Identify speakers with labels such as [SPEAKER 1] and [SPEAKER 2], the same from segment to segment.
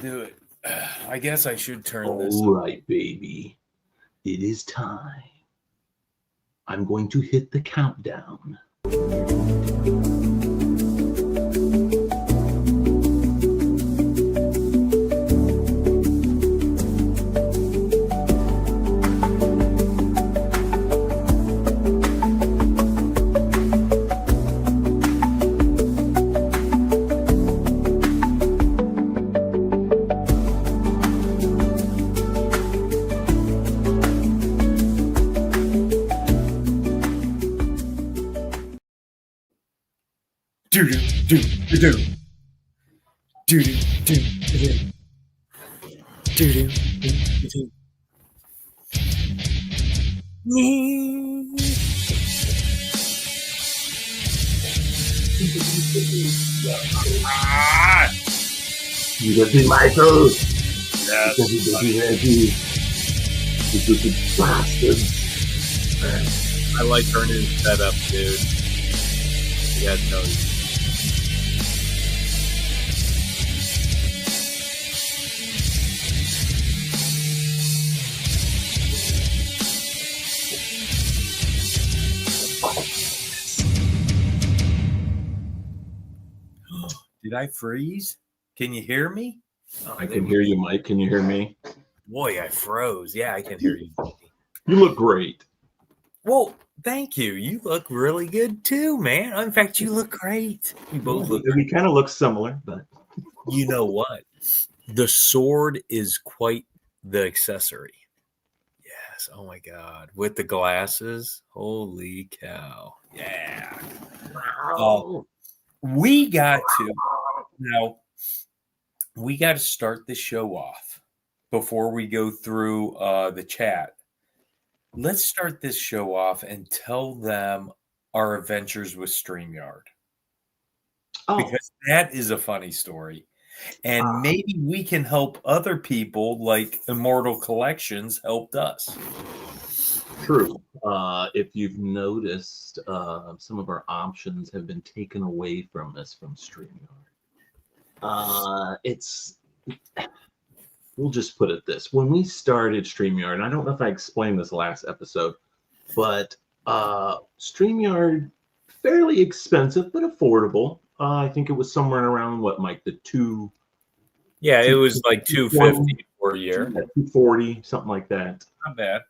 [SPEAKER 1] Do it. I guess I should turn this.
[SPEAKER 2] All right, baby. It is time. I'm going to hit the countdown.
[SPEAKER 1] Do do do do do do do do do do do.
[SPEAKER 2] You can see Michael.
[SPEAKER 1] Yes.
[SPEAKER 2] You can see Reggie. You can see bastards.
[SPEAKER 3] I like her new setup, dude. You gotta tell you.
[SPEAKER 1] Did I freeze? Can you hear me? Oh,
[SPEAKER 2] I can hear you, Mike. Can you hear me?
[SPEAKER 1] Boy, I froze. Yeah, I can hear you.
[SPEAKER 2] You look great.
[SPEAKER 1] Well, thank you. You look really good too, man. In fact, you look great. You both look.
[SPEAKER 2] We kind of look similar, but
[SPEAKER 1] You know what? The sword is quite the accessory. Yes. Oh my God. With the glasses. Holy cow. Yeah. We got to start the show off before we go through the chat. Let's start this show off and tell them our adventures with StreamYard. Because that is a funny story. And maybe we can help other people like Immortal Collections helped us.
[SPEAKER 2] True. If you've noticed, some of our options have been taken away from us from StreamYard. We'll just put it this. When we started StreamYard, and I don't know if I explained this last episode, but StreamYard, fairly expensive, but affordable. I think it was somewhere around what, Mike, the two.
[SPEAKER 1] Yeah, it was like $250 for a year.
[SPEAKER 2] $240, something like that.
[SPEAKER 1] Not bad.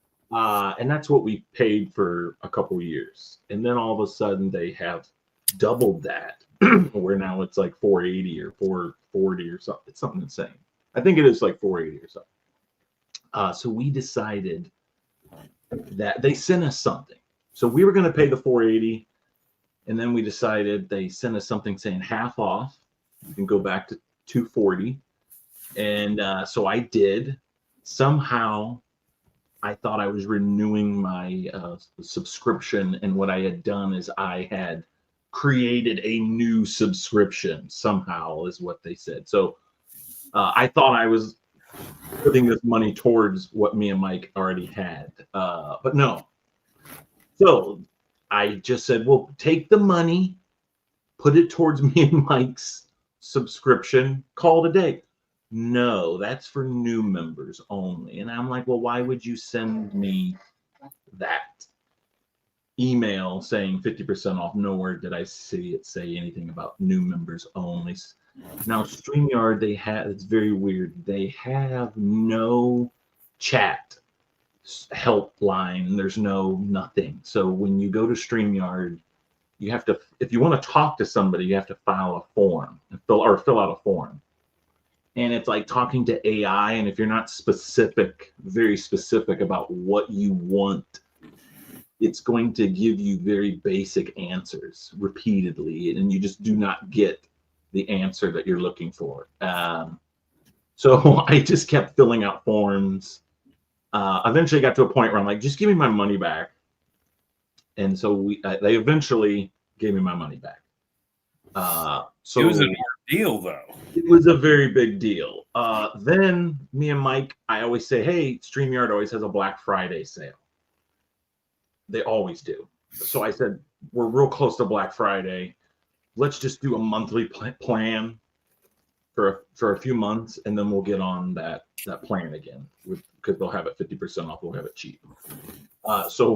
[SPEAKER 2] And that's what we paid for a couple of years. And then all of a sudden they have doubled that, where now it's like $480 or $440 or something. It's something insane. I think it is like $480 or something. So we decided that they sent us something. So we were going to pay the $480, and then we decided they sent us something saying half off. You can go back to $240. And so I did. Somehow I thought I was renewing my subscription, and what I had done is I had created a new subscription somehow, is what they said. So I thought I was putting this money towards what me and Mike already had, but no. So I just said, well, take the money, put it towards me and Mike's subscription, call it a day. No, that's for new members only. And I'm like, well, why would you send me that email saying 50% off? Nowhere did I see it say anything about new members only. Now, StreamYard, it's very weird. They have no chat helpline. There's no nothing. So when you go to StreamYard, you have to, if you want to talk to somebody, you have to file a form, fill out a form. And it's like talking to AI. And if you're not very specific about what you want, it's going to give you very basic answers repeatedly. And you just do not get the answer that you're looking for. So I just kept filling out forms. Eventually got to a point where I'm like, just give me my money back. And so they eventually gave me my money back. So
[SPEAKER 1] it was an ordeal, though.
[SPEAKER 2] It was a very big deal. Then me and Mike, I always say, hey, StreamYard always has a Black Friday sale. They always do. So I said, we're real close to Black Friday. Let's just do a monthly plan for a few months, and then we'll get on that plan again because they'll have it 50% off. We'll have it cheap. So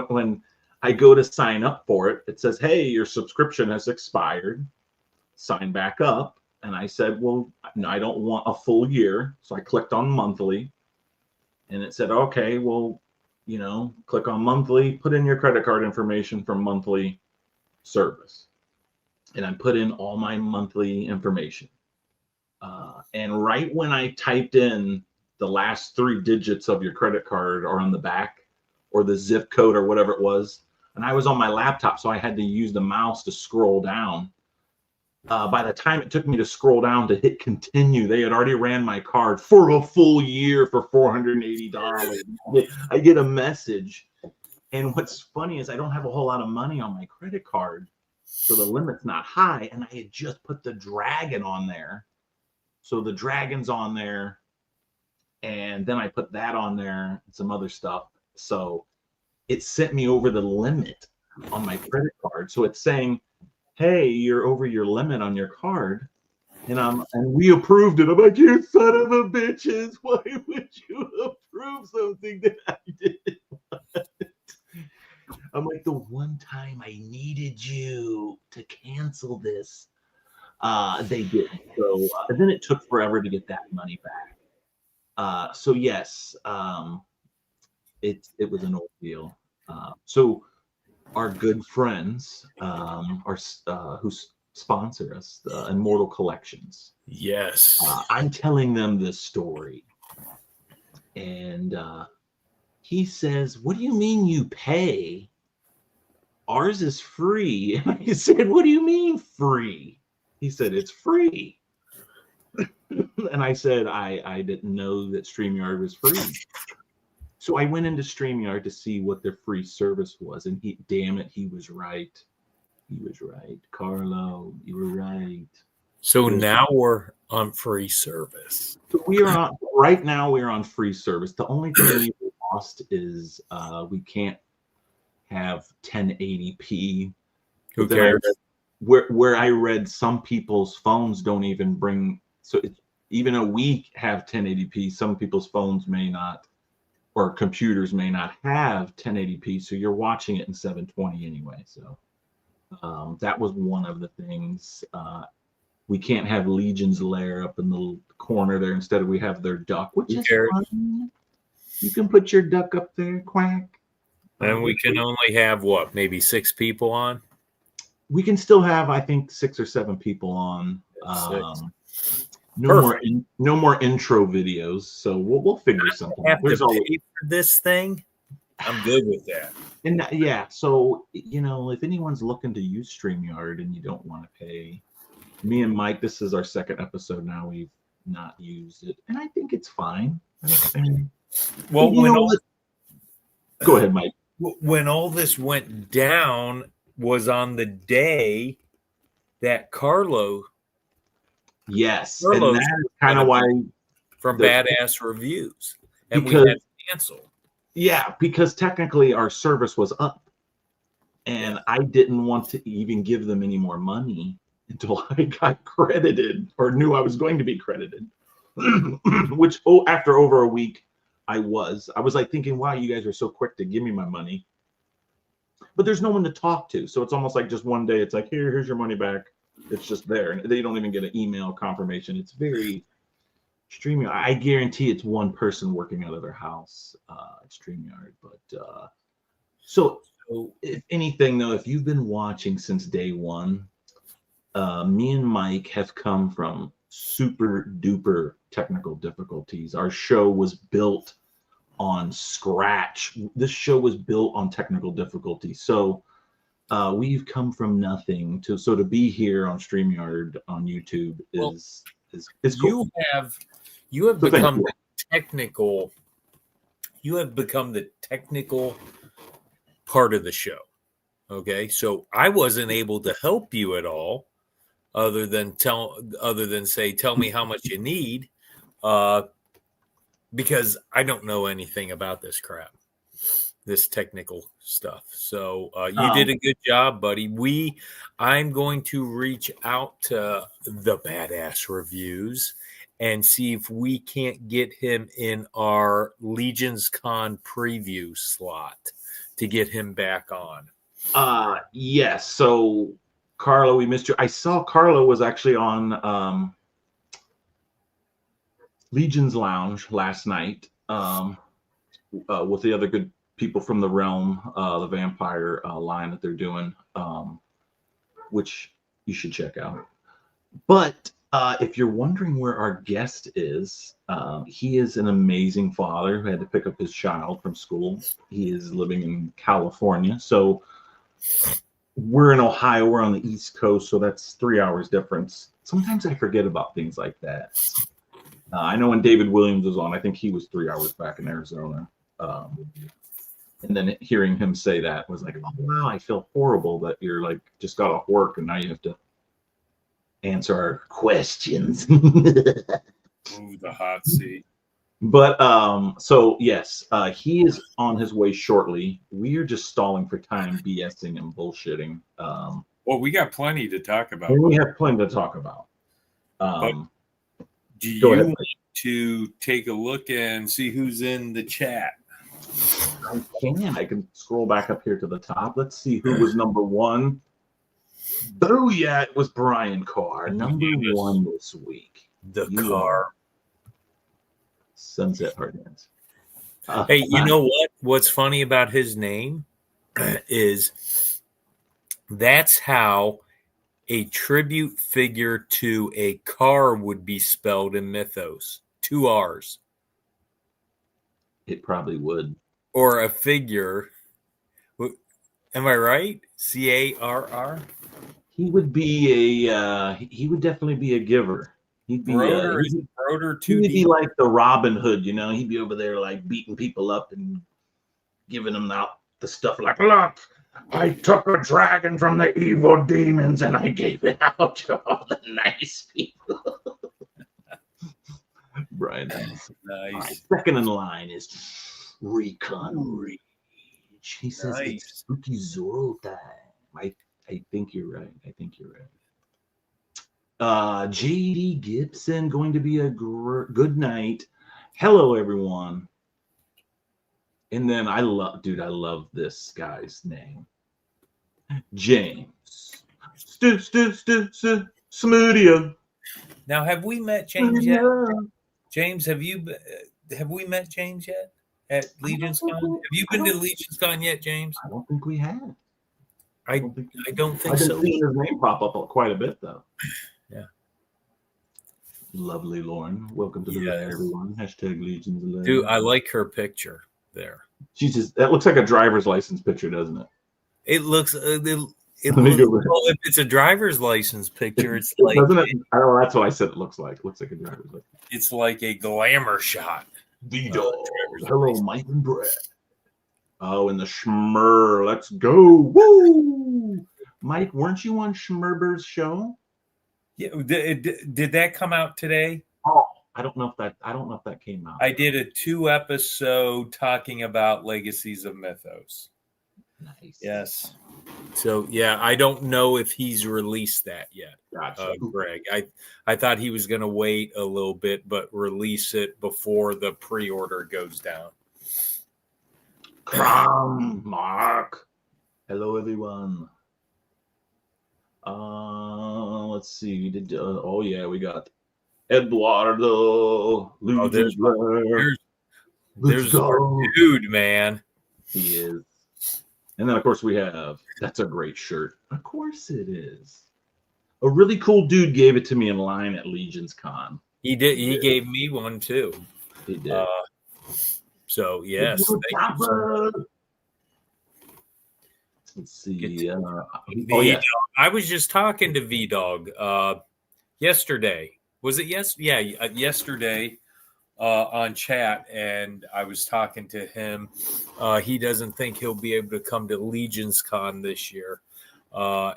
[SPEAKER 2] when I go to sign up for it, it says, "Hey, your subscription has expired. Sign back up." And I said, "Well, I don't want a full year." So I clicked on monthly, and it said, "Okay, well, click on monthly, put in your credit card information for monthly service." And I put in all my monthly information. And right when I typed in the last 3 digits of your credit card or on the back or the zip code or whatever it was, and I was on my laptop, so I had to use the mouse to scroll down. By the time it took me to scroll down to hit continue, they had already ran my card for a full year for $480. I get a message. And what's funny is I don't have a whole lot of money on my credit card, so the limit's not high. And I had just put the Dragon on there. So the Dragon's on there. And then I put that on there and some other stuff. So it sent me over the limit on my credit card. So it's saying, "Hey, you're over your limit on your card." And we approved it. I'm like, "You son of a bitches. Why would you approve something that I didn't want?" I'm like, "The one time I needed you to cancel this, they didn't." So and then it took forever to get that money back. So yes, it was an ordeal. So our good friends who sponsor us, Immortal Collections.
[SPEAKER 1] Yes.
[SPEAKER 2] I'm telling them this story, and he says, "What do you mean you pay? Ours is free." And I said, "What do you mean free?" He said, "It's free." And I said, I didn't know that StreamYard was free. So I went into StreamYard to see what their free service was, and he was right. He was right. Carlo, you were right.
[SPEAKER 1] So now we're on free service.
[SPEAKER 2] So right now we're on free service. The only thing we lost is we can't have 1080p.
[SPEAKER 1] Who cares?
[SPEAKER 2] Where I read some people's phones don't even bring, so even though we have 1080p, some people's phones may not, or computers may not have 1080p, so you're watching it in 720 anyway. So that was one of the things. We can't have Legion's Lair up in the corner there. Instead, we have their duck, which is fun. You can put your duck up there, quack.
[SPEAKER 1] And we can only have maybe 6 people on?
[SPEAKER 2] We can still have, I think, 6 or 7 people on. No more intro videos, so we'll figure something out.
[SPEAKER 1] There's pay for this thing. I'm good with that.
[SPEAKER 2] And so if anyone's looking to use StreamYard and you don't want to pay, me and Mike, this is our 2nd episode now. We've not used it, and I think it's fine.
[SPEAKER 1] Well,
[SPEAKER 2] go ahead, Mike.
[SPEAKER 1] When all this went down was on the day that Carlo.
[SPEAKER 2] Yes, and that is kind of why
[SPEAKER 1] from Badass Reviews, and we had to cancel.
[SPEAKER 2] Yeah, because technically our service was up, and I didn't want to even give them any more money until I got credited or knew I was going to be credited. Which after over a week, I was like thinking, wow, you guys are so quick to give me my money, but there's no one to talk to, so it's almost like just one day it's like, here's your money back. It's just there, and they don't even get an email confirmation. It's very StreamYard. I guarantee it's one person working out of their house at StreamYard. But so if anything, though, if you've been watching since day one, me and Mike have come from super duper technical difficulties. Our show was built on scratch. This show was built on technical difficulty. So we've come from nothing to be here on StreamYard on YouTube is cool. You have become the technical. You have become the technical part of the show. Okay, so I wasn't able to help you at all, other than say, tell me how much you need, because I don't know anything about this crap.
[SPEAKER 1] this technical stuff. So you did a good job, buddy. I'm going to reach out to the Badass Reviews and see if we can't get him in our Legions Con preview slot to get him back on.
[SPEAKER 2] Yes. So Carlo, we missed you. I saw Carlo was actually on Legion's Lounge last night with the other good people from the Realm, the vampire line that they're doing, which you should check out. But if you're wondering where our guest is, he is an amazing father who had to pick up his child from school. He is living in California. So we're in Ohio. We're on the East Coast. So that's 3 hours difference. Sometimes I forget about things like that. I know when David Williams was on, I think he was 3 hours back in Arizona. And then hearing him say that was like, oh, wow, I feel horrible that you're like just got off work and now you have to answer our questions.
[SPEAKER 1] Ooh, the hot seat.
[SPEAKER 2] But so yes, he is on his way shortly. We are just stalling for time, BSing and bullshitting.
[SPEAKER 1] Well, we got plenty to talk about.
[SPEAKER 2] We have plenty to talk about.
[SPEAKER 1] Do you want to take a look and see who's in the chat?
[SPEAKER 2] I can scroll back up here to the top. Let's see who was number one. Booyah, it was Brian Carr, number one this week.
[SPEAKER 1] The Carr.
[SPEAKER 2] Sunset Hardness.
[SPEAKER 1] Hey, you know what? What's funny about his name is that's how a tribute figure to a car would be spelled in Mythos. 2 R's.
[SPEAKER 2] It probably would.
[SPEAKER 1] Or a figure. Am I right? Carr?
[SPEAKER 2] He would be he would definitely be a giver. He'd be
[SPEAKER 1] Broder
[SPEAKER 2] he would be like the Robin Hood, you know. He'd be over there like beating people up and giving them out the stuff like, look, I took a dragon from the evil demons and I gave it out to all the nice people. Brian, nice. Right, second in line is Recon Rage. He says it's spooky Zorro time. I think you're right. JD Gibson, going to be a good night. Hello, everyone. And then I love this guy's name. James. Smudio.
[SPEAKER 1] Now, have we met James yet? James, have we met James yet at Legion's Con? Have you been to Legion's Con yet, James?
[SPEAKER 2] I don't think we have.
[SPEAKER 1] I don't think
[SPEAKER 2] I've
[SPEAKER 1] so.
[SPEAKER 2] been seeing his name pop up quite a bit, though.
[SPEAKER 1] Yeah.
[SPEAKER 2] Lovely Lauren. Welcome to the live, everyone. Hashtag Legion's Alive.
[SPEAKER 1] Dude, I like her picture there.
[SPEAKER 2] That looks like a driver's license picture, doesn't it?
[SPEAKER 1] It looks well, if it's a driver's license picture, it's like
[SPEAKER 2] doesn't it? Oh, that's what I said it looks like. It looks like a driver's license.
[SPEAKER 1] It's like a glamour shot.
[SPEAKER 2] V-Dog. Hello, Mike and Brett. Oh, and the Schmur. Let's go. Woo! Mike, weren't you on Schmerber's show?
[SPEAKER 1] Yeah, did that come out today?
[SPEAKER 2] Oh, I don't know if that came out.
[SPEAKER 1] I did a 2-episode talking about Legacies of Mythos.
[SPEAKER 2] Nice.
[SPEAKER 1] Yes. So yeah, I don't know if he's released that yet.
[SPEAKER 2] Gotcha.
[SPEAKER 1] Greg. I thought he was going to wait a little bit, but release it before the pre-order goes down.
[SPEAKER 2] Mark. Hello, everyone. Let's see. We got Eduardo.
[SPEAKER 1] There's our dude, man.
[SPEAKER 2] He is. And then, of course, we have, that's a great shirt. Of course it is. A really cool dude gave it to me in line at Legion's Con.
[SPEAKER 1] He did. He gave me one, too.
[SPEAKER 2] He did.
[SPEAKER 1] So, yes.
[SPEAKER 2] Let's see.
[SPEAKER 1] I was just talking to V-Dog yesterday. Was it yesterday? Yeah, yesterday on chat, and I was talking to him. He doesn't think he'll be able to come to Legion's Con this year.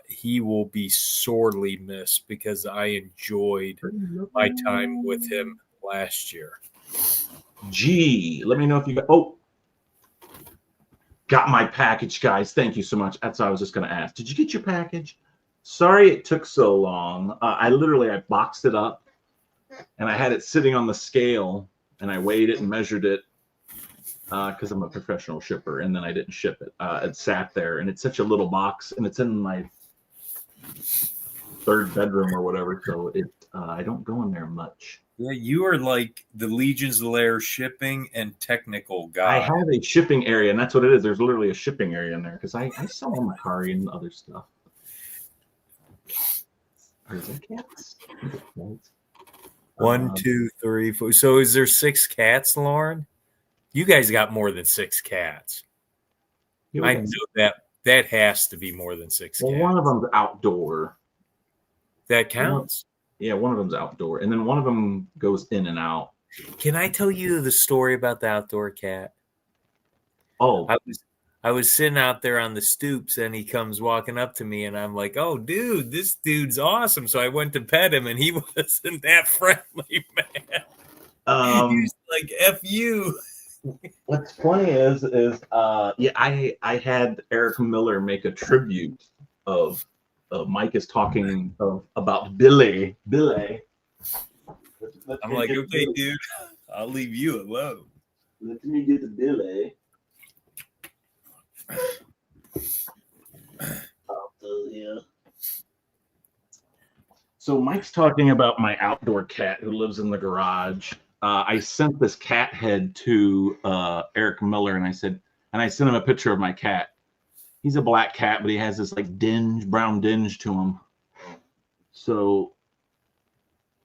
[SPEAKER 1] He will be sorely missed because I enjoyed my time with him last year.
[SPEAKER 2] Let me know if you got. Oh, Got my package, guys. Thank you so much. That's what I was just going to ask. Did you get your package? Sorry it took so long. I boxed it up and I had it sitting on the scale and I weighed it and measured it because I'm a professional shipper, and then I didn't ship it. It sat there, and it's such a little box, and it's in my third bedroom or whatever, so I don't go in there much.
[SPEAKER 1] Yeah, you are like the Legion's Lair shipping and technical guy.
[SPEAKER 2] I have a shipping area, and that's what it is. There's literally a shipping area in there because I sell on Macari and other stuff. Or is that cats?
[SPEAKER 1] One, 2, 3, 4. So is there 6 cats, Lauren? You guys got more than 6 cats. I know that has to be more than 6
[SPEAKER 2] Well,
[SPEAKER 1] cats.
[SPEAKER 2] one of them's outdoor.
[SPEAKER 1] That counts.
[SPEAKER 2] Yeah, one of them's outdoor, and then one of them goes in and out.
[SPEAKER 1] Can I tell you the story about the outdoor cat?
[SPEAKER 2] Oh,
[SPEAKER 1] I was sitting out there on the stoops, and he comes walking up to me, and I'm like, "Oh, dude, this dude's awesome!" So I went to pet him, and he wasn't that friendly, man. He was like, "F you."
[SPEAKER 2] What's funny is I had Eric Miller make a tribute of Mike is talking about Billy.
[SPEAKER 1] I'm like, okay, dude, I'll leave you alone.
[SPEAKER 2] Let me get the Billy. So Mike's talking about my outdoor cat who lives in the garage. I sent this cat head to Eric Miller, and I sent him a picture of my cat. He's a black cat, but he has this like brown dinge to him. So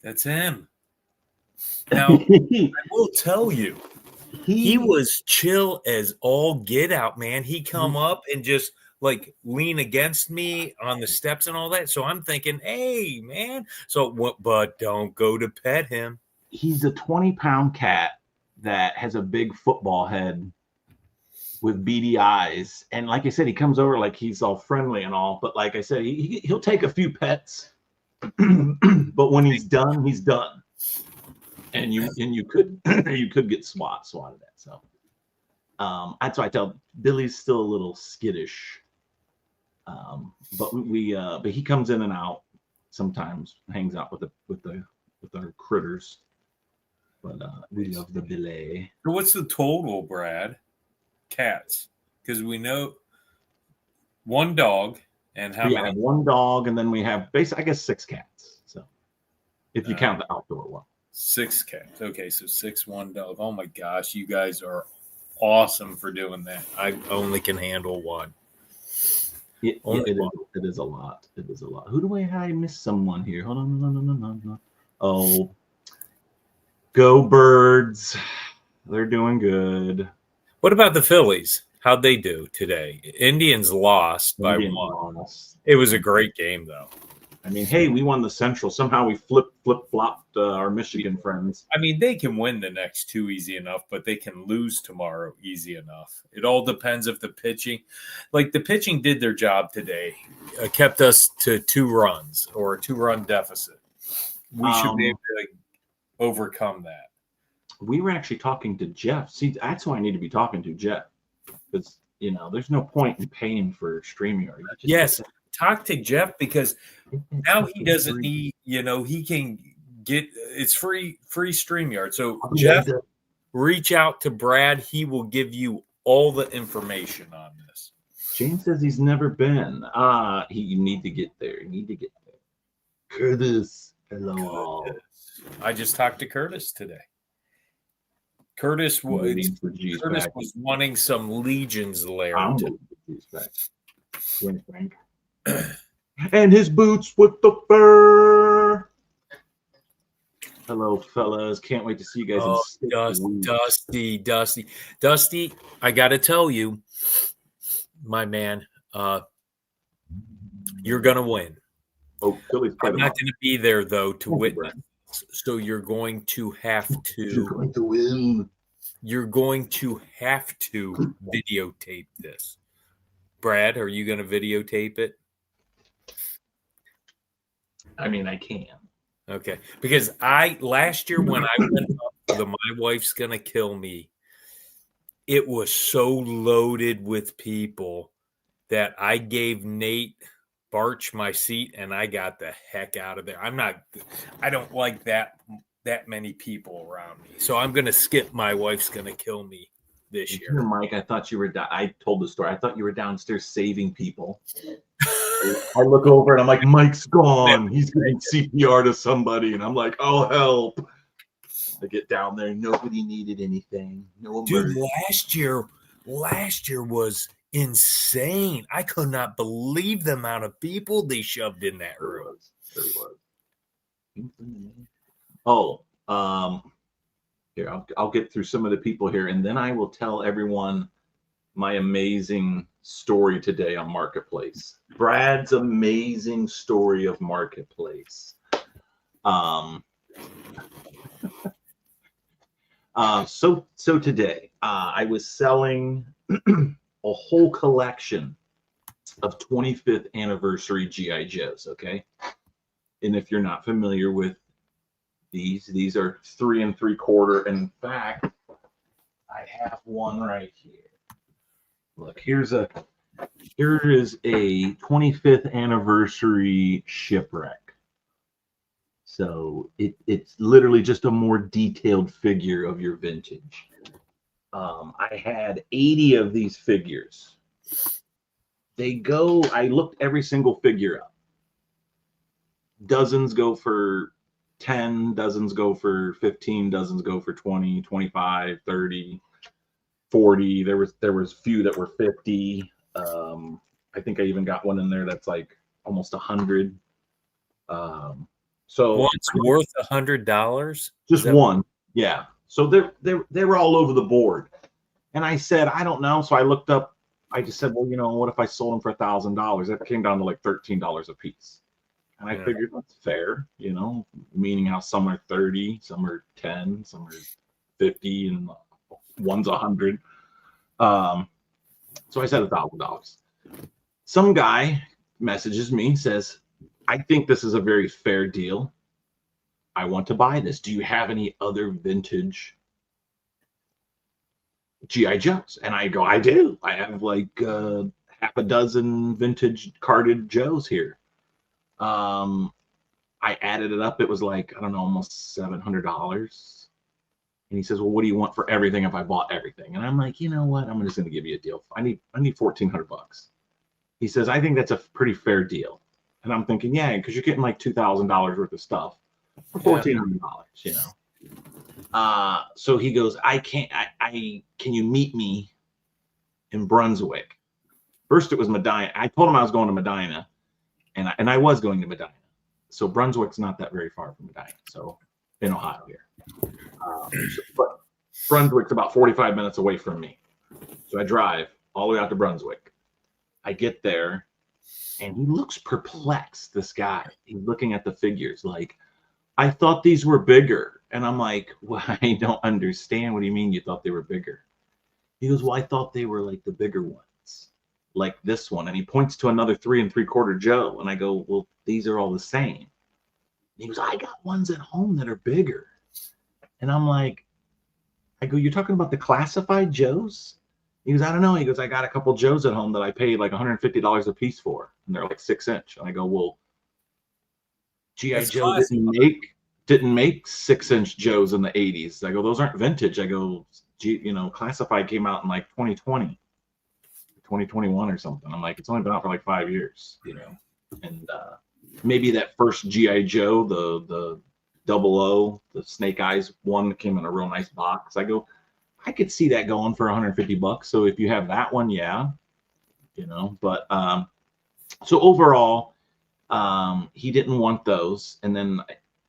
[SPEAKER 1] that's him. Now, I will tell you, he was chill as all get out, man. He come up and just like lean against me on the steps and all that. So I'm thinking, hey, man. But don't go to pet him.
[SPEAKER 2] He's a 20-pound cat that has a big football head with beady eyes. And like I said, he comes over like he's all friendly and all. But like I said, he'll take a few pets. But when he's done, he's done. And you could get swatted at. So that's why I tell Billy's still a little skittish. But he comes in and out sometimes, hangs out with our critters. But we love the Billy.
[SPEAKER 1] So what's the total, Brad? Cats, because we know one dog and how many?
[SPEAKER 2] One dog, and then we have basically, I guess, 6 cats. So if you count the outdoor one.
[SPEAKER 1] 6 cats. Okay, so 6, 1 dog. Oh my gosh, you guys are awesome for doing that. I only can handle one.
[SPEAKER 2] It is a lot. It is a lot. Who do I miss someone here? Hold on. No. Oh, go Birds. They're doing good.
[SPEAKER 1] What about the Phillies? How'd they do today? Indians lost by 1. It was a great game, though.
[SPEAKER 2] I mean, hey, we won the Central. Somehow we flip-flopped our Michigan friends.
[SPEAKER 1] I mean, they can win the next 2 easy enough, but they can lose tomorrow easy enough. It all depends if the pitching did their job today, kept us to 2 runs or a 2-run deficit. We should be able to overcome that.
[SPEAKER 2] We were actually talking to Jeff. See, that's who I need to be talking to, Jeff, because there's no point in paying for StreamYard.
[SPEAKER 1] Yes, talk to Jeff, because now he doesn't need. He can get it's free StreamYard. So Jeff, reach out to Brad. He will give you all the information on this.
[SPEAKER 2] James says he's never been. You need to get there. Curtis, hello.
[SPEAKER 1] I just talked to Curtis today. Curtis was wanting some Legion's Lair.
[SPEAKER 2] And his boots with the fur. Hello, fellas. Can't wait to see you guys.
[SPEAKER 1] Dusty. I got to tell you, my man, you're going to win.
[SPEAKER 2] Oh,
[SPEAKER 1] I'm not going to be there, though, to witness. So you're going to have to.
[SPEAKER 2] You're going to win.
[SPEAKER 1] You're going to have to videotape this. Brad, are you going to videotape it?
[SPEAKER 2] I mean, I can.
[SPEAKER 1] Okay. Because last year when I went up to the My Wife's Gonna Kill Me, it was so loaded with people that I gave Nate Barch my seat and I got the heck out of there. I don't like that many people around me. So I'm going to skip. My wife's going to kill me this
[SPEAKER 2] Here,
[SPEAKER 1] year.
[SPEAKER 2] Mike, I thought you were. I told the story. I thought you were downstairs saving people. I look over and I'm like, Mike's gone. He's getting CPR to somebody, and I'm like, oh help! I get down there. Nobody needed anything. No
[SPEAKER 1] Dude,
[SPEAKER 2] emergency.
[SPEAKER 1] last year was insane. I could not believe the amount of people they shoved in that room.
[SPEAKER 2] There was. Here, I'll get through some of the people here, and then I will tell everyone my amazing story today on Marketplace. Brad's amazing story of Marketplace. So today I was selling a whole collection of 25th anniversary GI Joes. Okay, and if you're not familiar with these are 3 3/4. In fact, I have one right here. Look, here is a 25th anniversary shipwreck. So it's literally just a more detailed figure of your vintage. I had 80 of these figures. I looked every single figure up. Dozens go for 10, dozens go for 15, dozens go for 20, 25, 30, 40. There was few that were 50. I think I even got one in there that's like almost 100. So
[SPEAKER 1] One's worth $100.
[SPEAKER 2] Just one, yeah. So they were all over the board, and I said, I don't know. So I looked up. I just said, well, what if I sold them for $1,000? That came down to like $13 a piece. And I figured that's fair, meaning how some are 30, some are 10, some are 50, and one's 100. So I said $1,000. Some guy messages me, says, I think this is a very fair deal. I want to buy this. Do you have any other vintage GI Joes? And I go, I do. I have like half a dozen vintage carded Joes here. I added it up. It was like, I don't know, almost $700. And he says, well, what do you want for everything if I bought everything? And I'm like, you know what? I'm just going to give you a deal. I need $1,400. He says, I think that's a pretty fair deal. And I'm thinking, yeah, because you're getting like $2,000 worth of stuff for $1,400, So he goes, can you meet me in Brunswick? First it was Medina. I told him I was going to Medina. And I was going to Medina. So Brunswick's not that very far from Medina. So in Ohio here. But Brunswick's about 45 minutes away from me. So I drive all the way out to Brunswick. I get there and he looks perplexed, this guy. He's looking at the figures like, I thought these were bigger. And I'm like, well, I don't understand. What do you mean you thought they were bigger? He goes, well, I thought they were like the bigger ones. Like this one, and he points to another 3 3/4 Joe, and I go, well, these are all the same. And he goes, I got ones at home that are bigger. And I'm like, I go, you're talking about the classified Joes? He goes, I don't know. He goes, I got a couple Joes at home that I paid like $150 a piece for, and they're like 6-inch. And I go, well, GI Joe didn't make 6-inch Joes in the 80s. I go, those aren't vintage. I go, classified came out in like 2020. 2021 or something. I'm like, it's only been out for like 5 years, and maybe that first GI Joe, the 00, the Snake Eyes one came in a real nice box. I go, I could see that going for $150. So if you have that one, yeah, but so overall, he didn't want those, and then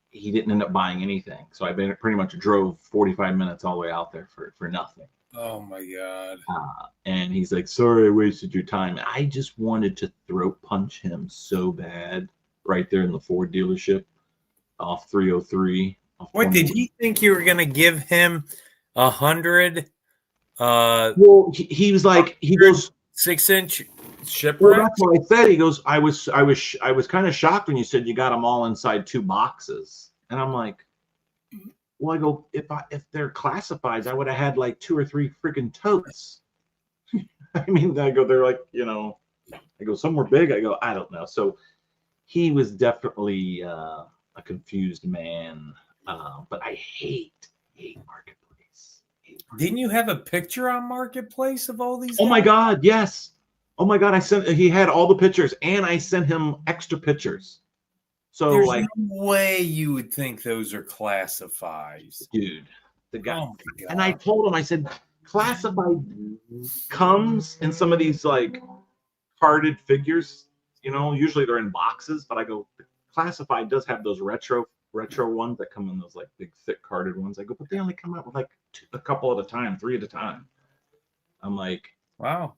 [SPEAKER 2] he didn't end up buying anything. So I pretty much drove 45 minutes all the way out there for nothing.
[SPEAKER 1] Oh my God.
[SPEAKER 2] And he's like, sorry, I wasted your time. I just wanted to throat punch him so bad right there in the Ford dealership off 303.
[SPEAKER 1] What, did he think you were going to give him 100?
[SPEAKER 2] Well, he was like, he goes,
[SPEAKER 1] 6-inch shipwreck?
[SPEAKER 2] Well, that's what I said. He goes, I was kind of shocked when you said you got them all inside 2 boxes. And I'm like, Well, I go, if they're classifieds, I would have had like 2 or 3 freaking totes. I mean, I go, they're like, I go, some were big. I go, I don't know. So he was definitely a confused man. But I hate Marketplace.
[SPEAKER 1] Didn't you have a picture on Marketplace of all these?
[SPEAKER 2] Oh my
[SPEAKER 1] guys?
[SPEAKER 2] God, yes. Oh my God, he had all the pictures, and I sent him extra pictures. So
[SPEAKER 1] There's
[SPEAKER 2] like,
[SPEAKER 1] no way you would think those are classifieds.
[SPEAKER 2] dude, the guy.
[SPEAKER 1] Oh my God.
[SPEAKER 2] And I told him, I said, classified comes in some of these like carded figures. Usually they're in boxes, but I go, classified does have those retro ones that come in those like big thick carded ones. I go, but they only come out with like a couple at a time, 3 at a time. I'm like,
[SPEAKER 1] wow.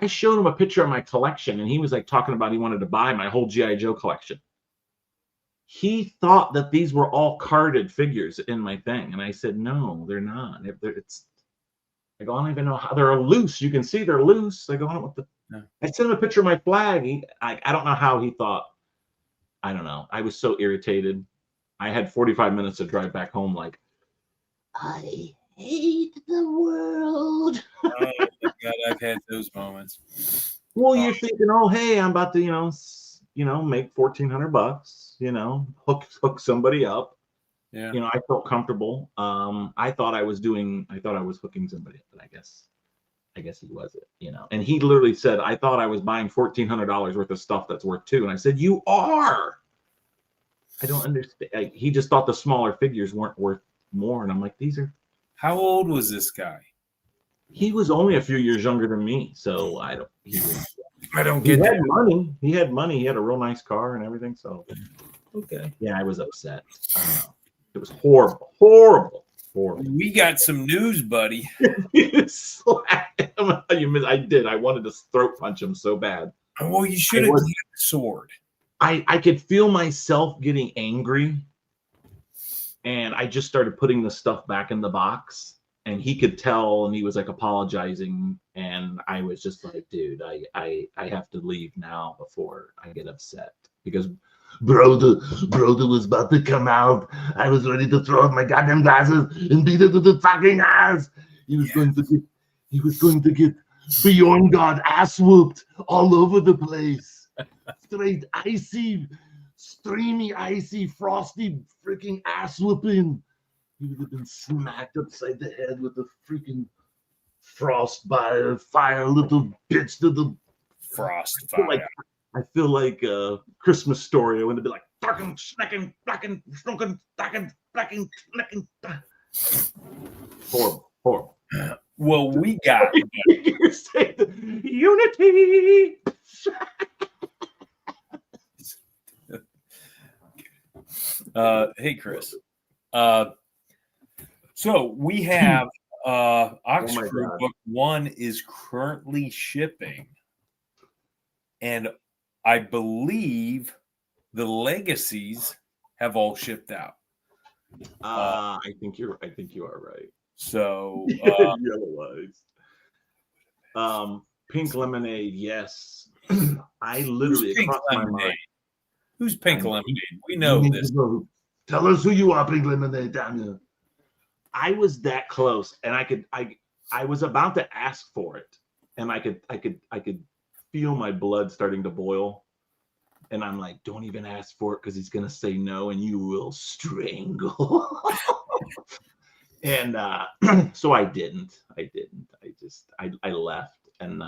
[SPEAKER 2] I showed him a picture of my collection, and he was like talking about he wanted to buy my whole G.I. Joe collection. He thought that these were all carded figures in my thing, and I said, no, they're not. I go, I don't even know how they're loose. You can see they're loose. I go, I don't know what the.
[SPEAKER 1] No.
[SPEAKER 2] I sent him a picture of my flag. I don't know how he thought. I don't know. I was so irritated. I had 45 minutes to drive back home. Like, I hate the world.
[SPEAKER 1] Oh my God, I've had those moments.
[SPEAKER 2] Well, you're thinking, oh, hey, I'm about to, make $1,400. Hook somebody up.
[SPEAKER 1] Yeah.
[SPEAKER 2] I felt comfortable. I thought I was hooking somebody up, but I guess he wasn't. And he literally said, I thought I was buying $1,400 worth of stuff that's worth $2,000. And I said, you are. I don't understand. He just thought the smaller figures weren't worth more, and I'm like, these are.
[SPEAKER 1] How old was this guy?
[SPEAKER 2] He was only a few years younger than me, so I don't. He
[SPEAKER 1] get
[SPEAKER 2] had
[SPEAKER 1] that.
[SPEAKER 2] money. He had money. He had a real nice car and everything. So,
[SPEAKER 1] Okay.
[SPEAKER 2] yeah, I was upset. It was horrible.
[SPEAKER 1] We got some news, buddy.
[SPEAKER 2] You slapped him. I did. I wanted to throat punch him so bad.
[SPEAKER 1] Well, you should have had the sword.
[SPEAKER 2] I could feel myself getting angry, and I just started putting the stuff back in the box, and he could tell, and he was like apologizing, and I was just like, dude, I have to leave now before I get upset, because brother was about to come out. I was ready to throw up my goddamn glasses and beat it to the fucking ass. He was going to get Beyond God ass whooped all over the place. Straight icy, streamy, icy, frosty freaking ass whooping. He would have been smacked upside the head with a freaking fire little bitch to the
[SPEAKER 1] Frost fire.
[SPEAKER 2] I feel like a Christmas Story. I want to be like, darken, snacking, blacking, smoking, darken, blacking, snacking. Horrible.
[SPEAKER 1] Well, we got
[SPEAKER 2] You say the unity.
[SPEAKER 1] hey, Chris. So we have Oxford Book 1 is currently shipping, and I believe the legacies have all shipped out.
[SPEAKER 2] I think you are right.
[SPEAKER 1] So
[SPEAKER 2] otherwise, Pink Lemonade, yes. I literally
[SPEAKER 1] Pink
[SPEAKER 2] crossed my
[SPEAKER 1] Lemonade?
[SPEAKER 2] mind.
[SPEAKER 1] Who's Pink Lemonade? We know this.
[SPEAKER 2] Tell us who you are, Pink Lemonade, Daniel. I was that close, and I was about to ask for it, and I could feel my blood starting to boil, and I'm like, don't even ask for it because he's gonna say no, and you will strangle. And so I didn't. I left, and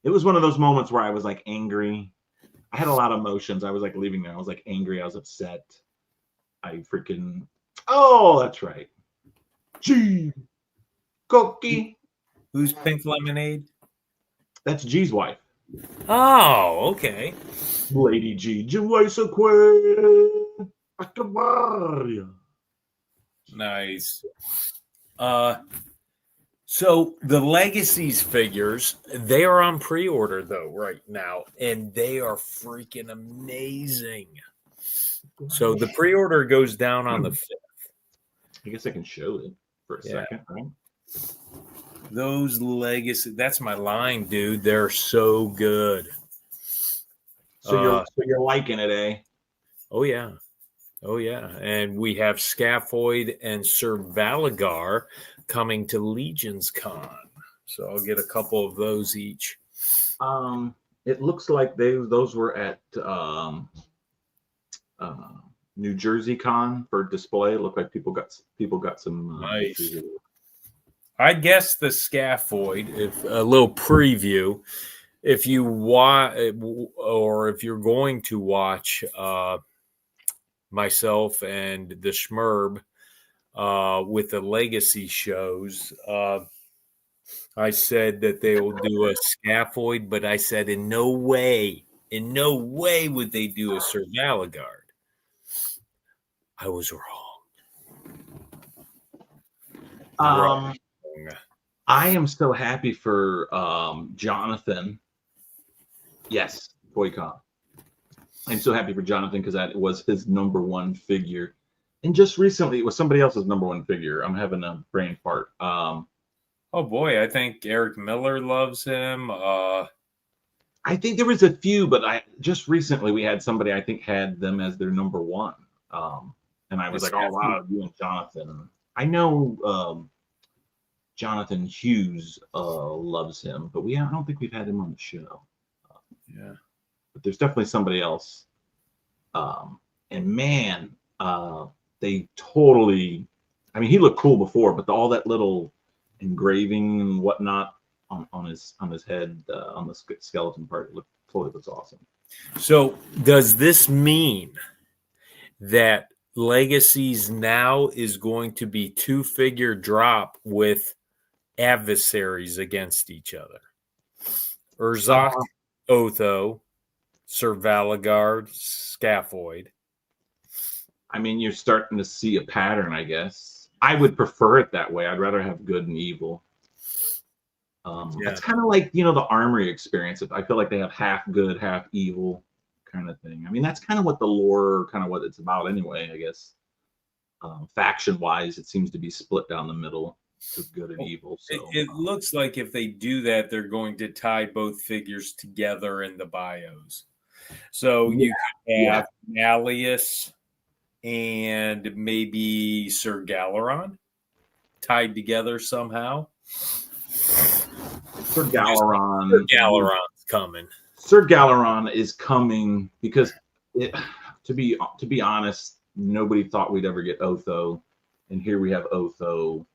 [SPEAKER 2] it was one of those moments where I was like angry. I had a lot of emotions. I was like leaving there. I was like angry. I was upset. Oh, that's right. G. Cookie.
[SPEAKER 1] Who's Pink Lemonade?
[SPEAKER 2] That's G's wife.
[SPEAKER 1] Oh, okay.
[SPEAKER 2] Lady G.
[SPEAKER 1] Nice. So the Legacies figures, they are on pre-order though right now, and they are freaking amazing. So the pre-order goes down on the 5th.
[SPEAKER 2] I guess I can show it for a second, right?
[SPEAKER 1] Those Legacy, that's my line, dude. They're so good.
[SPEAKER 2] So you're liking it, eh?
[SPEAKER 1] Oh yeah. Oh, yeah. And we have Scaphoid and Sir Valagar coming to Legion's Con. So I'll get a couple of those each.
[SPEAKER 2] It looks like those were at New Jersey Con for display. It looked like people got some
[SPEAKER 1] Nice. I guess the Scaphoid, if a little preview, if you watch or if you're going to watch myself and the Schmerb with the legacy shows, I said that they will do a Scaphoid, but I said in no way would they do a Sir Valagard. I was wrong.
[SPEAKER 2] I am so happy for Jonathan. Yes, Boycott. I'm so happy for Jonathan because that was his number one figure. And just recently, it was somebody else's number one figure. I'm having a brain fart.
[SPEAKER 1] Oh boy, I think Eric Miller loves him.
[SPEAKER 2] I think there was a few, but just recently we had somebody I think had them as their number one. And I was like, oh wow, you and Jonathan. I know Jonathan Hughes loves him, but I don't think we've had him on the show.
[SPEAKER 1] Yeah.
[SPEAKER 2] But there's definitely somebody else. And man, they totally, I mean, he looked cool before, but all that little engraving and whatnot on his head, on the skeleton part, it totally looks awesome.
[SPEAKER 1] So does this mean that Legacies now is going to be 2-figure drop with adversaries against each other? Urzak, Otho, Sir Valagard, Scaphoid.
[SPEAKER 2] I mean, you're starting to see a pattern, I guess. I would prefer it that way. I'd rather have good and evil. It's kind of like, the Armory experience. I feel like they have half good, half evil kind of thing. I mean, that's kind of what the lore, kind of what it's about anyway, I guess. Faction-wise, it seems to be split down the middle with good and evil. So
[SPEAKER 1] it looks like if they do that, they're going to tie both figures together in the bios. So you could have Malleus and maybe Sir Galeron tied together somehow.
[SPEAKER 2] Sir Galeron's
[SPEAKER 1] coming.
[SPEAKER 2] Sir Galeron is coming because, to be honest, nobody thought we'd ever get Otho, and here we have Otho.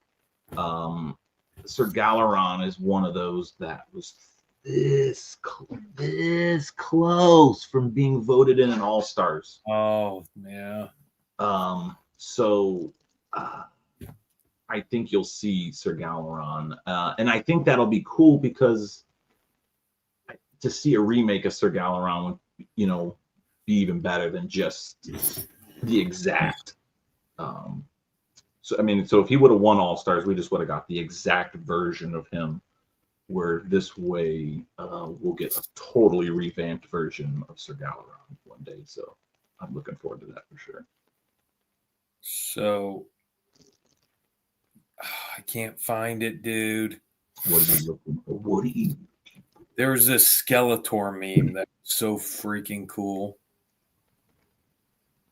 [SPEAKER 2] Sir Galeron is one of those that was this close from being voted in an All-Stars.
[SPEAKER 1] Oh, yeah.
[SPEAKER 2] So I think you'll see Sir Galeron, and I think that'll be cool because to see a remake of Sir Galeron would, be even better than just the exact. So if he would have won All-Stars, we just would have got the exact version of him. Where this way, we'll get a totally revamped version of Sir Galeron one day. So I'm looking forward to that for sure.
[SPEAKER 1] So I can't find it, dude.
[SPEAKER 2] What are you looking for?
[SPEAKER 1] There's this Skeletor meme that's so freaking cool,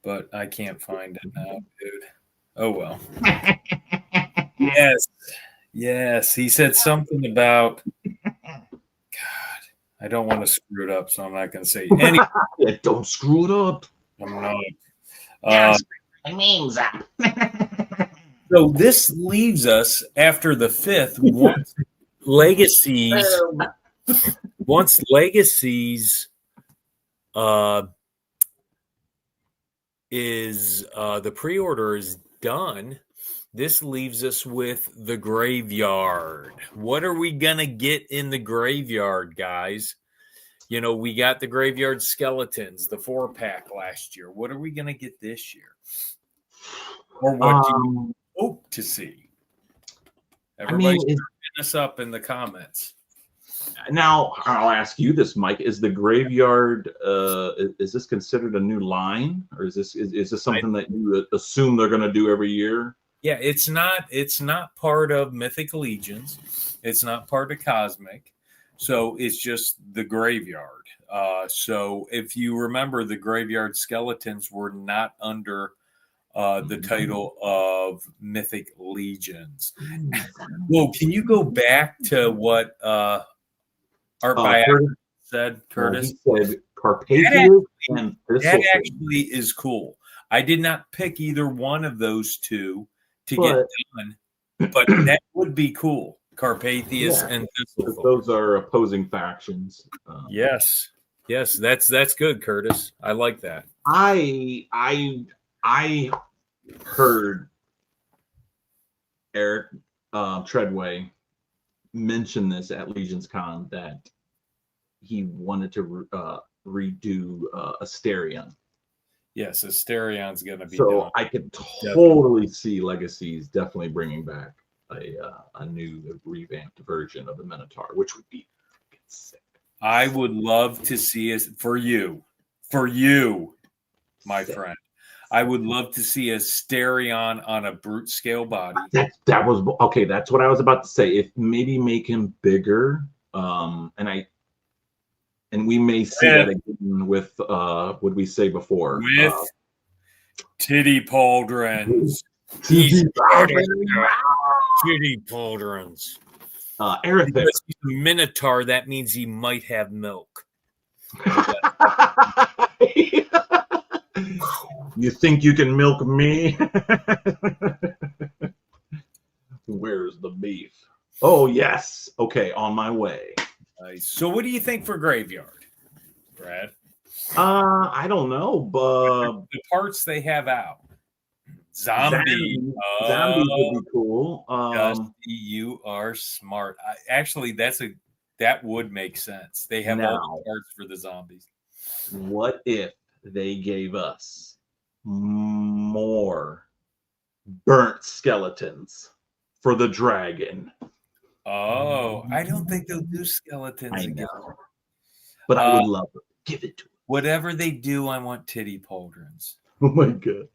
[SPEAKER 1] but I can't find it now, dude. Oh well. Yes. He said something about. God, I don't want to screw it up, so I'm not going to say anything.
[SPEAKER 2] Yeah, don't screw it up.
[SPEAKER 1] I'm not.
[SPEAKER 2] My name's up.
[SPEAKER 1] So this leaves us after the 5th. Once Legacies is the pre-order is done. This leaves us with the graveyard. What are we gonna get in the graveyard, guys? We got the graveyard skeletons, the 4-pack last year. What are we gonna get this year? Or what do you hope to see? Everybody's hitting us up in the comments.
[SPEAKER 2] Now, I'll ask you this, Mike. Is the graveyard, is this considered a new line? Or is this something that you assume they're going to do every year?
[SPEAKER 1] Yeah, it's not part of Mythic Legions. It's not part of Cosmic. So it's just the graveyard. So if you remember, the graveyard skeletons were not under the title of Mythic Legions. Well, can you go back to what Art by
[SPEAKER 2] Curtis,
[SPEAKER 1] said, Curtis?
[SPEAKER 2] he said Carpathia and
[SPEAKER 1] That
[SPEAKER 2] Thistlefoot.
[SPEAKER 1] actually is cool. I did not pick either one of those two to get done, but that would be cool. Carpathius and Thistlefoot.
[SPEAKER 2] Those are opposing factions.
[SPEAKER 1] Yes, that's good, Curtis. I like that.
[SPEAKER 2] I heard Eric Treadway mention this at Legions Con that he wanted to redo Asterion.
[SPEAKER 1] Yes, Asterion's going to be.
[SPEAKER 2] So I could totally see Legacies definitely bringing back a new revamped version of the Minotaur, which would be sick.
[SPEAKER 1] I would love to see us for you, my friend. I would love to see Asterion on a brute scale body.
[SPEAKER 2] That was okay. That's what I was about to say. If maybe make him bigger, and we may see that again with what we say before
[SPEAKER 1] with titty pauldrons.
[SPEAKER 2] Titty
[SPEAKER 1] pauldrons.
[SPEAKER 2] Aerithir.
[SPEAKER 1] Because he's a Minotaur, that means he might have milk.
[SPEAKER 2] You think you can milk me? Where's the beef? Oh, yes. Okay, on my way.
[SPEAKER 1] Nice. So what do you think for Graveyard, Brad?
[SPEAKER 2] I don't know, but
[SPEAKER 1] the parts they have out. Zombie.
[SPEAKER 2] Zombies would be cool.
[SPEAKER 1] Dusty, you are smart. Actually, that would make sense. They have all the parts for the zombies.
[SPEAKER 2] What if they gave us more burnt skeletons for the dragon?
[SPEAKER 1] Oh, I don't think they'll do skeletons
[SPEAKER 2] I
[SPEAKER 1] again.
[SPEAKER 2] know. But I would love it. Give it to them.
[SPEAKER 1] Whatever they do, I want titty pauldrons.
[SPEAKER 2] Oh my god.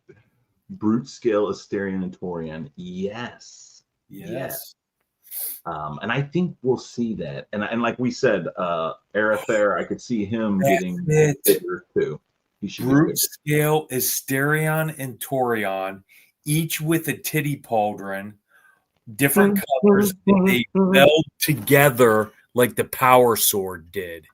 [SPEAKER 2] Brute scale Asterion and Torian. Yes. And I think we'll see that. And like we said, Aerithir, I could see him getting bigger too. He should
[SPEAKER 1] Brute scale Asterion and Torion, each with a titty pauldron, different colors, and they meld together like the Power Sword did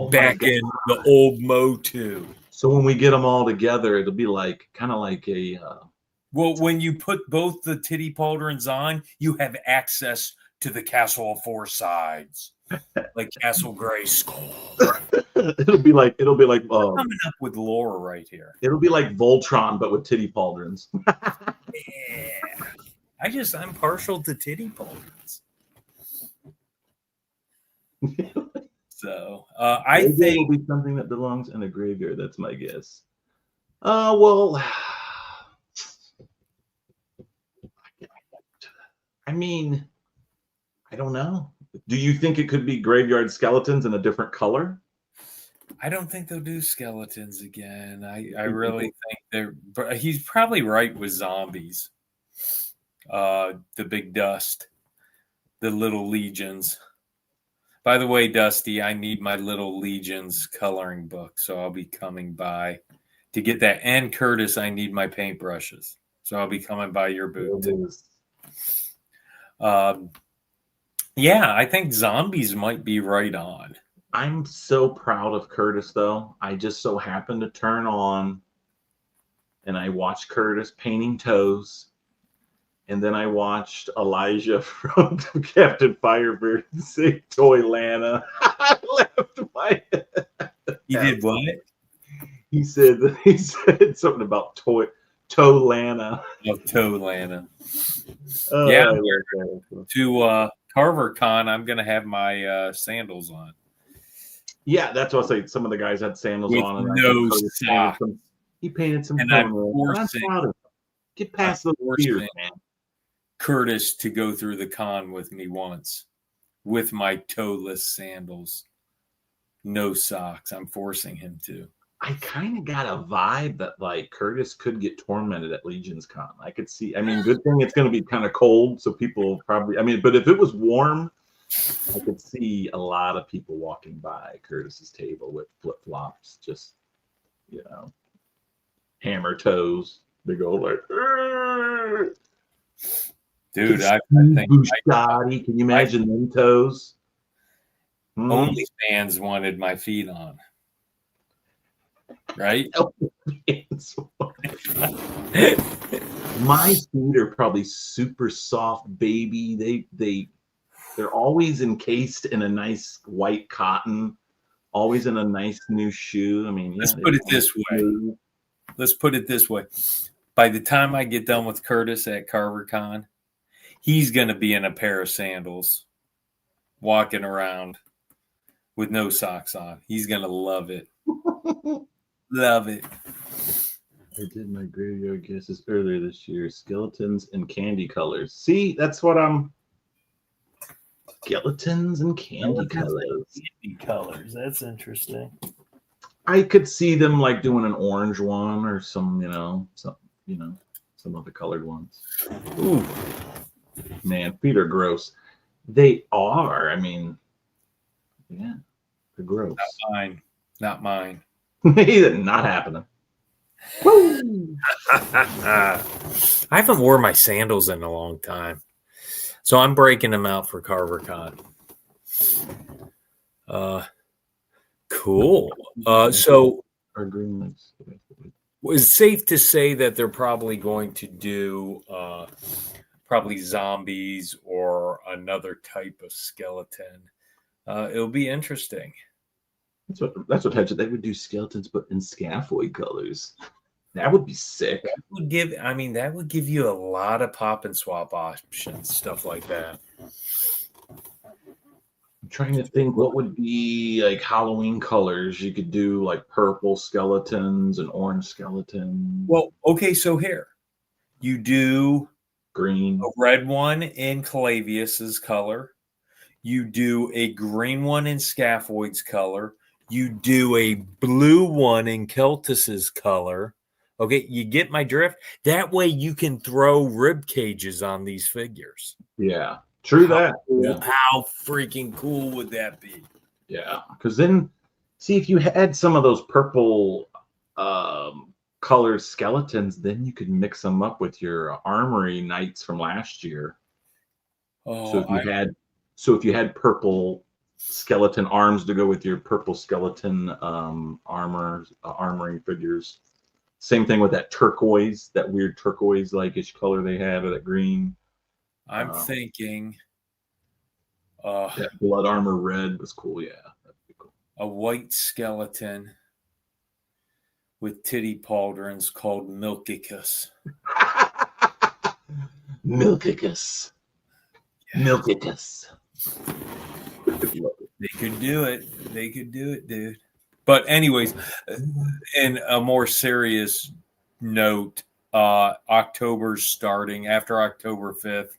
[SPEAKER 1] back in the old Motu.
[SPEAKER 2] So when we get them all together, it'll be like kind of like a.
[SPEAKER 1] Well, when you put both the titty pauldrons on, you have access to the Castle of Four Sides, like Castle Grayskull.
[SPEAKER 2] it'll be like
[SPEAKER 1] coming up with lore right here.
[SPEAKER 2] It'll be like Voltron, but with titty pauldrons.
[SPEAKER 1] Yeah, I'm partial to titty pauldrons. So I think
[SPEAKER 2] it will be something that belongs in a graveyard. That's my guess. Well, I mean, I don't know. Do you think it could be graveyard skeletons in a different color?
[SPEAKER 1] I don't think they'll do skeletons again. I really think they're. But he's probably right with zombies. The big dust, the little legions. By the way, Dusty, I need my little Legions coloring book, so I'll be coming by to get that. And Curtis, I need my paintbrushes, so I'll be coming by your booth too. Yeah, I think zombies might be right on.
[SPEAKER 2] I'm so proud of Curtis, though. I just so happened to turn on, and I watched Curtis painting toes. And then I watched Elijah from Captain Firebird say Toy Lana. I left my head.
[SPEAKER 1] He did what?
[SPEAKER 2] He said something about Toe Lana.
[SPEAKER 1] Oh, Toe Lana.
[SPEAKER 2] Oh,
[SPEAKER 1] yeah, to Carver Con, I'm gonna have my sandals on.
[SPEAKER 2] Yeah, that's what I say. Some of the guys had sandals
[SPEAKER 1] with
[SPEAKER 2] on, and
[SPEAKER 1] no socks.
[SPEAKER 2] He painted some.
[SPEAKER 1] And I'm forcing.
[SPEAKER 2] Get past the fears, man.
[SPEAKER 1] Curtis to go through the con with me once with my toeless sandals, no socks. I'm forcing him to.
[SPEAKER 2] I kind of got a vibe that like Curtis could get tormented at Legions Con. I could see. I mean, good thing it's going to be kind of cold, so people probably. I mean, but if it was warm, I could see a lot of people walking by Curtis's table with flip flops, just hammer toes. They go like, "Arr!"
[SPEAKER 1] Dude, I think
[SPEAKER 2] Bushati. Can you imagine them toes?
[SPEAKER 1] OnlyFans wanted my feet on. Right?
[SPEAKER 2] My feet are probably super soft, baby. They're always encased in a nice white cotton, always in a nice new shoe. I mean,
[SPEAKER 1] Let's put it this way. Let's put it this way. By the time I get done with Curtis at CarverCon, he's going to be in a pair of sandals, walking around with no socks on. He's going to love it. Love it.
[SPEAKER 2] I did my graveyard guesses earlier this year. Skeletons and candy colors. See, that's what I'm. Skeletons and candy colors.
[SPEAKER 4] Candy colors. That's interesting.
[SPEAKER 2] I could see them like doing an orange one or some other colored ones. Ooh, man, feet are gross. They are. I mean, yeah, they're gross.
[SPEAKER 1] Not mine. Not mine.
[SPEAKER 2] Not happening. Woo!
[SPEAKER 1] I haven't worn my sandals in a long time, so I'm breaking them out for CarverCon. Cool. So
[SPEAKER 2] our green lights.
[SPEAKER 1] it's safe to say that they're probably going to do probably zombies or another type of skeleton. It'll be interesting.
[SPEAKER 2] That's what they would do skeletons, but in scaphoid colors. That would be sick.
[SPEAKER 1] That would give you a lot of pop and swap options, stuff like that.
[SPEAKER 2] I'm trying to think what would be like Halloween colors. You could do like purple skeletons and orange skeletons.
[SPEAKER 1] Well, okay, so here you do
[SPEAKER 2] green,
[SPEAKER 1] a red one in Calavius's color. You do a green one in Scaphoid's color. You do a blue one in Keltis's color. Okay, you get my drift? That way you can throw rib cages on these figures.
[SPEAKER 2] Yeah, true that.
[SPEAKER 1] How freaking cool would that be?
[SPEAKER 2] Yeah, because then, see, if you had some of those purple colored skeletons, then you could mix them up with your armory knights from last year.
[SPEAKER 1] Oh,
[SPEAKER 2] so if you had purple skeleton arms to go with your purple skeleton armoring figures. Same thing with that turquoise, that weird turquoise like-ish color they had, or that green.
[SPEAKER 1] I'm thinking
[SPEAKER 2] that blood armor red was cool. Yeah, that'd be cool.
[SPEAKER 1] A white skeleton with titty pauldrons called Milkicus.
[SPEAKER 2] Milkicus. Milkicus.
[SPEAKER 1] They could do it. They could do it, dude. But anyways, in a more serious note, October's starting. After October 5th,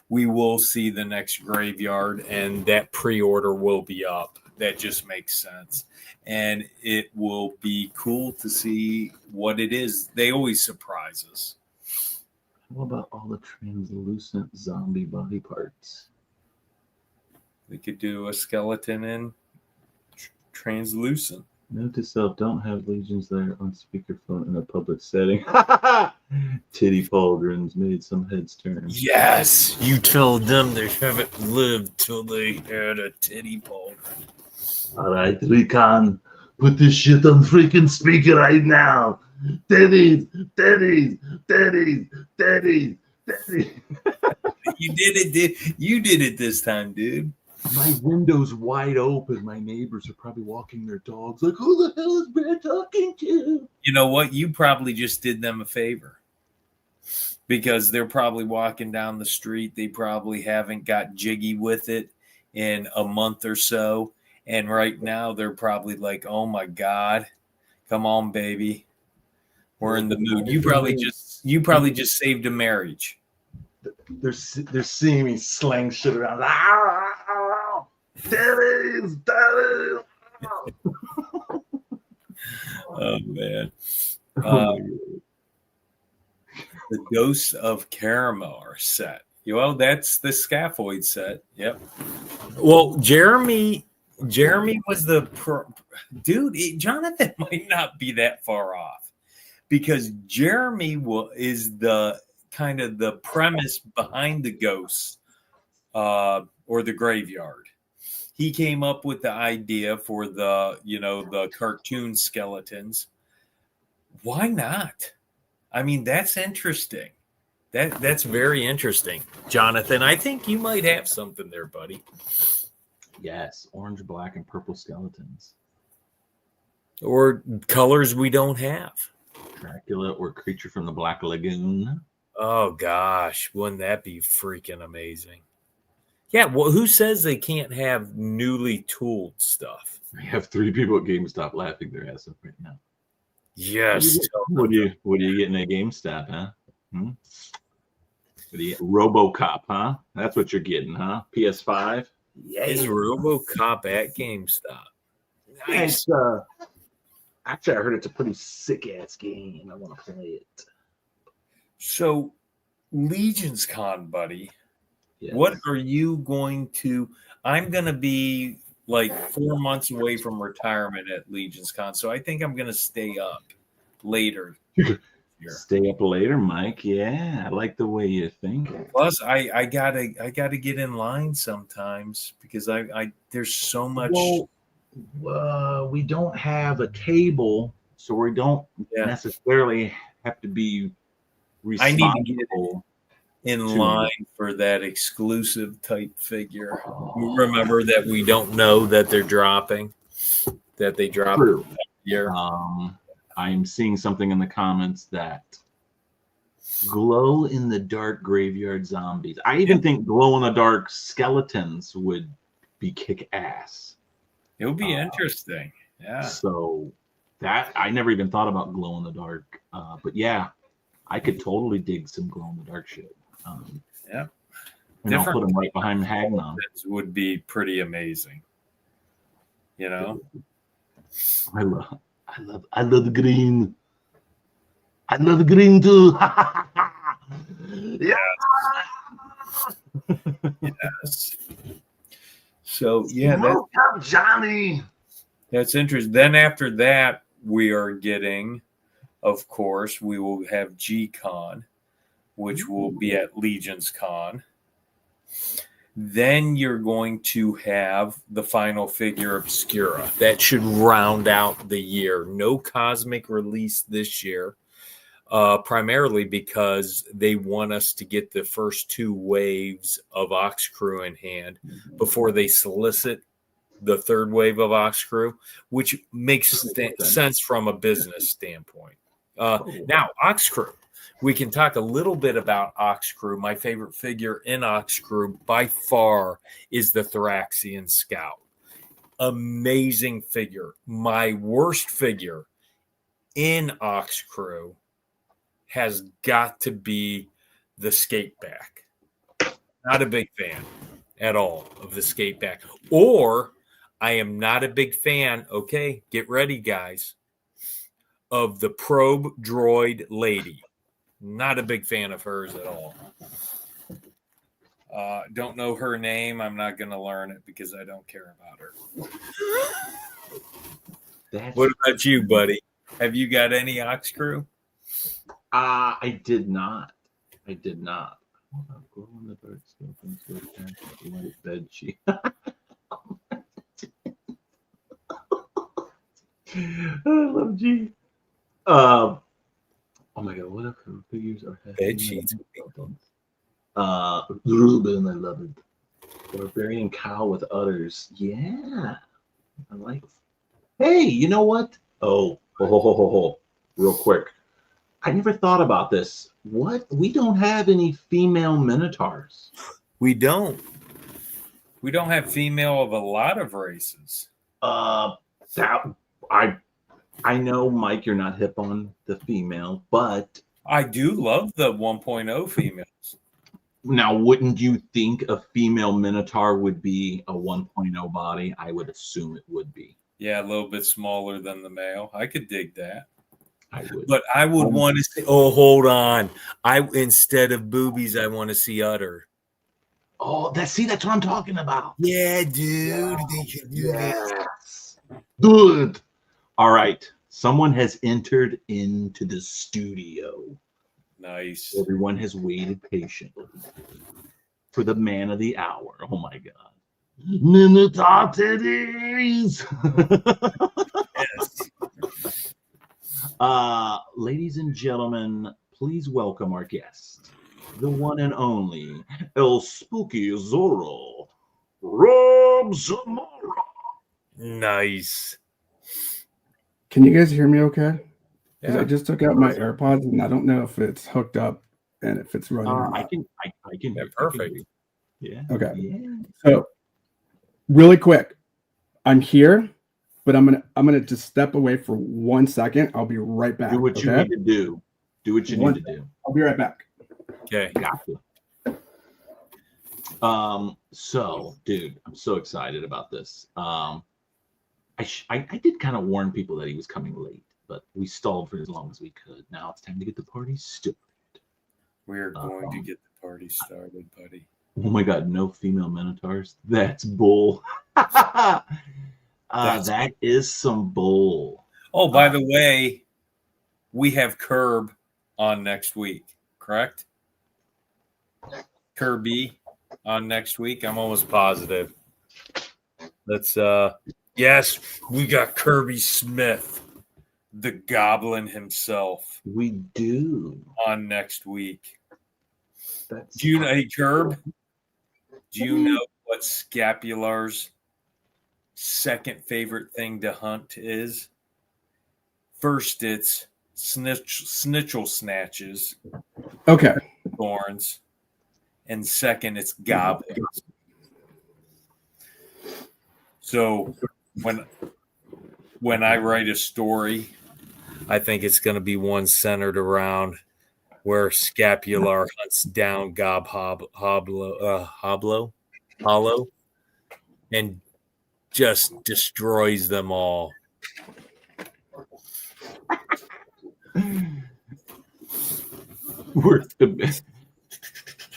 [SPEAKER 1] we will see the next graveyard, and that pre-order will be up. That just makes sense. And it will be cool to see what it is. They always surprise us.
[SPEAKER 2] What about all the translucent zombie body parts?
[SPEAKER 1] We could do a skeleton in translucent.
[SPEAKER 2] Note to self, don't have legions there on speakerphone in a public setting. Titty pauldrons made some heads turn.
[SPEAKER 1] Yes, you told them they haven't lived till they had a titty pauldron.
[SPEAKER 2] All right, Recon, put this shit on freaking speaker right now. Titties, titties, titties, titties, titties.
[SPEAKER 1] You did it, dude. You did it this time, dude.
[SPEAKER 2] My window's wide open. My neighbors are probably walking their dogs like, who the hell is Brad talking to?
[SPEAKER 1] You know what? You probably just did them a favor because they're probably walking down the street. They probably haven't got jiggy with it in a month or so. And right now they're probably like, oh my God, come on, baby. We're in the mood. You probably just saved a marriage.
[SPEAKER 2] They're seeing me slang shit around. Daddies, daddies.
[SPEAKER 1] Oh man. The Ghosts of Caramar set. Well, that's the Scaphoid set. Yep. Well, Jeremy was the dude. Jonathan might not be that far off, because Jeremy is the kind of the premise behind the ghosts or the graveyard. He came up with the idea for the cartoon skeletons. Why not? I mean, that's interesting. That's very interesting, Jonathan. I think you might have something there, buddy.
[SPEAKER 2] Yes, orange, black, and purple skeletons.
[SPEAKER 1] Or colors we don't have.
[SPEAKER 2] Dracula or Creature from the Black Lagoon.
[SPEAKER 1] Oh gosh, wouldn't that be freaking amazing? Yeah, well, who says they can't have newly tooled stuff?
[SPEAKER 2] We have 3 people at GameStop laughing their ass off right now.
[SPEAKER 1] Yes.
[SPEAKER 2] What are you getting at GameStop, huh? What do you get? RoboCop, huh? That's what you're getting, huh? PS5.
[SPEAKER 1] Is RoboCop at GameStop? Nice.
[SPEAKER 2] Actually, I heard it's a pretty sick ass game. I want to play it.
[SPEAKER 1] So, Legion's Con, buddy.
[SPEAKER 2] Yes.
[SPEAKER 1] What are you going to? I'm going to be like 4 months away from retirement at Legion's Con, so I think I'm going to stay up later.
[SPEAKER 2] Stay up later, Mike. Yeah, I like the way you think.
[SPEAKER 1] Plus, I gotta get in line sometimes because I there's so much.
[SPEAKER 2] Well, we don't have a table, so we don't necessarily have to be responsible.
[SPEAKER 1] I need to get in line for that exclusive type figure. You remember that we don't know that they're dropping, that they drop
[SPEAKER 2] True.
[SPEAKER 1] Year.
[SPEAKER 2] I'm seeing something in the comments that glow in the dark graveyard zombies. I even think glow in the dark skeletons would be kick ass.
[SPEAKER 1] It would be interesting. Yeah.
[SPEAKER 2] So that I never even thought about glow in the dark. But yeah, I could totally dig some glow in the dark shit.
[SPEAKER 1] Yeah.
[SPEAKER 2] And I'll put them right behind Hagnon.
[SPEAKER 1] Would be pretty amazing. You know?
[SPEAKER 2] I love the green. I love the green too.
[SPEAKER 1] Yes. So yeah,
[SPEAKER 2] Johnny.
[SPEAKER 1] That's interesting. Then after that, we are getting, of course, we will have G-Con, which will be at Legion's Con. Then you're going to have the final figure Obscura. That should round out the year. No cosmic release this year, primarily because they want us to get the first 2 waves of Ox Crew in hand before they solicit the 3rd wave of Ox Crew, which makes sense from a business standpoint. Now, Ox Crew. We can talk a little bit about Ox Crew. My favorite figure in Ox Crew by far is the Thraxian Scout. Amazing figure. My worst figure in Ox Crew has got to be the Skateback. Not a big fan at all of the Skateback. Or I am not a big fan, okay, get ready, guys, of the Probe Droid Lady. Not a big fan of hers at all. Don't know her name. I'm not going to learn it because I don't care about her. What about you, buddy? Have you got any Ox Crew?
[SPEAKER 2] I did not. Glow in the dark light bed sheet. I love G. Oh my god, what other figures are
[SPEAKER 1] bed sheets?
[SPEAKER 2] Ruben, I love it. Barbarian cow with udders. Yeah. I like it. Hey, you know what? Oh, real quick. I never thought about this. What? We don't have any female minotaurs.
[SPEAKER 1] We don't. We don't have female of a lot of races.
[SPEAKER 2] I know, Mike, you're not hip on the female, but
[SPEAKER 1] I do love the 1.0 females.
[SPEAKER 2] Now, wouldn't you think a female Minotaur would be a 1.0 body? I would assume it would be.
[SPEAKER 1] Yeah, a little bit smaller than the male. I could dig that.
[SPEAKER 2] I would.
[SPEAKER 1] But I would want to see, hold on. Instead of boobies, I want to see udder.
[SPEAKER 2] Oh, that's what I'm talking about.
[SPEAKER 1] Yeah, dude. They can do that.
[SPEAKER 2] Good. All right. Someone has entered into the studio.
[SPEAKER 1] Nice.
[SPEAKER 2] Everyone has waited patiently for the man of the hour. Oh my God. Minotaur titties!
[SPEAKER 1] Yes.
[SPEAKER 2] Ladies and gentlemen, please welcome our guest, the one and only El Spooky Zorro, Rob Zamora.
[SPEAKER 1] Nice.
[SPEAKER 5] Can you guys hear me okay? Because
[SPEAKER 1] Yeah.
[SPEAKER 5] I just took out my AirPods and I don't know if it's hooked up and if it's running. Or
[SPEAKER 2] I
[SPEAKER 5] not.
[SPEAKER 2] can.
[SPEAKER 1] Yeah, perfect.
[SPEAKER 2] Yeah.
[SPEAKER 5] Okay.
[SPEAKER 2] Yeah.
[SPEAKER 5] So, really quick, I'm here, but I'm gonna just step away for 1 second. I'll be right back.
[SPEAKER 2] Do what you
[SPEAKER 5] okay?
[SPEAKER 2] need to do. Do what you
[SPEAKER 5] One-
[SPEAKER 2] need to do.
[SPEAKER 5] I'll be right back.
[SPEAKER 1] Okay.
[SPEAKER 2] Gotcha. So, dude, I'm so excited about this. I did kind of warn people that he was coming late, but we stalled for as long as we could. Now it's time to get the party started.
[SPEAKER 1] We're going to get the party started, buddy.
[SPEAKER 2] Oh my God, no female minotaurs? That's bull. That is some bull.
[SPEAKER 1] Oh, by the way, we have Curb on next week, correct? Kirby on next week. I'm almost positive. Let's yes, we got Kirby Smith, the goblin himself,
[SPEAKER 2] We do.
[SPEAKER 1] on next week.
[SPEAKER 2] That's
[SPEAKER 1] Do you know, hey Curb? Do you know what Scapular's second favorite thing to hunt is? First, it's snitchel snatches,
[SPEAKER 5] Okay.
[SPEAKER 1] thorns, and second, it's goblins. So when I write a story, I think it's going to be one centered around where Scapular hunts down Hollow and just destroys them all.
[SPEAKER 2] We're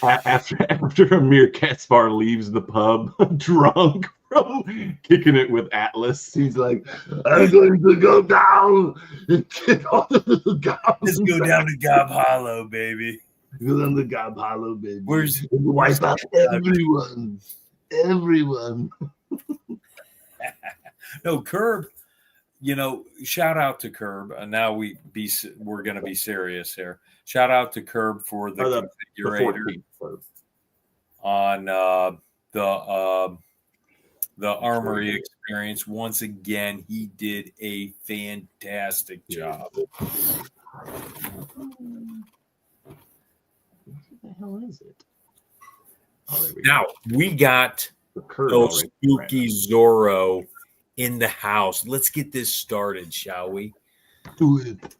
[SPEAKER 2] after Amir Kaspar leaves the pub drunk from kicking it with Atlas, he's like, I'm going to go down and kick all the goblins.
[SPEAKER 1] Let's go down to Gob Hollow, baby.
[SPEAKER 2] Go down to Gob Hollow, baby.
[SPEAKER 1] Where's
[SPEAKER 2] And wipe out everyone. Everyone.
[SPEAKER 1] no Curb? You know, shout out to Curb. And now we're going to be serious here. Shout out to Curb for the configurator on the Armory experience. Once again, he did a fantastic job.
[SPEAKER 2] What the hell is it? Oh, there we
[SPEAKER 1] Now we got
[SPEAKER 2] go. The curve
[SPEAKER 1] El
[SPEAKER 2] already
[SPEAKER 1] Spooky Zorro in the house. Let's get this started, shall we?
[SPEAKER 2] Do it.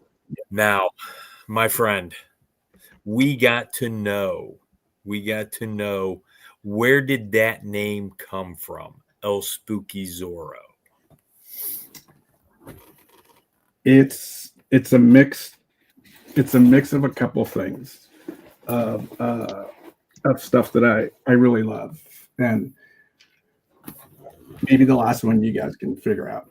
[SPEAKER 1] Now, my friend, we got to know where did that name come from? El Spooky Zorro.
[SPEAKER 5] It's a mix. It's a mix of a couple things of stuff that I really love, and maybe the last one you guys can figure out.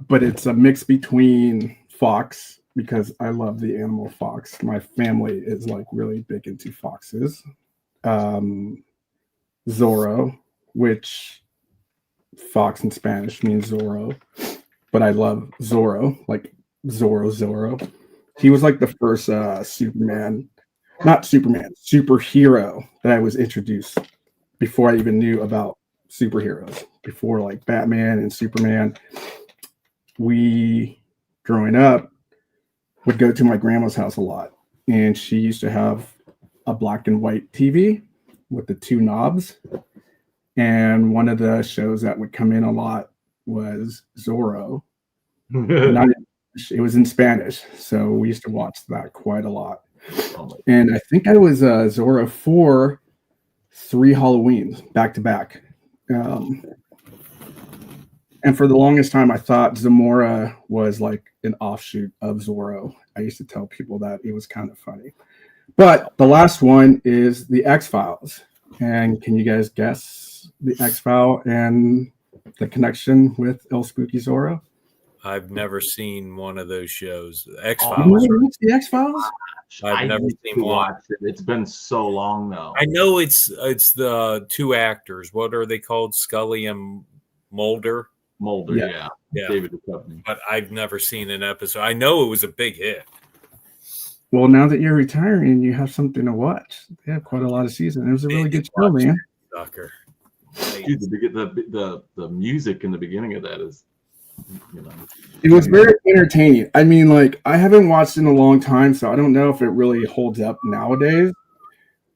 [SPEAKER 5] But it's a mix between fox, because I love the animal fox. My family is like really big into foxes. Zorro, which fox in Spanish means Zorro, but I love Zorro, like Zorro. He was like the first superhero that I was introduced before I even knew about superheroes. Before like Batman and Superman, we growing up would go to my grandma's house a lot, and she used to have a black and white TV with the two knobs. And one of the shows that would come in a lot was Zorro. It was in Spanish, so we used to watch that quite a lot. And I think I was Zorro for 3 Halloweens back to back. And for the longest time, I thought Zamora was like an offshoot of Zorro. I used to tell people that. It was kind of funny. But the last one is the X-Files. And can you guys guess the X-File and the connection with El Spooky Zorro?
[SPEAKER 1] I've never seen one of those shows. X
[SPEAKER 2] Oh,
[SPEAKER 5] You
[SPEAKER 1] Files.
[SPEAKER 5] never watched the X Files?
[SPEAKER 1] I've
[SPEAKER 2] I
[SPEAKER 1] never
[SPEAKER 2] used
[SPEAKER 1] seen
[SPEAKER 2] to
[SPEAKER 1] one.
[SPEAKER 2] watch it. It's been so long though.
[SPEAKER 1] I know it's the two actors. What are they called? Scully and Mulder.
[SPEAKER 2] Mulder,
[SPEAKER 5] Yeah.
[SPEAKER 2] yeah.
[SPEAKER 1] Yeah.
[SPEAKER 2] David Duchovny.
[SPEAKER 1] But I've never seen an episode. I know it was a big hit.
[SPEAKER 5] Well, now that you're retiring, you have something to watch. They have quite a lot of seasons. It was a really good show, man.
[SPEAKER 1] Sucker.
[SPEAKER 2] Dude, the music in the beginning of that is, you know,
[SPEAKER 5] It was very entertaining. I mean, like, I haven't watched in a long time, so I don't know if it really holds up nowadays.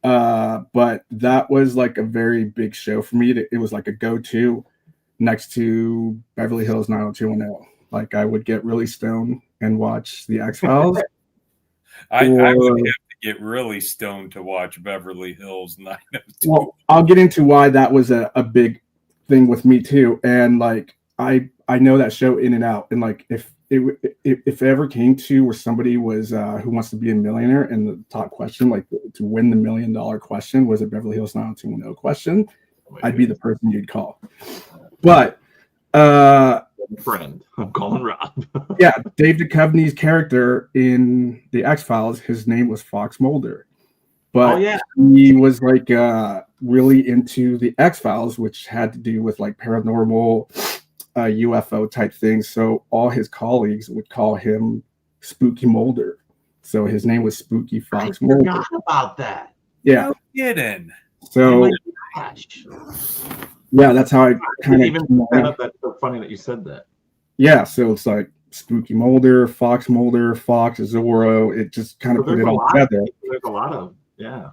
[SPEAKER 5] But that was like a very big show for me. It was like a go-to next to Beverly Hills 90210. Like, I would get really stoned and watch the X-Files.
[SPEAKER 1] I would
[SPEAKER 5] Or-
[SPEAKER 1] have to get really stoned to watch Beverly Hills 90210.
[SPEAKER 5] Well, I'll get into why that was a big thing with me too. And like, I know that show in and out. And like, if it ever came to where somebody was who wants to be a millionaire, and the top question, like to win the $1 million question, was a Beverly Hills 90210 question, I'd be the person you'd call. But
[SPEAKER 2] friend. I'm calling Rob.
[SPEAKER 5] yeah, Dave Duchovny's character in the X-Files, his name was Fox Mulder. But
[SPEAKER 2] Oh yeah.
[SPEAKER 5] he was like really into the X-Files, which had to do with like paranormal UFO type things. So all his colleagues would call him Spooky Mulder. So his name was Spooky Fox
[SPEAKER 2] I
[SPEAKER 5] Mulder.
[SPEAKER 2] forgot about that.
[SPEAKER 5] Yeah.
[SPEAKER 1] No kidding.
[SPEAKER 5] So
[SPEAKER 2] Oh my gosh.
[SPEAKER 5] yeah, that's how I kind of
[SPEAKER 2] Even set up, that's so funny that you said that.
[SPEAKER 5] yeah. So it's like Spooky Mulder, Fox Zorro. It just kind of
[SPEAKER 2] But
[SPEAKER 5] put
[SPEAKER 2] there's
[SPEAKER 5] it
[SPEAKER 2] a
[SPEAKER 5] all
[SPEAKER 2] lot.
[SPEAKER 5] together.
[SPEAKER 2] There's a lot of
[SPEAKER 5] Yeah.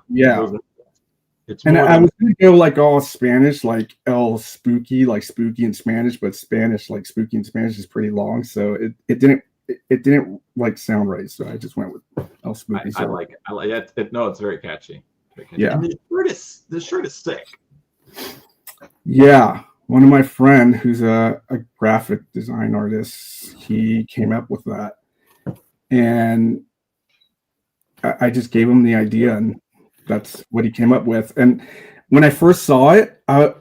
[SPEAKER 2] It's
[SPEAKER 5] And
[SPEAKER 2] more
[SPEAKER 5] I
[SPEAKER 2] than-
[SPEAKER 5] was gonna go like all Spanish, like El Spooky, like spooky in Spanish, but Spanish, like spooky in Spanish, is pretty long, so it didn't like sound right. So I just went with El Spooky.
[SPEAKER 2] I like it. I like it. No, it's very catchy. Very catchy.
[SPEAKER 5] Yeah.
[SPEAKER 2] And the shirt is sick.
[SPEAKER 5] Yeah, one of my friend who's a graphic design artist, he came up with that, and I just gave him the idea, and that's what he came up with. And when I first saw it, I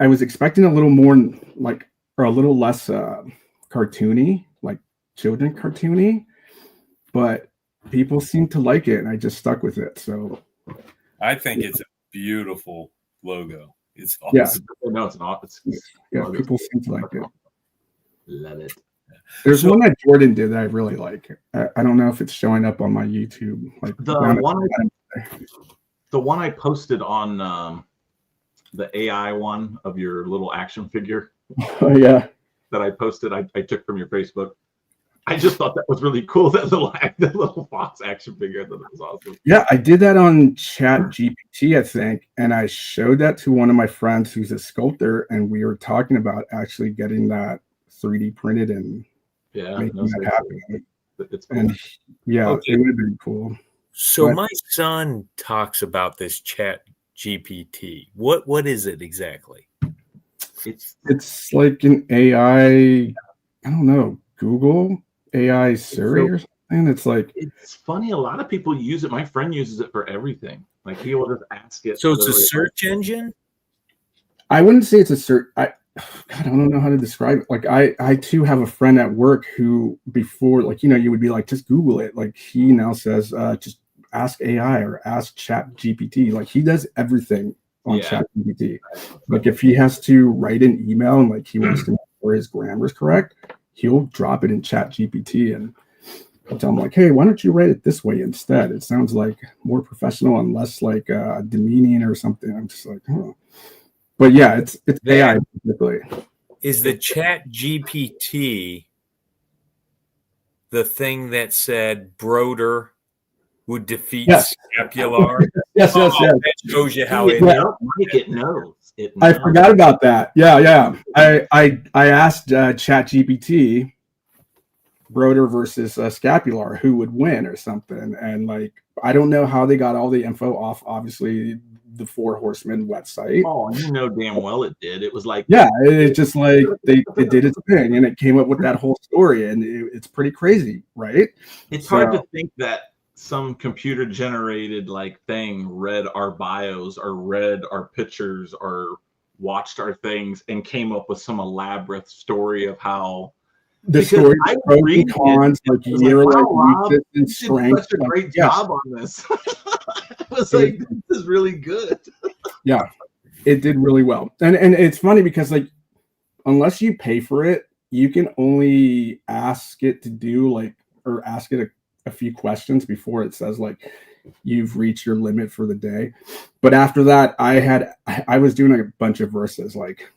[SPEAKER 5] was expecting a little more like, or a little less cartoony, like children cartoony, but people seem to like it, and I just stuck with it. So
[SPEAKER 1] I think it's a beautiful logo. It's
[SPEAKER 5] Yeah.
[SPEAKER 1] awesome.
[SPEAKER 2] No, it's not. It's
[SPEAKER 5] yeah, people seem to like it.
[SPEAKER 2] Love it.
[SPEAKER 5] There's
[SPEAKER 1] So-
[SPEAKER 5] one that Jordan did that I really like. I don't know if it's showing up on my YouTube. Like
[SPEAKER 2] The one I posted on the AI one of your little action figure
[SPEAKER 5] Oh yeah,
[SPEAKER 2] that I posted, I took from your Facebook. I just thought that was really cool. That little Fox action figure. I thought it was awesome.
[SPEAKER 5] yeah. I did that on Chat GPT, I think, and I showed that to one of my friends who's a sculptor, and we were talking about actually getting that 3D printed and
[SPEAKER 2] Yeah,
[SPEAKER 5] making
[SPEAKER 2] no,
[SPEAKER 5] that happen.
[SPEAKER 2] it's cool.
[SPEAKER 5] And yeah,
[SPEAKER 1] Okay.
[SPEAKER 5] it would have been cool.
[SPEAKER 1] So
[SPEAKER 5] But-
[SPEAKER 1] my son talks about this Chat GPT. What is it exactly?
[SPEAKER 2] It's
[SPEAKER 5] Like an AI, I don't know, Google AI Siri or something. It's like
[SPEAKER 2] it's funny. A lot of people use it. My friend uses it for everything. Like he will just ask it.
[SPEAKER 1] So it's a
[SPEAKER 2] literally,
[SPEAKER 1] search engine?
[SPEAKER 5] I wouldn't say it's a search. God, I don't know how to describe it. Like I too have a friend at work who before, like, you would be like, just Google it. Like he now says, just ask AI or ask Chat GPT. Like he does everything on
[SPEAKER 2] Yeah.
[SPEAKER 5] Chat GPT. Like if he has to write an email and like he wants to make sure his grammar is correct, he'll drop it in Chat GPT and I'll tell him like, hey, why don't you write it this way instead? It sounds like more professional and less like demeaning or something. I'm just like, oh. But yeah, it's AI basically.
[SPEAKER 1] Is the Chat GPT the thing that said Broder would defeat
[SPEAKER 5] Yes.
[SPEAKER 1] Scapular?
[SPEAKER 5] Yes, yes, yes.
[SPEAKER 1] That shows you how it
[SPEAKER 2] It knows. It
[SPEAKER 5] I
[SPEAKER 2] knows.
[SPEAKER 5] forgot about that. Yeah. I asked Chat GPT, Broder versus Scapular, who would win or something, and like I don't know how they got all the info off. Obviously, the Four Horsemen website.
[SPEAKER 2] Oh, you know damn well it did. It was like
[SPEAKER 5] Yeah, it's just like they did its thing, and it came up with that whole story, and it's pretty crazy, right?
[SPEAKER 2] it's hard
[SPEAKER 5] So-
[SPEAKER 2] to think that some computer generated like thing read our bios or read our pictures or watched our things and came up with some elaborate story of how
[SPEAKER 5] the
[SPEAKER 2] Because
[SPEAKER 5] story,
[SPEAKER 2] I
[SPEAKER 5] pros
[SPEAKER 2] read
[SPEAKER 5] and cons,
[SPEAKER 2] it,
[SPEAKER 5] like
[SPEAKER 2] it was
[SPEAKER 5] year,
[SPEAKER 2] like,
[SPEAKER 5] like
[SPEAKER 2] wow, Rob,
[SPEAKER 5] weakness and
[SPEAKER 2] you did
[SPEAKER 5] strength.
[SPEAKER 2] such a
[SPEAKER 5] like,
[SPEAKER 2] great
[SPEAKER 5] yes,
[SPEAKER 2] job on this. I was like, this is really good.
[SPEAKER 5] yeah, it did really well. And it's funny because like unless you pay for it, you can only ask it to do like or ask it a few questions before it says like you've reached your limit for the day. But after that, I was doing a bunch of verses like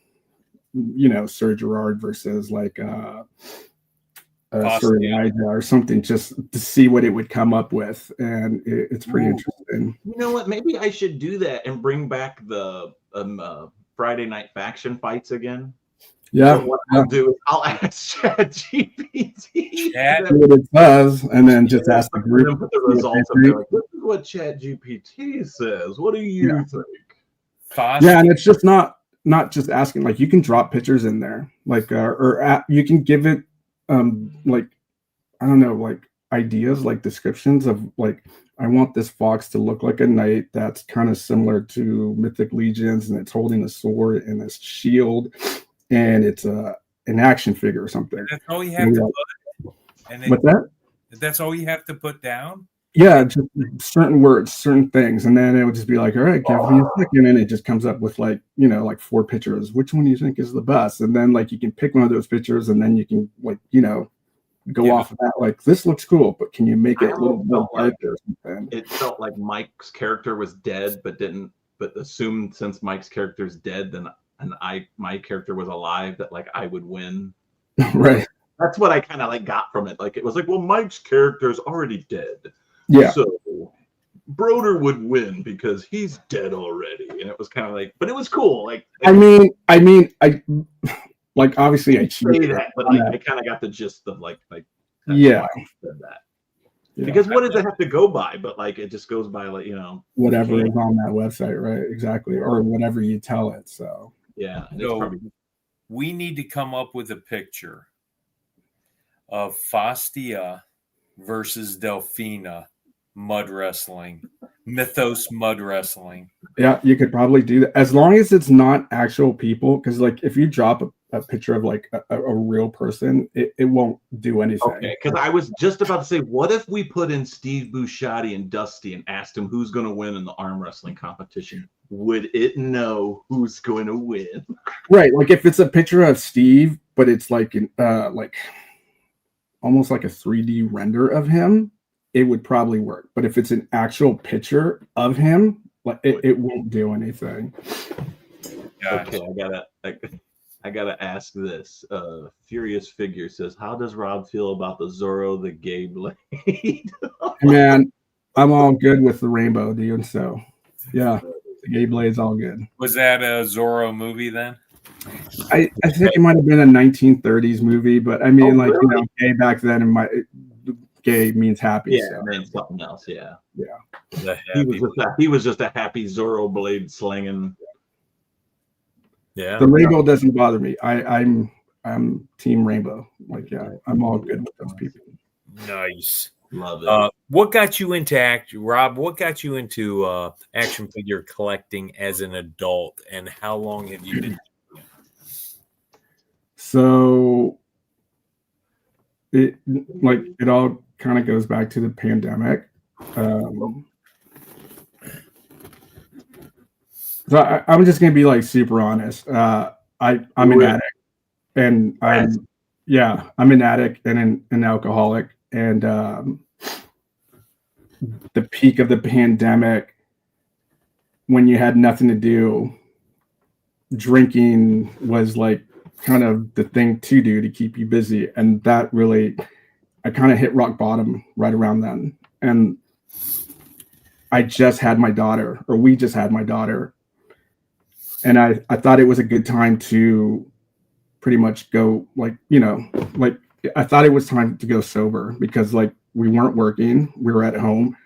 [SPEAKER 5] Sir Gerard versus like Sir Elijah or something just to see what it would come up with, and it's pretty interesting.
[SPEAKER 2] You know what? Maybe I should do that and bring back the Friday night faction fights again.
[SPEAKER 5] Yeah.
[SPEAKER 2] So what I'll do is I'll ask ChatGPT
[SPEAKER 5] what it says, and then just ask the group.
[SPEAKER 2] And put the results up there. Like, this is what ChatGPT says. What do you think?
[SPEAKER 5] Yeah, and it's just not just asking. Like you can drop pictures in there, like you can give it like I don't know, like ideas, like descriptions of like I want this fox to look like a knight that's kind of similar to Mythic Legions, and it's holding a sword and a shield, and it's an action figure or something.
[SPEAKER 1] That's all you have to put. And then,
[SPEAKER 5] what's that?
[SPEAKER 1] That's all you have to put down?
[SPEAKER 5] Yeah, just certain words, certain things, and then it would just be like, all right, give me a second, and it just comes up with like like 4 pictures. Which one do you think is the best? And then like you can pick one of those pictures, and then you can like go off of that. Like this looks cool, but can you make it a little more darker or something?
[SPEAKER 2] It felt like Mike's character was dead, but assumed since Mike's character's dead, then my character was alive, that like I would win.
[SPEAKER 5] Right.
[SPEAKER 2] That's what I kind of like got from it. Like it was like, well, Mike's character's already dead.
[SPEAKER 5] Yeah.
[SPEAKER 2] So Broder would win because he's dead already. And it was kind of like, but it was cool. Like
[SPEAKER 5] I mean, I like obviously I cheated
[SPEAKER 2] that, but like I kind of got the gist of like
[SPEAKER 5] yeah.
[SPEAKER 2] Said that.
[SPEAKER 5] Yeah.
[SPEAKER 2] Because what does it have to go by? But like it just goes by like
[SPEAKER 5] whatever is on that website, right? Exactly, or whatever you tell it. So
[SPEAKER 2] yeah.
[SPEAKER 1] So we need to come up with a picture of Fastia versus Delphina mud wrestling, Mythos mud wrestling.
[SPEAKER 5] Yeah, you could probably do that as long as it's not actual people. Because like if you drop a picture of like a real person, it won't do anything.
[SPEAKER 2] Okay, because I was just about to say, what if we put in Steve Buscemi and Dusty and asked him who's going to win in the arm wrestling competition? Would it know who's going to win?
[SPEAKER 5] Right, like if it's a picture of Steve, but it's like like almost like a 3D render of him, it would probably work. But if it's an actual picture of him, like it won't do anything.
[SPEAKER 2] Okay, I gotta ask this. Furious Figure says, how does Rob feel about the Zorro the Gay Blade?
[SPEAKER 5] Man, I'm all good with the rainbow, dude. So yeah, the Gay Blade's all good.
[SPEAKER 1] Was that a Zorro movie then?
[SPEAKER 5] I think it might have been a 1930s movie, but I mean, like really? Gay back then, gay means happy.
[SPEAKER 2] Yeah,
[SPEAKER 5] so.
[SPEAKER 2] It means something else. Yeah.
[SPEAKER 1] He
[SPEAKER 2] was just a happy Zorro blade slinging.
[SPEAKER 1] Yeah.
[SPEAKER 5] The rainbow doesn't bother me. I'm team rainbow. Like, yeah, I'm all good with those people.
[SPEAKER 1] Nice.
[SPEAKER 2] Love it.
[SPEAKER 1] What got you into Rob? What got you into action figure collecting as an adult, and how long have you been?
[SPEAKER 5] So it all kind of goes back to the pandemic. So I'm just gonna be like super honest. I'm an addict, and I'm an addict and an alcoholic. And the peak of the pandemic, when you had nothing to do, drinking was like kind of the thing to do to keep you busy. And that really, I kind of hit rock bottom right around then. And we just had my daughter. And I thought it was a good time to pretty much go I thought it was time to go sober because like we weren't working, we were at home.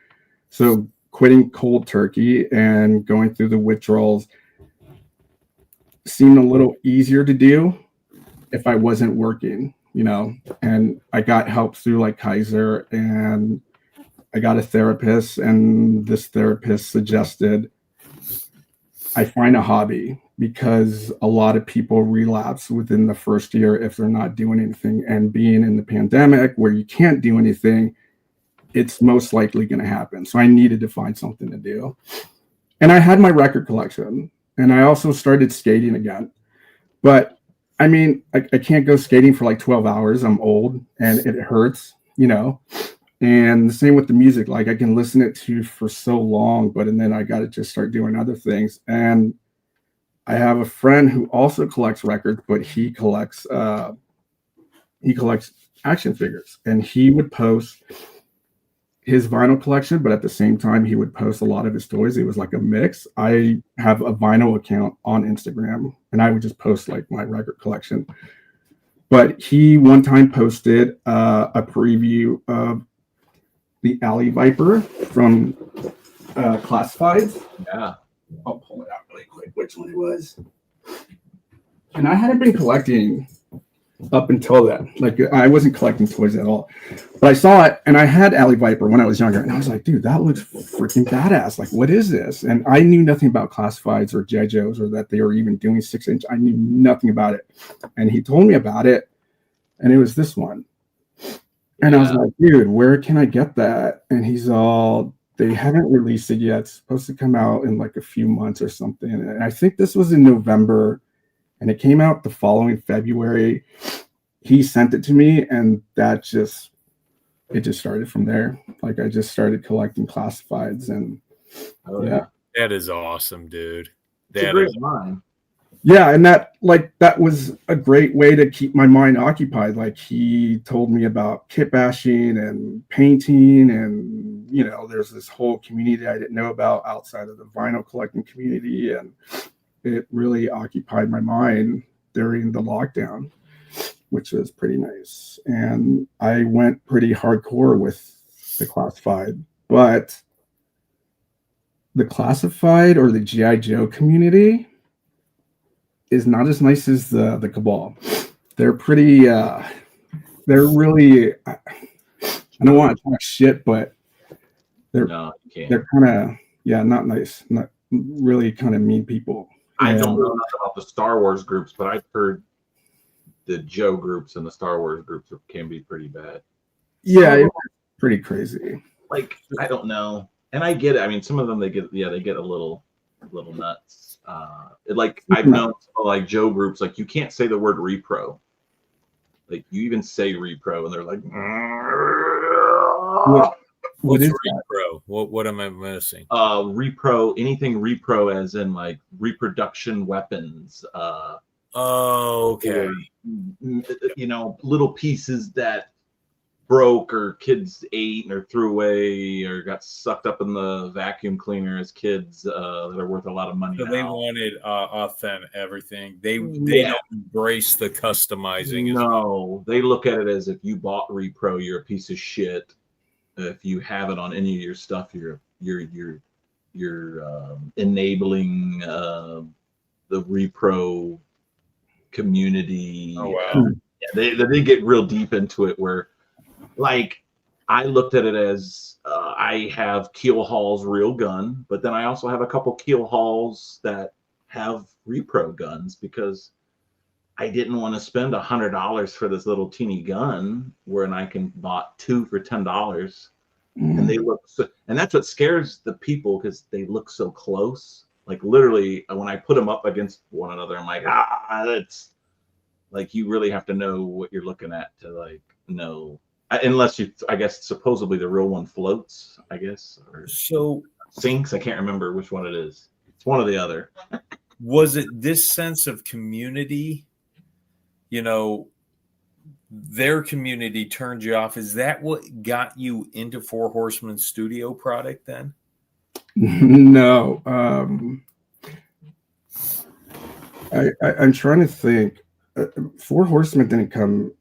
[SPEAKER 5] So quitting cold turkey and going through the withdrawals seemed a little easier to do if I wasn't working, and I got help through like Kaiser, and I got a therapist, and this therapist suggested I find a hobby, because a lot of people relapse within the first year if they're not doing anything. And being in the pandemic where you can't do anything, it's most likely going to happen. So I needed to find something to do. And I had my record collection, and I also started skating again. But I mean, I can't go skating for like 12 hours. I'm old and it hurts, you know. And the same with the music. Like, I can listen it to for so long, and then I got to just start doing other things. And I have a friend who also collects records, but he collects action figures, and he would post his vinyl collection, but at the same time he would post a lot of his toys. It was like a mix. I have a vinyl account on Instagram, and I would just post like my record collection. But he one time posted a preview of the Alley Viper from Classifieds.
[SPEAKER 2] Yeah.
[SPEAKER 5] I'll pull it out really quick, which one it was. And I hadn't been collecting up until then. Like, I wasn't collecting toys at all. But I saw it, and I had Alley Viper when I was younger. And I was like, dude, that looks freaking badass. Like, what is this? And I knew nothing about Classifieds or G.I. Joes, or that they were even doing 6-inch. I knew nothing about it. And he told me about it, and it was this one. And I was like, dude, where can I get that? And he's all, they haven't released it yet. It's supposed to come out in like a few months or something. And I think this was in November, and it came out the following February. He sent it to me, and it just started from there. Like, I just started collecting Classifieds, and yeah.
[SPEAKER 3] That is awesome, dude.
[SPEAKER 2] It's a great line.
[SPEAKER 5] Yeah, and that was a great way to keep my mind occupied. Like, he told me about kit bashing and painting, and you know, there's this whole community I didn't know about outside of the vinyl collecting community, and it really occupied my mind during the lockdown, which was pretty nice. And I went pretty hardcore with the Classified, but the Classified or the G.I. Joe community is not as nice as the Cabal. They're pretty, they're really, I don't want to talk shit, but they're kind of, not nice, not really, kind of mean people.
[SPEAKER 2] I don't know enough about the Star Wars groups, but I've heard the Joe groups and the Star Wars groups can be pretty bad.
[SPEAKER 5] Yeah, it's pretty crazy.
[SPEAKER 2] Like, I don't know. And I get it. I mean, some of them, they get a little nuts. I've known like Joe groups, like, you can't say the word repro. Like, you even say repro, and they're like,
[SPEAKER 3] what's repro? What am I missing?
[SPEAKER 2] Repro, anything repro, as in like reproduction weapons.
[SPEAKER 3] Okay.
[SPEAKER 2] You know, little pieces that broke, or kids ate or threw away, or got sucked up in the vacuum cleaner as kids, that are worth a lot of money.
[SPEAKER 3] So
[SPEAKER 2] now.
[SPEAKER 3] they wanted authentic everything. They don't embrace the customizing.
[SPEAKER 2] No, they look at it as, if you bought repro, you're a piece of shit. If you have it on any of your stuff, you're enabling the repro community.
[SPEAKER 3] Oh wow.
[SPEAKER 2] They get real deep into it, where, like, I looked at it as, I have Keel Hall's real gun, but then I also have a couple Keel Halls that have repro guns, because I didn't want to spend $100 for this little teeny gun when I can bought two for $10. And they look so, and that's what scares the people, because they look so close. Like, literally, when I put them up against one another, I'm like, that's like, you really have to know what you're looking at to, like, know. Unless you, I guess, supposedly the real one floats, I guess, or
[SPEAKER 3] So
[SPEAKER 2] sinks. I can't remember which one it is. It's one or the other.
[SPEAKER 3] was it this sense of community? You know, their community turned you off. Is that what got you into Four Horsemen studio product then?
[SPEAKER 5] No. I'm trying to think. Four Horsemen didn't come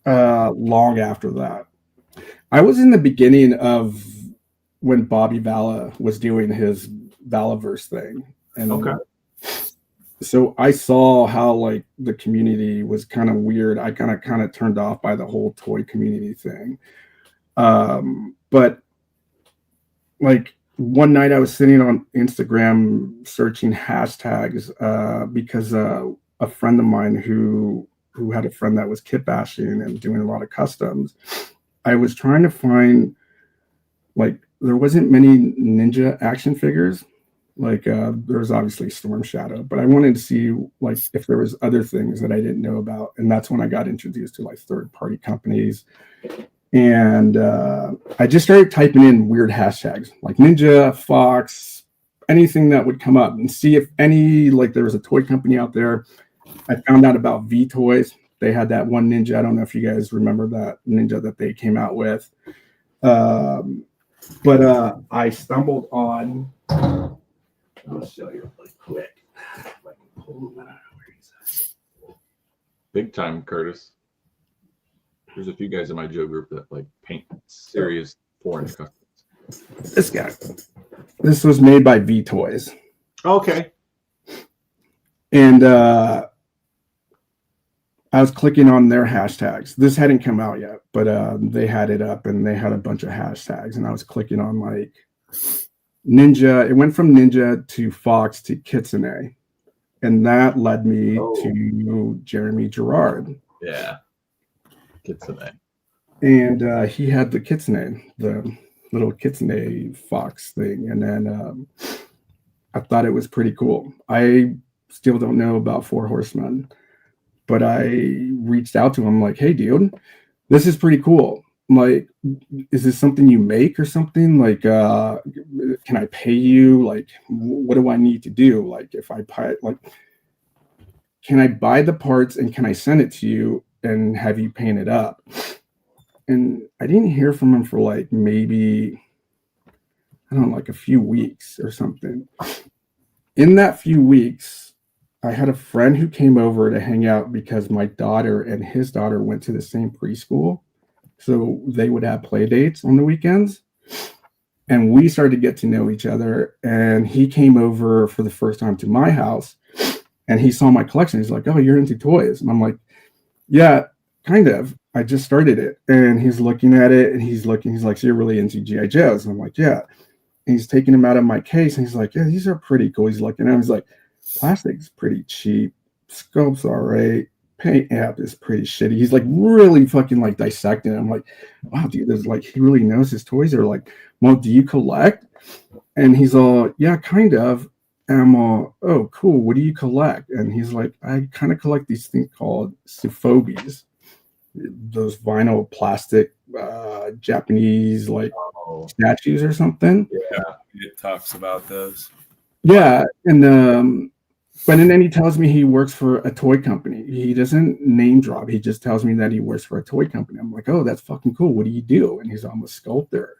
[SPEAKER 5] long after that. I was in the beginning of when Bobby Vala was doing his Valaverse thing. And
[SPEAKER 2] Okay.
[SPEAKER 5] So I saw how, like, the community was kind of weird. I kind of turned off by the whole toy community thing. But like one night I was sitting on Instagram searching hashtags because a friend of mine who had a friend that was kit bashing and doing a lot of customs. I was trying to find, like, there wasn't many ninja action figures. Like there's obviously Storm Shadow, but I wanted to see like if there was other things that I didn't know about. And that's when I got introduced to like third-party companies. And I just started typing in weird hashtags like Ninja, Fox, anything that would come up, and see if any, like there was a toy company out there. I found out about V Toys. They had that one Ninja. I don't know if you guys remember that Ninja that they came out with. But I stumbled on, I'll show you really quick.
[SPEAKER 2] Big time, Curtis. There's a few guys in my Joe group that like paint serious foreign customs.
[SPEAKER 5] This guy. This was made by V Toys.
[SPEAKER 2] Okay.
[SPEAKER 5] And I was clicking on their hashtags. This hadn't come out yet, but they had it up and they had a bunch of hashtags. And I was clicking on like Ninja. It went from Ninja to Fox to Kitsune. And that led me to Jeremy Gerard.
[SPEAKER 2] Yeah. Kitsune.
[SPEAKER 5] And he had the Kitsune, the little Kitsune Fox thing. And then I thought it was pretty cool. I still don't know about Four Horsemen, but I reached out to him like, hey, dude, this is pretty cool. Like, is this something you make or something? Like, can I pay you? Like, what do I need to do? Like, if I buy, like, can I buy the parts and can I send it to you and have you paint it up? And I didn't hear from him for like maybe, I don't know, like a few weeks or something. In that few weeks, I had a friend who came over to hang out because my daughter and his daughter went to the same preschool. So they would have play dates on the weekends. And we started to get to know each other. And he came over for the first time to my house and he saw my collection. He's like, oh, you're into toys. And I'm like, yeah, kind of. I just started it. And he's looking at it and he's like, so you're really into G.I. Joes? And I'm like, yeah. And he's taking them out of my case and he's like, yeah, these are pretty cool. He's looking at them. He's like, plastic's pretty cheap. Scope's all right. Paint app is pretty shitty. He's like really fucking like dissecting it. I'm like, wow, dude, there's like, he really knows his toys. Are like, well, do you collect? And he's all, yeah, kind of. And I'm all, oh, cool. What do you collect? And he's like, I kind of collect these things called Sufobis. Those vinyl plastic Japanese like statues or something.
[SPEAKER 3] Yeah, it talks about those.
[SPEAKER 5] Yeah, and but then he tells me he works for a toy company. He doesn't name drop. He just tells me that he works for a toy company. I'm like, oh, that's fucking cool. What do you do? And he's, I'm a sculptor.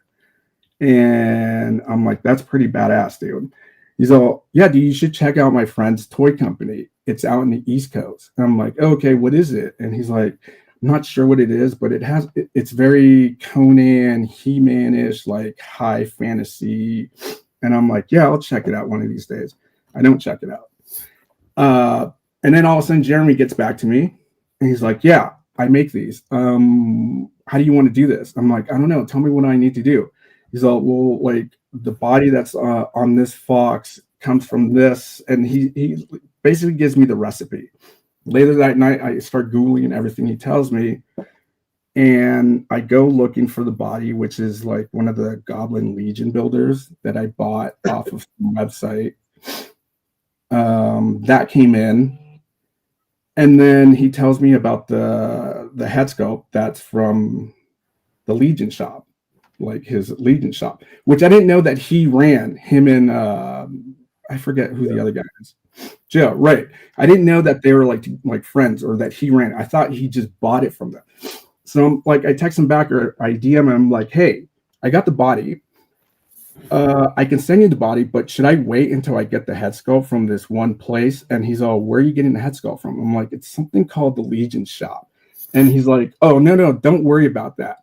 [SPEAKER 5] And I'm like, that's pretty badass, dude. He's all, yeah, dude, you should check out my friend's toy company. It's out in the East Coast. And I'm like, oh, okay, what is it? And he's like, I'm not sure what it is, but it's very Conan, He-Man-ish, like high fantasy. And I'm like, yeah, I'll check it out one of these days. I don't check it out. And then all of a sudden, Jeremy gets back to me and he's like, yeah, I make these. How do you want to do this? I'm like, I don't know. Tell me what I need to do. He's all, well, like the body that's on this Fox comes from this. And he basically gives me the recipe. Later that night, I start Googling everything he tells me. And I go looking for the body, which is like one of the Goblin Legion builders that I bought off of the website. That came in. And then he tells me about the head sculpt that's from the Legion shop, like his Legion shop, which I didn't know that he ran, him and I forget who the other guy is. Joe, right. I didn't know that they were like friends or that he ran. I thought he just bought it from them. So I'm like, I text him back or I DM him like, hey, I got the body. I can send you the body, but should I wait until I get the head sculpt from this one place? And he's all, where are you getting the head sculpt from? I'm like, it's something called the Legion shop. And he's like, oh, no, don't worry about that.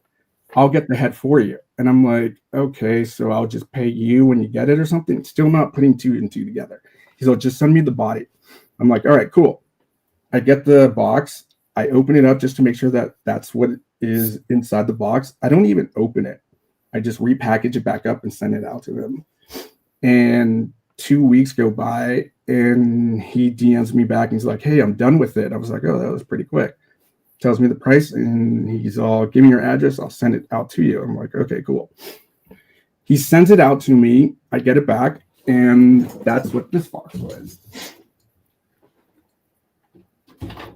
[SPEAKER 5] I'll get the head for you. And I'm like, okay, so I'll just pay you when you get it or something. Still not putting two and two together. He's like, just send me the body. I'm like, all right, cool. I get the box. I open it up just to make sure that that's what is inside the box. I don't even open it. I just repackage it back up and send it out to him. And 2 weeks go by and he DMs me back and he's like, hey, I'm done with it. I was like, oh, that was pretty quick. Tells me the price and he's all, give me your address. I'll send it out to you. I'm like, okay, cool. He sends it out to me. I get it back. And that's what this box was.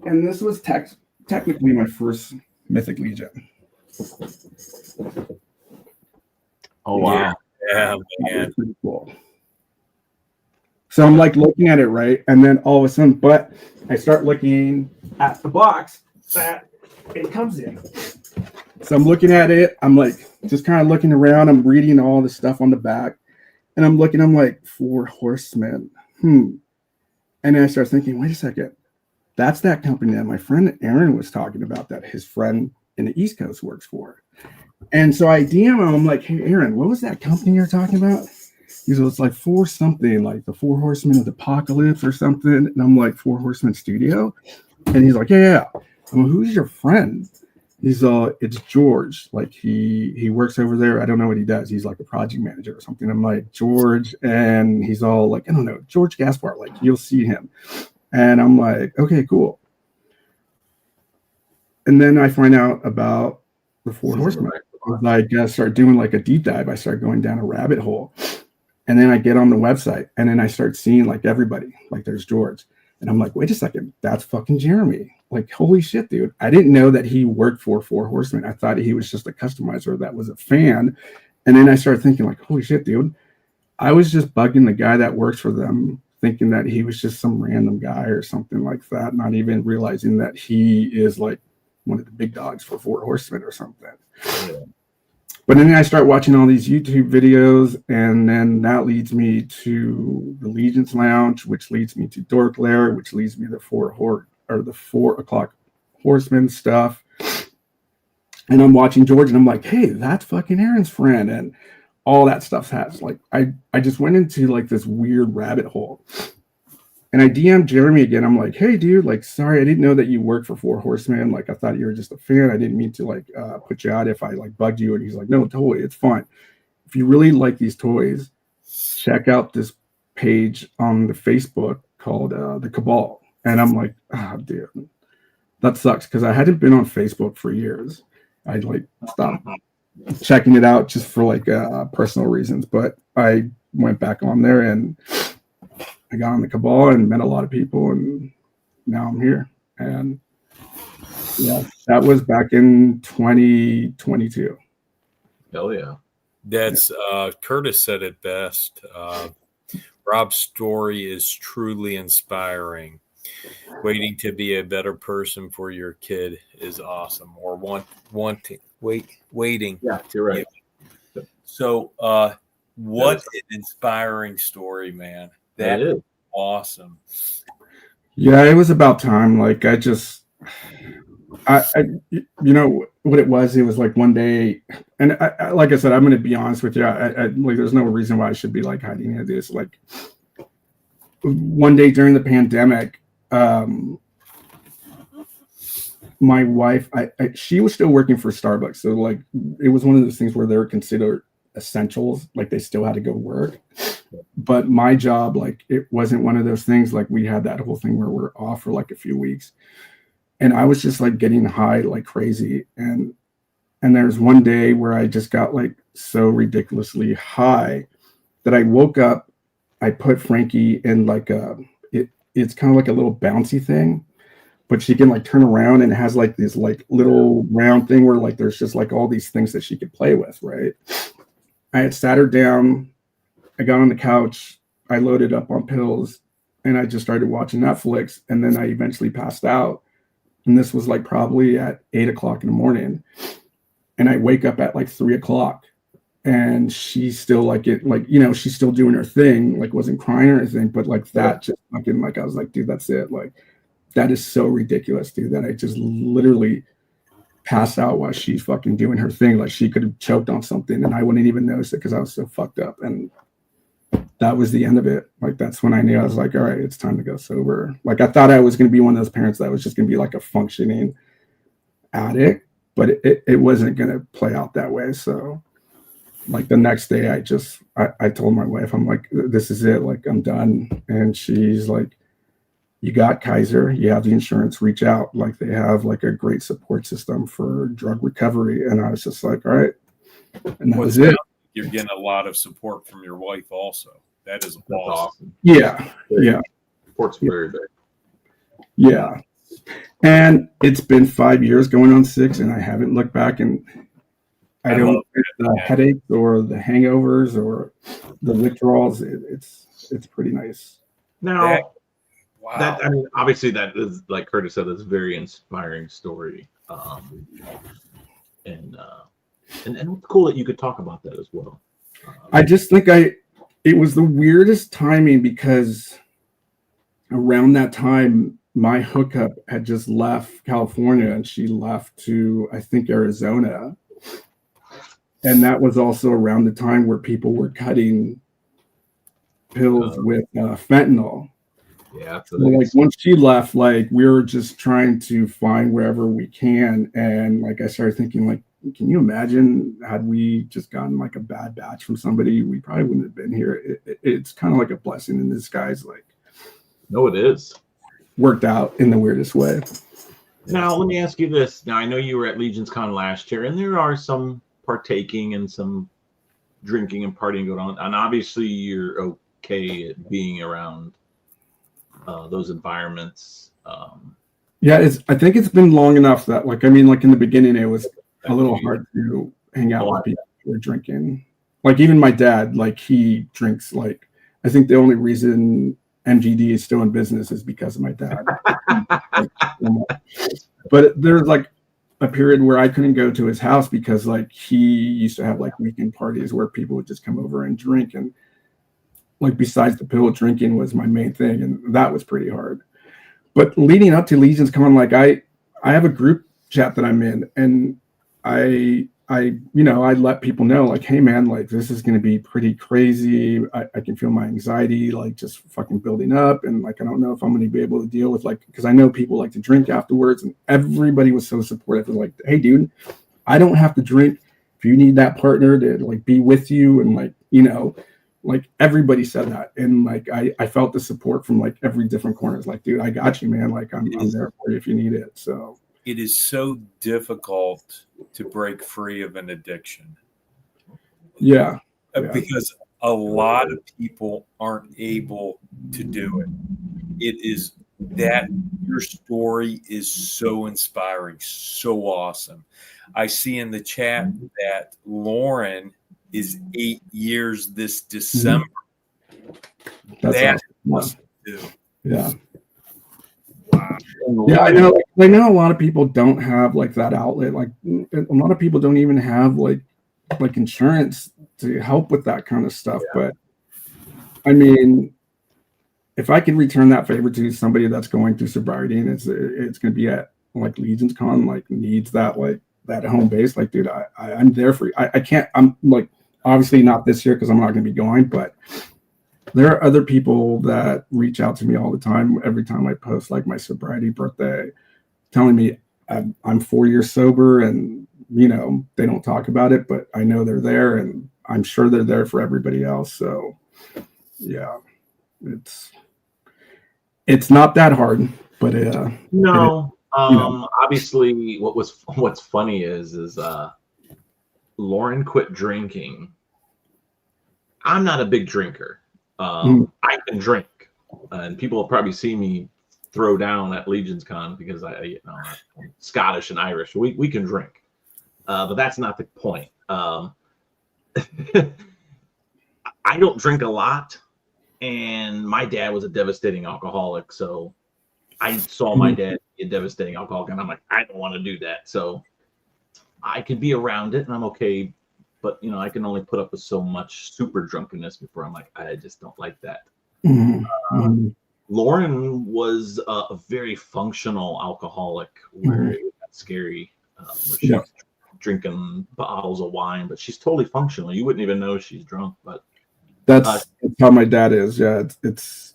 [SPEAKER 5] And this was technically my first Mythic Legion.
[SPEAKER 2] Oh wow.
[SPEAKER 3] Yeah,
[SPEAKER 5] That
[SPEAKER 3] man.
[SPEAKER 5] was pretty cool. So I'm like looking at it, right? And then all of a sudden, but I start looking at the box that it comes in. So I'm looking at it. I'm like just kind of looking around. I'm reading all the stuff on the back. And I'm looking, I'm like, 4 Horsemen. And then I start thinking, wait a second. That's that company that my friend Aaron was talking about that his friend in the East Coast works for. And so I DM him. I'm like, hey, Aaron, what was that company you're talking about? He goes, it's like 4 something, like the 4 Horsemen of the Apocalypse or something. And I'm like, 4 Horsemen Studio? And he's like, yeah. I'm like, who's your friend? He's it's George. Like he works over there. I don't know what he does. He's like a project manager or something. I'm like, George, and he's all like, I don't know, George Gaspar, like you'll see him. And I'm like, okay, cool. And then I find out about the 4 Horsemen. I guess start doing like a deep dive. I start going down a rabbit hole. And then I get on the website and then I start seeing like everybody, like there's George. And I'm like, wait a second, that's fucking Jeremy. Like, holy shit, dude. I didn't know that he worked for 4 Horsemen. I thought he was just a customizer that was a fan. And then I started thinking like, holy shit, dude. I was just bugging the guy that works for them, thinking that he was just some random guy or something like that, not even realizing that he is like one of the big dogs for 4 Horsemen or something.
[SPEAKER 2] Yeah.
[SPEAKER 5] But then I start watching all these YouTube videos, and then that leads me to the Legion's Lounge, which leads me to Dork Lair, which leads me to the 4 o'clock Horseman stuff. And I'm watching George, and I'm like, hey, that's fucking Aaron's friend, and all that stuff has like I just went into like this weird rabbit hole. And I DM'd Jeremy again. I'm like, hey, dude, like, sorry, I didn't know that you worked for 4 Horsemen. Like, I thought you were just a fan. I didn't mean to, like, put you out if I, like, bugged you. And he's like, no, totally, it's fine. If you really like these toys, check out this page on the Facebook called The Cabal. And I'm like, dude, that sucks because I hadn't been on Facebook for years. I'd, like, stopped checking it out just for, like, personal reasons. But I went back on there and I got on the Cabal and met a lot of people, and now I'm here. And yeah, that was back in 2022.
[SPEAKER 2] Hell yeah.
[SPEAKER 3] That's Curtis said it best. Rob's story is truly inspiring. Waiting to be a better person for your kid is awesome. Or waiting.
[SPEAKER 2] Yeah, you're right.
[SPEAKER 3] So what an inspiring story, man. That is awesome.
[SPEAKER 5] Yeah, it was about time. Like I you know what it was like one day, and I like I said, I'm going to be honest with you. I like there's no reason why I should be like hiding any this. Like one day during the pandemic, my wife, she was still working for Starbucks, so like it was one of those things where they were considered essentials, like they still had to go work. But my job, like it wasn't one of those things. Like we had that whole thing where we're off for like a few weeks, and I was just like getting high like crazy. And there's one day where I just got like so ridiculously high that I woke up. I put Frankie in like it's kind of like a little bouncy thing, but she can like turn around and it has like this like little round thing where like there's just like all these things that she could play with, right? I had sat her down. I got on the couch, I loaded up on pills, and I just started watching Netflix, and then I eventually passed out. And this was like probably at 8 o'clock in the morning. And I wake up at like 3 o'clock, and she's still like she's still doing her thing, like wasn't crying or anything, but like that just fucking like I was like, dude, that's it. Like that is so ridiculous, dude, that I just literally passed out while she's fucking doing her thing. Like she could have choked on something and I wouldn't even notice it because I was so fucked up. And that was the end of it. Like that's when I knew I was like, all right, it's time to go sober. Like I thought I was going to be one of those parents that was just going to be like a functioning addict, but it wasn't going to play out that way. So like the next day, I told my wife, I'm like, this is it. Like, I'm done. And she's like, you got Kaiser, you have the insurance, reach out. Like, they have like a great support system for drug recovery. And I was just like, all right. And that was it.
[SPEAKER 3] You're getting a lot of support from your wife also. That is
[SPEAKER 2] That's
[SPEAKER 3] awesome.
[SPEAKER 2] awesome.
[SPEAKER 5] Yeah. Yeah.
[SPEAKER 2] Support's very big.
[SPEAKER 5] Yeah. And it's been 5 years going on 6, and I haven't looked back, and I don't get the headaches or the hangovers or the withdrawals. It's pretty nice.
[SPEAKER 2] Now,
[SPEAKER 3] Wow.
[SPEAKER 2] that, I mean, obviously that is, like Curtis said, that's a very inspiring story. And it's cool that you could talk about that as well.
[SPEAKER 5] I just think it was the weirdest timing, because around that time, my hookup had just left California and she left to, I think, Arizona. And that was also around the time where people were cutting pills with fentanyl.
[SPEAKER 2] Yeah.
[SPEAKER 5] So like once she left, like we were just trying to find wherever we can. And like I started thinking, like, can you imagine had we just gotten like a bad batch from somebody, we probably wouldn't have been here. It's kind of like a blessing in disguise. Like,
[SPEAKER 2] no, it is.
[SPEAKER 5] Worked out in the weirdest way.
[SPEAKER 2] Now, let me ask you this. Now, I know you were at Legions Con last year, and there are some partaking and some drinking and partying going on. And obviously, you're okay at being around those environments.
[SPEAKER 5] Yeah, I think it's been long enough that, like, I mean, like in the beginning, it was a little hard to hang out with people who were drinking. Like, even my dad, like, he drinks, like, I think the only reason MGD is still in business is because of my dad. But there's like a period where I couldn't go to his house because like he used to have like weekend parties where people would just come over and drink, and like besides the pill, drinking was my main thing, and that was pretty hard. But leading up to Legions Con, like I have a group chat that I'm in, and I let people know, like, hey man, like this is going to be pretty crazy. I can feel my anxiety like just fucking building up, and like I don't know if I'm going to be able to deal with, like, because I know people like to drink afterwards, and everybody was so supportive. They're like, hey dude, I don't have to drink. If you need that partner to like be with you, and like, you know, like everybody said that, and like I felt the support from like every different corner. It's like, dude, I got you, man. Like I'm there for you if you need it. So
[SPEAKER 3] it is so difficult to break free of an addiction.
[SPEAKER 5] Yeah.
[SPEAKER 3] Because a lot of people aren't able to do it. It is that your story is so inspiring, so awesome. I see in the chat that Lauren is 8 years this December.
[SPEAKER 5] That's
[SPEAKER 3] that
[SPEAKER 5] awesome.
[SPEAKER 3] must do.
[SPEAKER 5] Yeah. Yeah, I know. I know a lot of people don't have like that outlet. Like a lot of people don't even have like insurance to help with that kind of stuff. Yeah. But I mean, if I can return that favor to somebody that's going through sobriety and it's going to be at like Legions Con, like needs that like that home base, like dude, I'm there for you. I can't. I'm like obviously not this year because I'm not going to be going, but there are other people that reach out to me all the time. Every time I post like my sobriety birthday, telling me I'm 4 years sober, and you know they don't talk about it, but I know they're there, and I'm sure they're there for everybody else. So yeah, it's not that hard, but
[SPEAKER 2] no. Obviously, what's funny is Lauren quit drinking. I'm not a big drinker. I can drink, and people will probably see me throw down at Legions Con because I'm Scottish and Irish. We can drink, but that's not the point. I don't drink a lot, and my dad was a devastating alcoholic, so I saw my dad be a devastating alcoholic, and I'm like, I don't want to do that. So I could be around it, and I'm okay. But, you know, I can only put up with so much super drunkenness before I'm like, I just don't like that. Lauren was a very functional alcoholic where it got scary, where she's drinking bottles of wine, but she's totally functional. You wouldn't even know she's drunk. But
[SPEAKER 5] that's how my dad is. Yeah, it's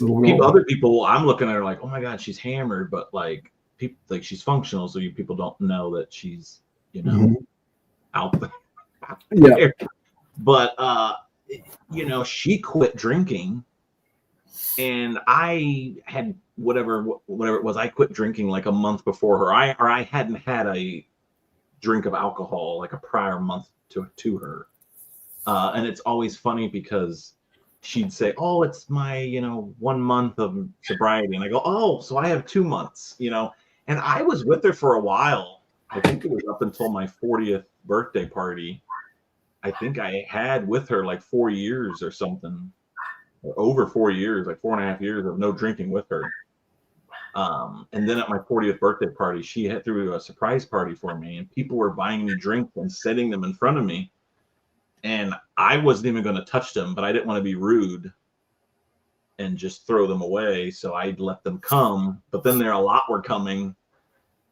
[SPEAKER 5] a little...
[SPEAKER 2] Other people, I'm looking at her like, oh my God, she's hammered, but like people like she's functional, so you people don't know that she's, you know, out there.
[SPEAKER 5] Yeah.
[SPEAKER 2] But she quit drinking, and I had whatever it was. I quit drinking like a month before her. I hadn't had a drink of alcohol like a prior month to her. And it's always funny because she'd say, "Oh, it's my 1 month of sobriety," and I go, "Oh, so I have 2 months," And I was with her for a while. I think it was up until my 40th birthday party. I think I had with her like 4 years or something, or over 4 years, like 4.5 years of no drinking with her. And then at my 40th birthday party, she had threw a surprise party for me, and people were buying me drinks and setting them in front of me. And I wasn't even going to touch them, but I didn't want to be rude and just throw them away. So I let them come, but then a lot were coming.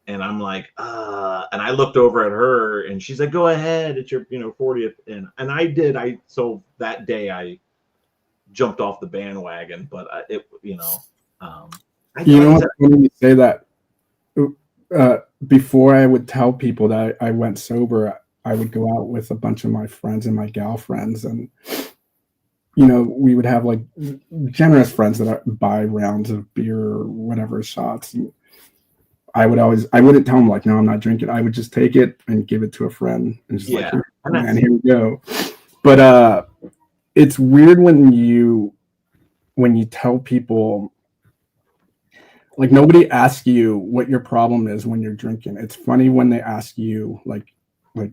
[SPEAKER 2] And I'm like, and I looked over at her, and she's like, "Go ahead, it's your 40th." And I did. So that day I jumped off the bandwagon, but
[SPEAKER 5] What's funny you say that? Before I would tell people that I went sober, I would go out with a bunch of my friends and my gal friends, and we would have like generous friends that buy rounds of beer or whatever, shots. And I wouldn't tell them like, "No, I'm not drinking." I would just take it and give it to a friend and just like, "Man, here we go." But it's weird when you tell people, like, nobody asks you what your problem is when you're drinking. It's funny when they ask you like, "Do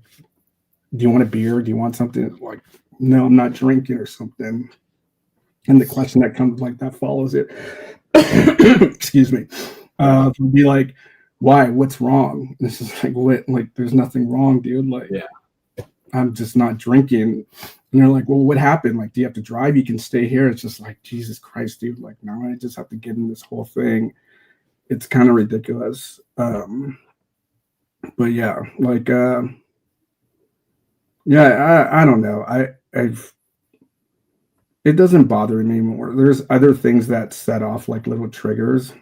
[SPEAKER 5] you want a beer? Do you want something?" Like, "No, I'm not drinking," or something. And the question that comes like that follows it. Excuse me. Be like, "Why? What's wrong?" This is like, "What? Like, there's nothing wrong, dude. Like, I'm just not drinking." And you're like, "Well, what happened? Like, do you have to drive? You can stay here." It's just like, Jesus Christ, dude. Like, now I just have to get in this whole thing. It's kind of ridiculous. But yeah, like, I don't know. It doesn't bother me anymore. There's other things that set off like little triggers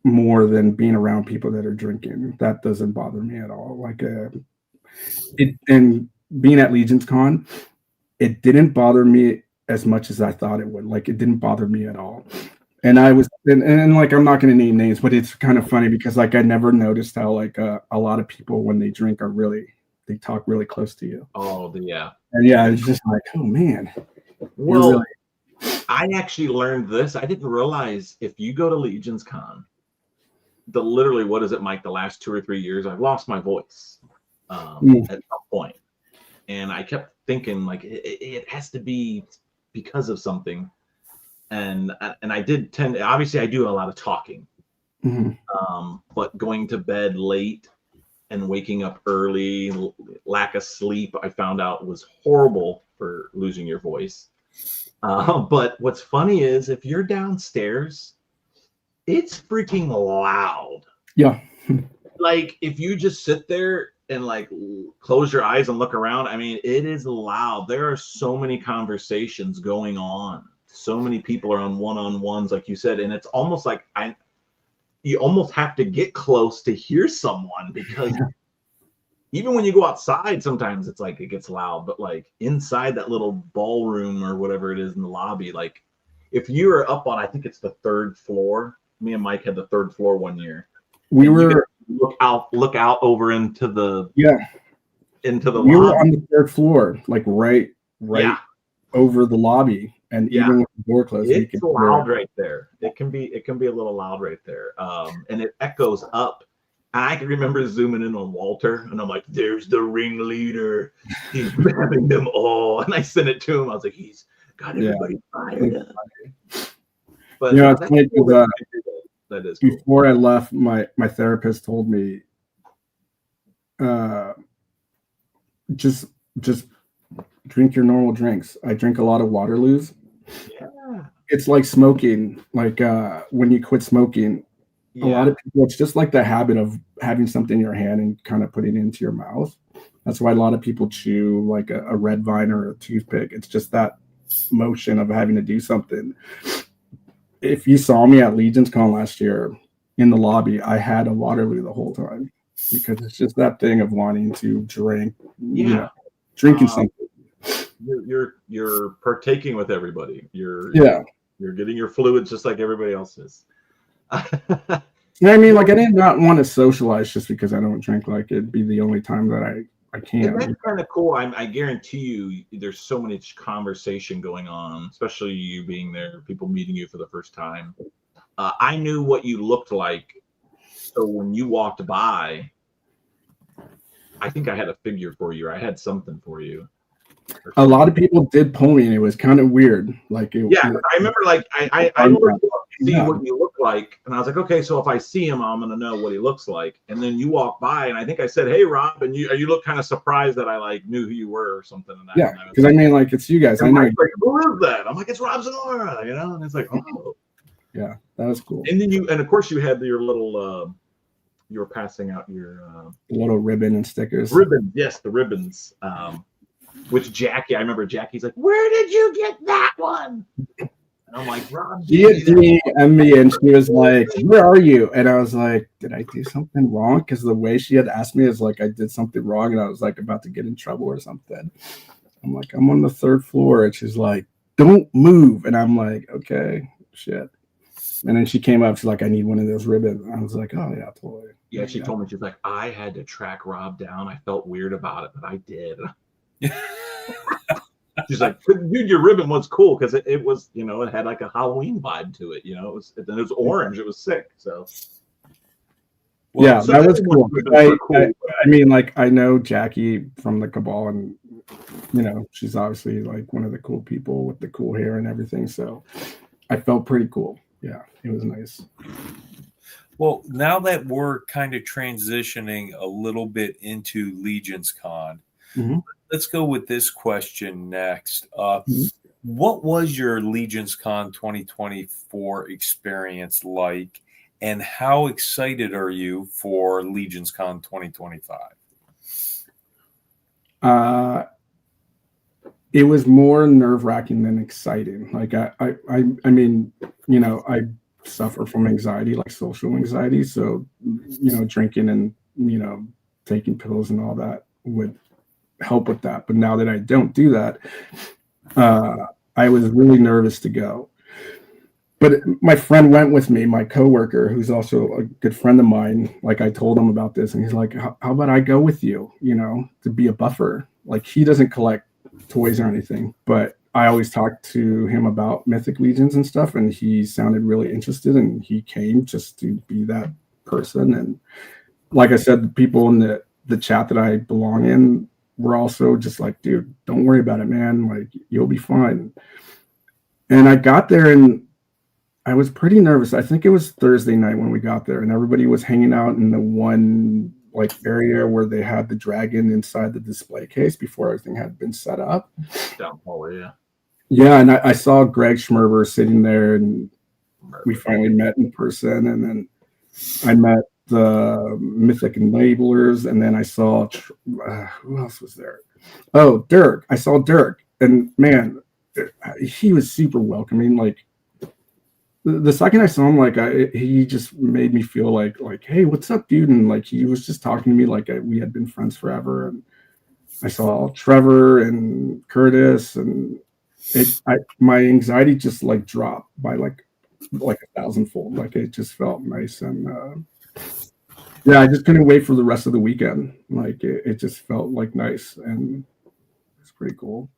[SPEAKER 5] more than being around people that are drinking. That doesn't bother me at all. Like, and being at Legion's Con, it didn't bother me as much as I thought it would. Like, it didn't bother me at all. And I was, and like, I'm not going to name names, but it's kind of funny because like, I never noticed how like a lot of people when they drink they talk really close to you.
[SPEAKER 2] Oh, yeah.
[SPEAKER 5] And yeah, it's just like, oh man.
[SPEAKER 2] Well, I actually learned this. I didn't realize if you go to Legion's Con, literally, what is it, Mike? The last 2 or 3 years, I've lost my voice at some point. And I kept thinking like, it has to be because of something. And I did obviously I do a lot of talking, but going to bed late and waking up early, lack of sleep, I found out was horrible for losing your voice. But what's funny is if you're downstairs, it's freaking loud.
[SPEAKER 5] Yeah.
[SPEAKER 2] Like if you just sit there and like close your eyes and look around, I mean, it is loud. There are so many conversations going on. So many people are on one-on-ones, like you said, and it's almost like you almost have to get close to hear someone because even when you go outside, sometimes it's like it gets loud, but like inside that little ballroom or whatever it is in the lobby, like if you were up on, I think it's the 3rd floor. Me and Mike had the 3rd floor one year.
[SPEAKER 5] We were
[SPEAKER 2] look out over into the
[SPEAKER 5] we
[SPEAKER 2] lobby.
[SPEAKER 5] were on the 3rd floor, like right over the lobby. And even with the door closed,
[SPEAKER 2] it's loud right there. It can be a little loud right there. And it echoes up. And I can remember zooming in on Walter, and I'm like, "There's the ringleader. He's grabbing them all." And I sent it to him. I was like, "He's got everybody fired up." But
[SPEAKER 5] it's funny because
[SPEAKER 2] that is cool.
[SPEAKER 5] Before I left, my therapist told me, just drink your normal drinks. I drink a lot of Waterloos.
[SPEAKER 2] Yeah.
[SPEAKER 5] It's like smoking. Like when you quit smoking, a lot of people, it's just like the habit of having something in your hand and kind of putting it into your mouth. That's why a lot of people chew like a red vine or a toothpick. It's just that motion of having to do something. If you saw me at Legion's Con last year in the lobby, I had a Waterloo the whole time because it's just that thing of wanting to drink, drinking something.
[SPEAKER 2] You're partaking with everybody. You're getting your fluids just like everybody else is.
[SPEAKER 5] I mean, like, I did not want to socialize just because I don't drink. Like, it'd be the only time that I can.
[SPEAKER 2] And that's kind of cool. I guarantee you, there's so much conversation going on, especially you being there, people meeting you for the first time. I knew what you looked like, so when you walked by, I think I had a figure for you, or I had something for you.
[SPEAKER 5] A lot of people did pull me, and it was kind of weird. Like,
[SPEAKER 2] I remember, like, I looked up to see what you look like, and I was like, okay, so if I see him, I'm gonna know what he looks like. And then you walk by, and I think I said, "Hey, Rob," and you look kind of surprised that I like knew who you were or something. And
[SPEAKER 5] yeah, because I mean, like, it's you guys. I know.
[SPEAKER 2] Like, who is that? I'm like, it's Rob Zanora, you know. And it's like, oh,
[SPEAKER 5] yeah, that was cool.
[SPEAKER 2] And then of course, you had your little. You were passing out your
[SPEAKER 5] little ribbon and stickers.
[SPEAKER 2] Ribbon, yes, the ribbons. Which Jackie, I remember Jackie's like, "Where did you get that one?" And I'm like, "Rob."
[SPEAKER 5] She had DM'd me and she was like, "Where are you?" And I was like, "Did I do something wrong?" Because the way she had asked me is like I did something wrong, and I was like about to get in trouble or something. I'm like, "I'm on the 3rd floor," and she's like, "Don't move." And I'm like, "Okay, shit." And then she came up, she's like, "I need one of those ribbons." And I was like, "Oh yeah, totally."
[SPEAKER 2] Yeah, she told me, she's like, "I had to track Rob down. I felt weird about it, but I did." She's like, "Dude, your ribbon was cool because it was, you know, it had like a Halloween vibe to it. You know, it was orange. It was sick." So,
[SPEAKER 5] well, yeah, so that was cool. I mean, like, I know Jackie from the Cabal, and you know, she's obviously like one of the cool people with the cool hair and everything. So, I felt pretty cool. Yeah, it was nice.
[SPEAKER 3] Well, now that we're kind of transitioning a little bit into Legions Con, let's go with this question next. What was your Legions Con 2024 experience like, and how excited are you for Legions Con 2025?
[SPEAKER 5] It was more nerve-wracking than exciting. Like, I mean, you know, I suffer from anxiety, like social anxiety. So, you know, drinking and, you know, taking pills and all that would help with that. But now that I don't do that, I was really nervous to go. But my friend went with me, my coworker, who's also a good friend of mine. Like, I told him about this, and he's like, how about I go with you, you know, to be a buffer? Like, he doesn't collect toys or anything, but I always talk to him about Mythic Legions and stuff, and he sounded really interested, and he came just to be that person. And like I said, the people in the chat that I belong in were also just like, "Dude, don't worry about it, man. Like, you'll be fine." And I got there, and I was pretty nervous. I think it was Thursday night when we got there, and everybody was hanging out in the one like area where they had the dragon inside the display case before everything had been set up.
[SPEAKER 2] Down hallway, yeah.
[SPEAKER 5] Yeah, and I saw Greg Schmerber sitting there, and we finally met in person. And then I met the Mythic Enablers, and then I saw who else was there? Oh, Dirk. I saw Dirk, and man, he was super welcoming. Like, the second I saw him, like, he just made me feel like, "Hey, what's up, dude?" And like, he was just talking to me like we had been friends forever. And I saw Trevor and Curtis, and my anxiety just like dropped by like 1,000-fold. Like, it just felt nice. And yeah, I just couldn't wait for the rest of the weekend. Like, it just felt like nice, and it's pretty cool.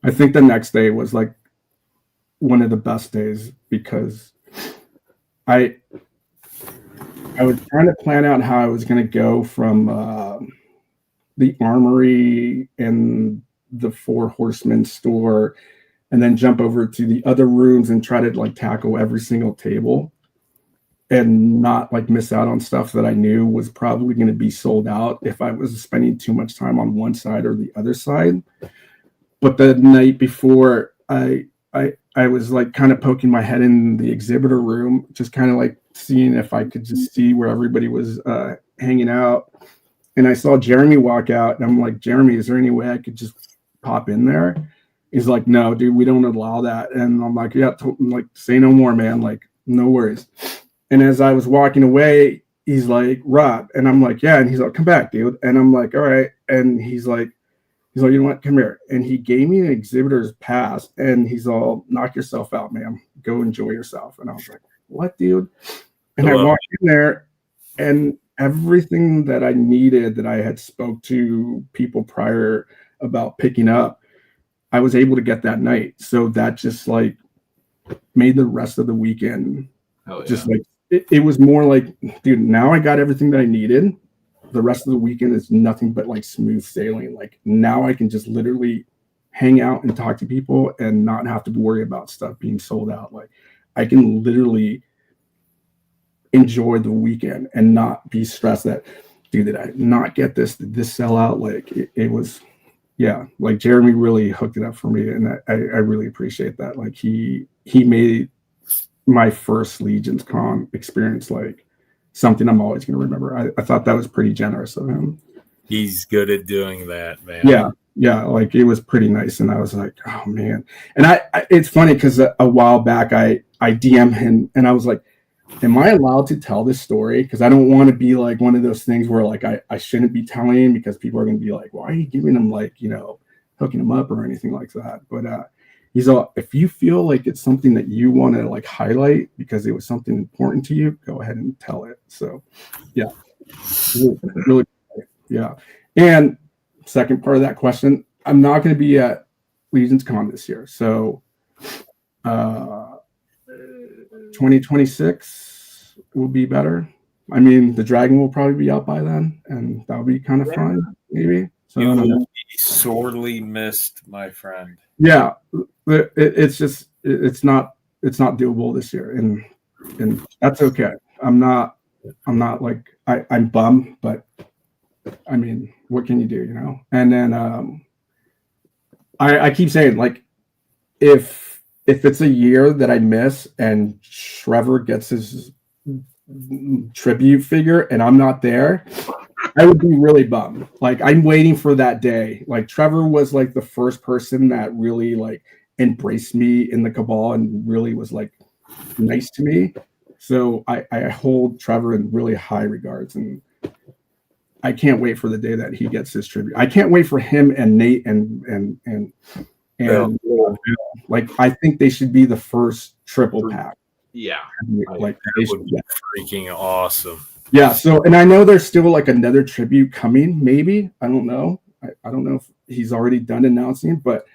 [SPEAKER 5] I think the next day was like one of the best days because I was trying to plan out how I was going to go from the Armory and the Four Horsemen store, and then jump over to the other rooms and try to like tackle every single table and not like miss out on stuff that I knew was probably going to be sold out if I was spending too much time on one side or the other side. But the night before, I was like kind of poking my head in the exhibitor room, just kind of like seeing if I could just see where everybody was hanging out. And I saw Jeremy walk out, and I'm like, "Jeremy, is there any way I could just pop in there?" He's like, "No, dude, we don't allow that." And I'm like, "Yeah, like, say no more, man. Like, no worries." And as I was walking away, he's like, "Rob," and I'm like, "Yeah." And he's like, "Come back, dude." And I'm like, "All right." And he's like, He's like, you know what? Come here. And he gave me an exhibitor's pass, and he's all, knock yourself out, ma'am. Go enjoy yourself. And I was like, what, dude? And I walked in there, and everything that I needed that I had spoke to people prior about picking up, I was able to get that night. So that just like made the rest of the weekend just like, it was more like, dude, now I got everything that I needed. The rest of the weekend is nothing but like smooth sailing. Like now I can just literally hang out and talk to people and not have to worry about stuff being sold out. Like I can literally enjoy the weekend and not be stressed that, dude, did I not get this? Did this sell out? Like it was, yeah, like Jeremy really hooked it up for me. And I really appreciate that. Like he made my first Legions Con experience like something I'm always going to remember. I thought that was pretty generous of him.
[SPEAKER 3] He's good at doing that, man.
[SPEAKER 5] Yeah, like it was pretty nice, and I was like, oh man. And I it's funny because a while back I DM him and I was like, am I allowed to tell this story? Because I don't want to be like one of those things where like I shouldn't be telling because people are going to be like, why are you giving him like, you know, hooking him up or anything like that? But he's all, if you feel like it's something that you want to like highlight because it was something important to you, go ahead and tell it. So yeah, really, yeah. And second part of that question, I'm not going to be at Legions Con this year. So 2026 will be better. I mean, the Dragon will probably be out by then, and that'll be kind of fun, maybe. So
[SPEAKER 3] You will be sorely missed, my friend.
[SPEAKER 5] yeah, it's just it's not doable this year, and that's okay. I'm not like I'm bummed, but I mean, what can you do, you know? And then I keep saying like if it's a year that I miss and Trevor gets his tribute figure and I'm not there, I would be really bummed. Like I'm waiting for that day. Like Trevor was like the first person that really like embraced me in the Cabal and really was like nice to me. So I hold Trevor in really high regards, and I can't wait for the day that he gets his tribute. I can't wait for him and Nate and like I think they should be the first triple pack.
[SPEAKER 2] Yeah,
[SPEAKER 5] like
[SPEAKER 3] That would be freaking awesome.
[SPEAKER 5] yeah. So, and I know there's still like another tribute coming. Maybe I don't know. I don't know if he's already done announcing, but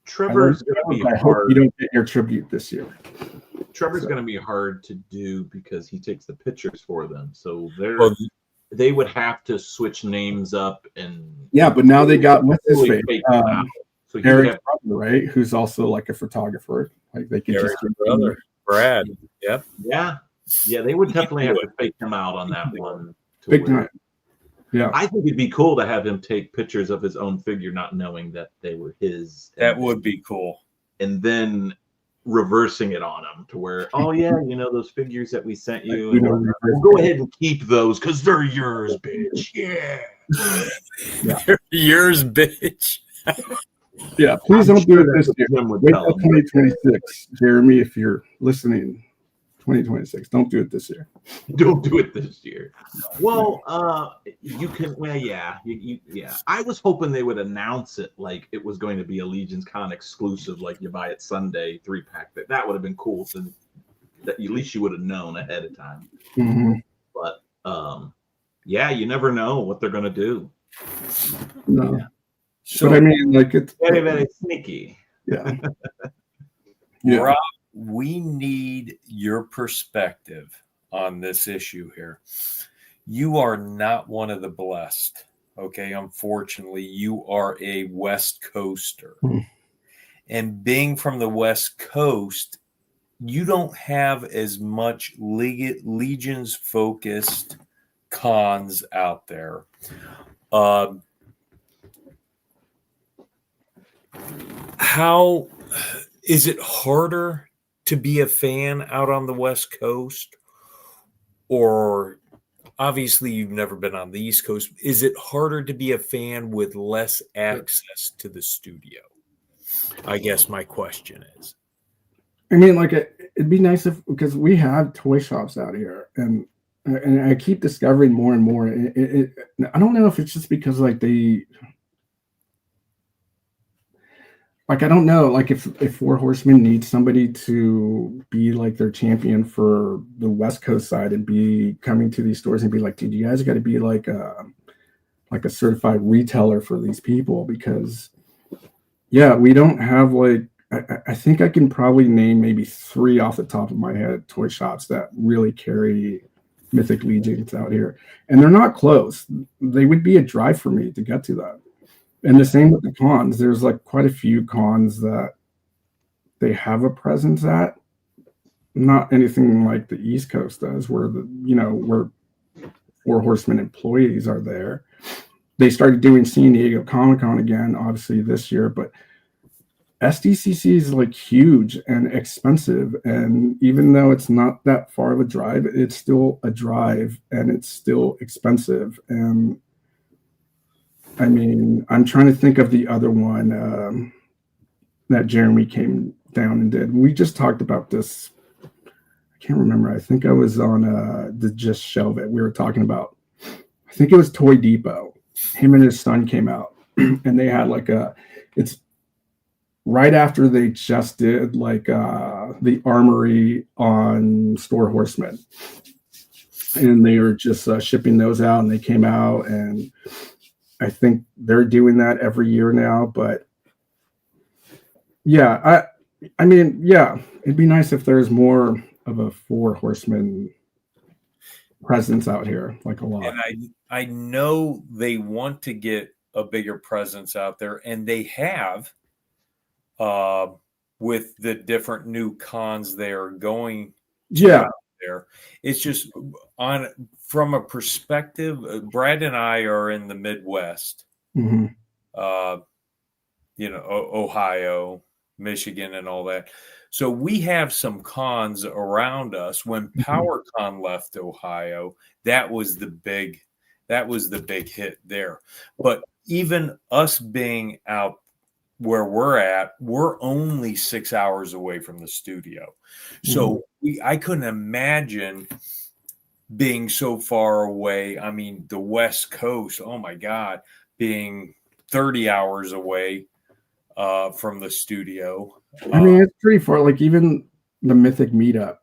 [SPEAKER 2] Trevor's going to be
[SPEAKER 5] I hope
[SPEAKER 2] hard.
[SPEAKER 5] you don't get your tribute this year.
[SPEAKER 2] Trevor's going to be hard to do because he takes the pictures for them. So
[SPEAKER 3] Well,
[SPEAKER 2] they would have to switch names up and
[SPEAKER 5] Yeah, but now they got what's his
[SPEAKER 2] really
[SPEAKER 5] face,
[SPEAKER 2] fake them out. So he would
[SPEAKER 5] Eric's
[SPEAKER 2] have,
[SPEAKER 5] brother, right? Who's also like a photographer. Like they could
[SPEAKER 3] Eric's
[SPEAKER 5] just
[SPEAKER 3] brother, Brad. Yep.
[SPEAKER 2] yeah, they would definitely have to fake him out on that one. to
[SPEAKER 5] big
[SPEAKER 2] where-
[SPEAKER 5] time. Yeah,
[SPEAKER 2] I think it'd be cool to have him take pictures of his own figure, not knowing that they were his.
[SPEAKER 3] That would be cool.
[SPEAKER 2] And then reversing it on him to where, oh yeah, you know those figures that we sent you,
[SPEAKER 5] You
[SPEAKER 2] and
[SPEAKER 5] know,
[SPEAKER 2] we'll go ahead and keep those because they're yours, bitch. Yeah.
[SPEAKER 3] They're yours, bitch.
[SPEAKER 5] yeah. Please
[SPEAKER 2] I'm
[SPEAKER 5] don't
[SPEAKER 2] sure
[SPEAKER 5] do it
[SPEAKER 2] that's
[SPEAKER 5] this year.
[SPEAKER 2] what Jim would
[SPEAKER 5] Wait
[SPEAKER 2] tell
[SPEAKER 5] till
[SPEAKER 2] him.
[SPEAKER 5] 2026, Jeremy. If you're listening, 2026. Don't do it this year.
[SPEAKER 2] Don't do it this year. Well, you can. Well, yeah, yeah. I was hoping they would announce it like it was going to be a Legions Con exclusive, like you buy it Sunday 3-pack. That would have been cool. So that at least you would have known ahead of time.
[SPEAKER 5] Mhm.
[SPEAKER 2] But yeah, you never know what they're going to do.
[SPEAKER 5] No,
[SPEAKER 3] So,
[SPEAKER 5] but I mean, like it's
[SPEAKER 2] Very, very sneaky.
[SPEAKER 5] yeah, yeah.
[SPEAKER 3] Rob, we need your perspective on this issue here. You are not one of the blessed. Okay. Unfortunately, you are a West Coaster.
[SPEAKER 5] Hmm.
[SPEAKER 3] And being from the West Coast, you don't have as much Legions focused cons out there. How is it harder to be a fan out on the West Coast? Or obviously you've never been on the East Coast. Is it harder to be a fan with less access to the studio? I guess my question is.
[SPEAKER 5] I mean, like it'd be nice if, because we have toy shops out here, and I keep discovering more and more. I don't know if it's just because like like I don't know, like if Four Horsemen needs somebody to be like their champion for the West Coast side and be coming to these stores and be like, dude, you guys got to be like a certified retailer for these people, because yeah, we don't have like I think I can probably name maybe 3 off the top of my head toy shops that really carry Mythic Legions out here, and they're not close. They would be a drive for me to get to that. And the same with the cons. There's like quite a few cons that they have a presence at. Not anything like the East Coast does, where where Four Horsemen employees are there. They started doing San Diego Comic Con again, obviously this year, but SDCC is like huge and expensive, and even though it's not that far of a drive, it's still a drive and it's still expensive. And I mean, I'm trying to think of the other one that Jeremy came down and did. We just talked about this. I can't remember. I think I was on the Just Shelve It. We were talking about, I think it was Toy Depot. Him and his son came out and they had like it's right after they just did like the Armory on Store Horsemen, and they were just shipping those out, and they came out, and I think they're doing that every year now. But yeah, I mean, yeah, it'd be nice if there's more of a Four Horsemen presence out here, like a lot.
[SPEAKER 3] And I know they want to get a bigger presence out there, and they have with the different new cons they are going to out there. It's just from a perspective, Brad and I are in the Midwest, Ohio, Michigan, and all that. So we have some cons around us. When PowerCon left Ohio, that was the big hit there. But even us being out where we're at, we're only 6 hours away from the studio. So I couldn't imagine being so far away. I mean, the West Coast, oh my God, being 30 hours away from the studio.
[SPEAKER 5] I mean, it's pretty far. Like even the Mythic meetup,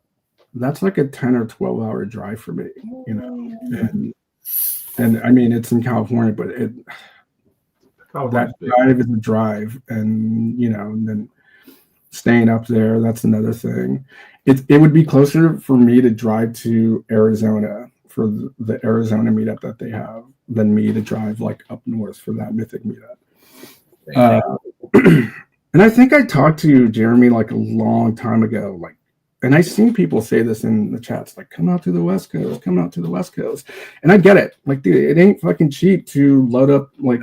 [SPEAKER 5] that's like a 10 or 12-hour drive for me, and I mean, it's in California, but that drive is a drive, and and then staying up there, that's another thing. It would be closer for me to drive to Arizona for the Arizona meetup that they have than me to drive like up north for that Mythic meetup. And I think I talked to Jeremy like a long time ago, like, and I've seen people say this in the chats, like, come out to the West Coast, come out to the West Coast. And I get it. Like, dude, it ain't fucking cheap to load up like,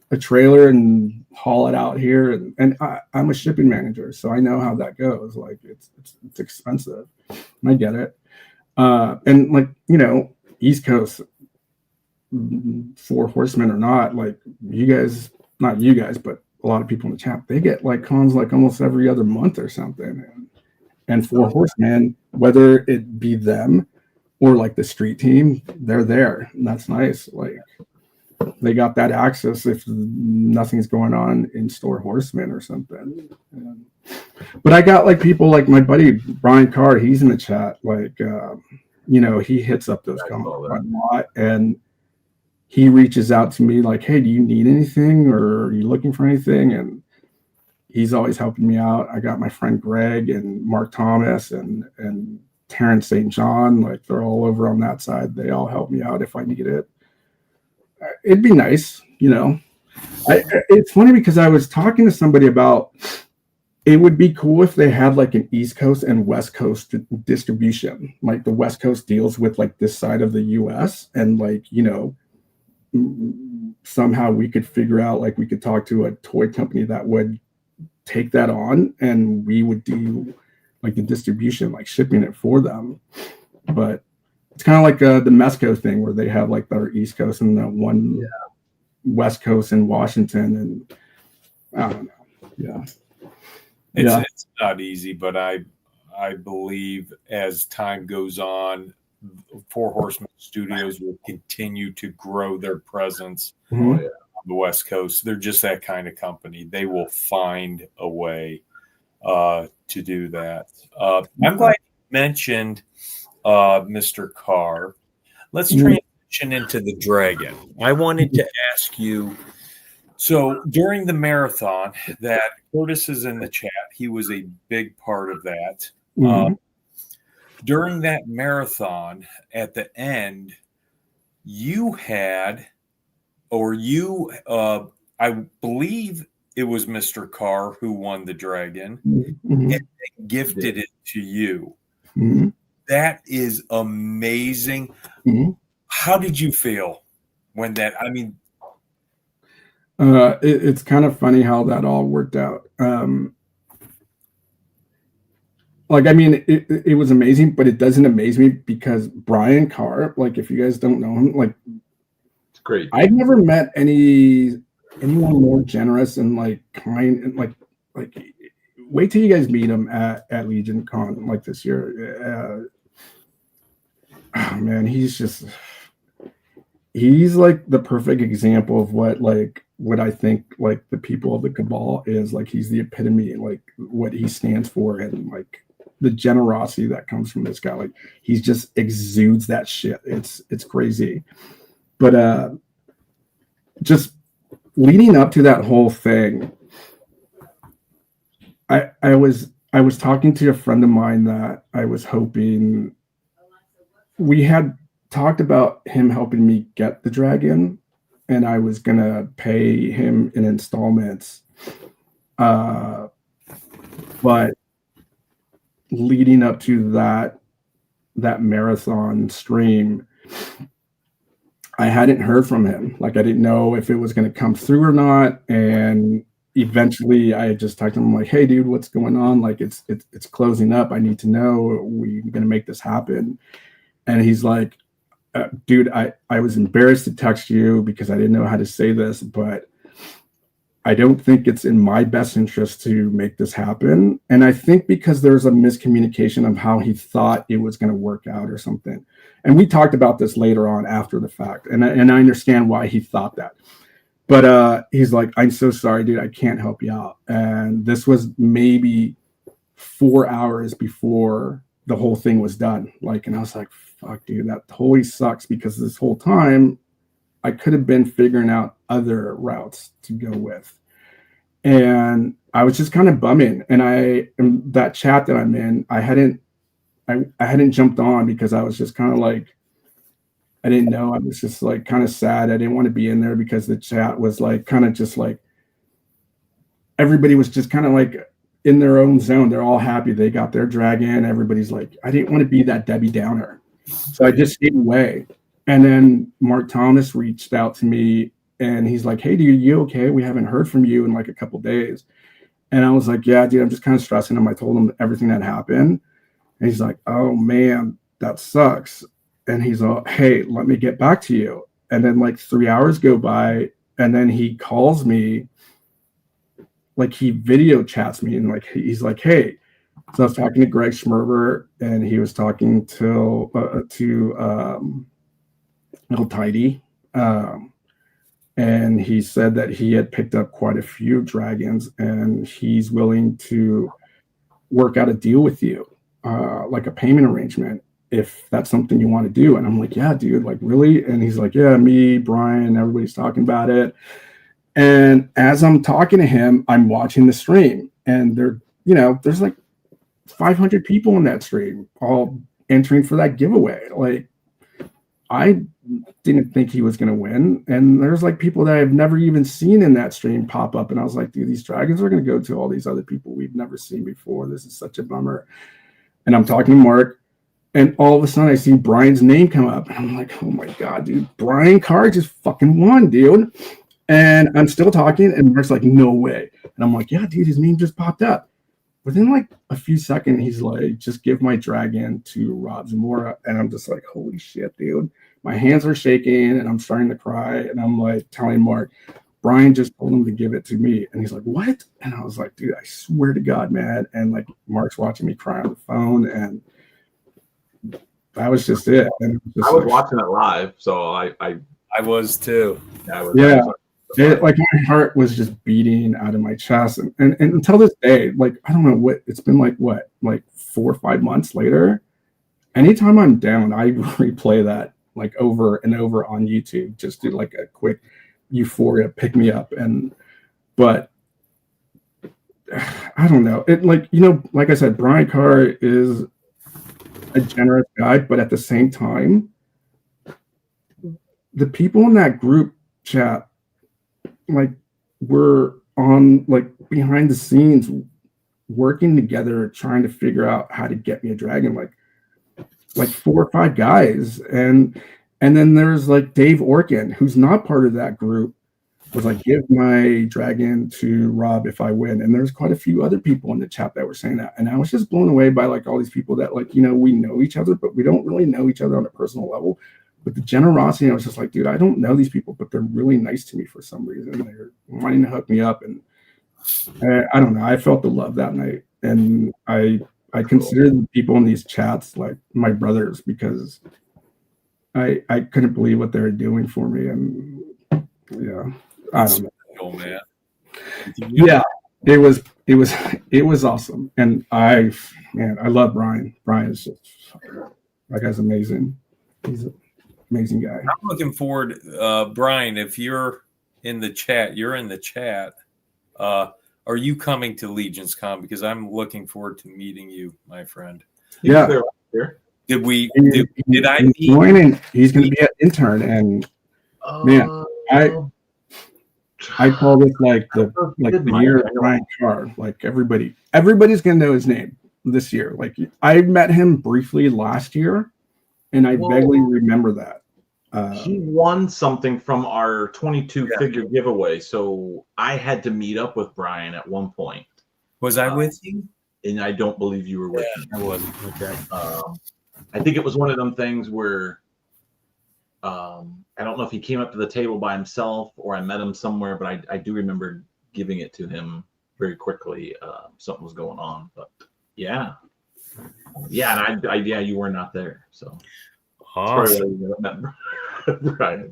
[SPEAKER 5] a trailer and haul it out here. And I'm a shipping manager, so I know how that goes. Like it's expensive. And I get it. And like, East Coast, Four Horsemen or not, like not you guys, but a lot of people in the chat, they get like cons like almost every other month or something. And Four Horsemen, whether it be them or like the street team, they're there. And that's nice. Like they got that access if nothing's going on in Store Horsemen or something. But I got like people like my buddy Brian Carr, he's in the chat. Like, he hits up those cons a lot, and he reaches out to me like, hey, do you need anything, or are you looking for anything? And he's always helping me out. I got my friend Greg and Mark Thomas and Terrence St. John. Like they're all over on that side. They all help me out if I need it. It'd be nice, it's funny because I was talking to somebody about it would be cool if they had like an East Coast and West Coast distribution. Like the West Coast deals with like this side of the US, and like, somehow we could figure out, like we could talk to a toy company that would take that on, and we would do like the distribution, like shipping it for them. But it's kind of like the Mesco thing where they have like their East Coast and the one West Coast in Washington, and I don't know.
[SPEAKER 3] It's not easy, but I believe as time goes on, Four Horsemen Studios will continue to grow their presence the West Coast. They're just that kind of company. They will find a way to do that. I'm glad you mentioned Mr. Carr. Let's transition into the Dragon. I wanted to ask you, so during the marathon that Curtis is in the chat, he was a big part of that. During that marathon, at the end, you had, I believe it was Mr. Carr who won the Dragon, and they gifted it to you. That is amazing. How did you feel when that, I mean,
[SPEAKER 5] it's kind of funny how that all worked out. Like, I mean, it was amazing, but it doesn't amaze me because Brian Carr, like, if you guys don't know him, like,
[SPEAKER 2] It's great.
[SPEAKER 5] I've never met anyone more generous and like kind and like wait till you guys meet him at Legion Con like this year. Oh man, he's like the perfect example of what I think like the people of the Cabal is. Like, he's the epitome, like what he stands for, and like the generosity that comes from this guy. Like, he's just exudes that shit. It's crazy. But just leading up to that whole thing, I was talking to a friend of mine that I was hoping, we had talked about him helping me get the Dragon, and I was gonna pay him in installments. But leading up to that marathon stream, I hadn't heard from him. Like, I didn't know if it was going to come through or not. And eventually I just talked to him, like, hey dude, what's going on? Like, it's closing up. I need to know, we're going to make this happen. And he's like, dude, I was embarrassed to text you because I didn't know how to say this, but I don't think it's in my best interest to make this happen. And I think because there's a miscommunication of how he thought it was going to work out or something. And we talked about this later on after the fact. And I understand why he thought that. But he's like, I'm so sorry, dude, I can't help you out. And this was maybe 4 hours before the whole thing was done. Like, and I was like, fuck, dude, that totally sucks, because this whole time I could have been figuring out other routes to go with. And I was just kind of bumming. And in that chat that I'm in, I hadn't jumped on because I was just kind of like, I didn't know. I was just like kind of sad. I didn't want to be in there because the chat was like kind of just like, everybody was just kind of like in their own zone. They're all happy they got their Dragon. Everybody's like, I didn't want to be that Debbie Downer. So I just stayed away. And then Mark Thomas reached out to me and he's like, hey, dude, you okay? We haven't heard from you in like a couple days. And I was like, yeah, dude, I'm just kind of stressing him. I told him everything that happened. And he's like, oh man, that sucks. And he's like, hey, let me get back to you. And then like 3 hours go by and then he calls me, like he video chats me and like, he's like, hey. So I was talking to Greg Schmerber and he was talking to Little Tidy. And he said that he had picked up quite a few dragons and he's willing to work out a deal with you, like a payment arrangement, if that's something you want to do. And I'm like, yeah, dude, like really? And he's like, yeah, me, Brian, everybody's talking about it. And as I'm talking to him, I'm watching the stream and there's like 500 people in that stream all entering for that giveaway. Like, I didn't think he was going to win. And there's like people that I've never even seen in that stream pop up. And I was like, dude, these dragons are going to go to all these other people we've never seen before. This is such a bummer. And I'm talking to Mark and all of a sudden I see Brian's name come up and I'm like, oh my God, dude, Brian Carr just fucking won, dude. And I'm still talking and Mark's like, no way. And I'm like, yeah, dude, his name just popped up. Within like a few seconds, he's like, just give my dragon to Rob Zamora. And I'm just like, holy shit, dude. My hands are shaking and I'm starting to cry. And I'm like telling Mark, Brian just told him to give it to me. And he's like, what? And I was like, dude, I swear to God, man. And like Mark's watching me cry on the phone. And that was just it. And
[SPEAKER 2] I was watching it live. So I
[SPEAKER 3] was too.
[SPEAKER 2] Yeah.
[SPEAKER 5] Like my heart was just beating out of my chest, and until this day, like I don't know what it's been like 4 or 5 months later. Anytime I'm down, I replay that like over and over on YouTube, just do like a quick euphoria pick me up. But I don't know. It like, like I said, Brian Carr is a generous guy, but at the same time, the people in that group chat, like, were on like behind the scenes working together, trying to figure out how to get me a dragon, like 4 or 5 guys. And then there's like Dave Orkin, who's not part of that group, was like, give my dragon to Rob if I win. And there's quite a few other people in the chat that were saying that. And I was just blown away by like all these people that like, we know each other, but we don't really know each other on a personal level. But the generosity, I was just like, dude, I don't know these people, but they're really nice to me for some reason. They're wanting to hook me up. And I don't know. I felt the love that night. And I consider the people in these chats like my brothers, because I couldn't believe what they were doing for me. And yeah, I don't know.
[SPEAKER 3] Oh man.
[SPEAKER 5] Yeah, it was awesome. And I love Brian. Brian is just, that guy's amazing. He's an amazing guy.
[SPEAKER 3] I'm looking forward, Brian, if you're in the chat, are you coming to Legions Con? Because I'm looking forward to meeting you, my friend.
[SPEAKER 5] Yeah.
[SPEAKER 3] Did I
[SPEAKER 5] He's joining? He's going to be an intern, and man, I call this like the year of Brian Carr. Like everybody's going to know his name this year. Like I met him briefly last year, and I vaguely remember that.
[SPEAKER 2] He won something from our 22 figure giveaway, so I had to meet up with Brian at one point.
[SPEAKER 3] Was I with you?
[SPEAKER 2] And I don't believe you were with me.
[SPEAKER 3] I wasn't. Okay.
[SPEAKER 2] I think it was one of them things where I don't know if he came up to the table by himself or I met him somewhere, but I do remember giving it to him very quickly. Something was going on, but yeah, and you were not there, so.
[SPEAKER 3] Awesome.
[SPEAKER 2] Right.